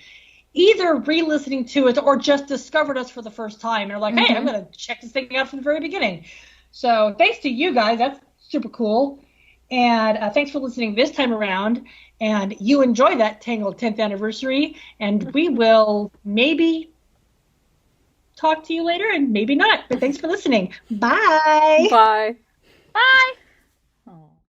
either re-listening to it or just discovered us for the first time and are like, hey, I'm going to check this thing out from the very beginning. So thanks to you guys. That's super cool. And thanks for listening this time around. And you enjoy that Tangled 10th anniversary. And we will maybe talk to you later and maybe not. But thanks for listening. Bye. Bye. Bye.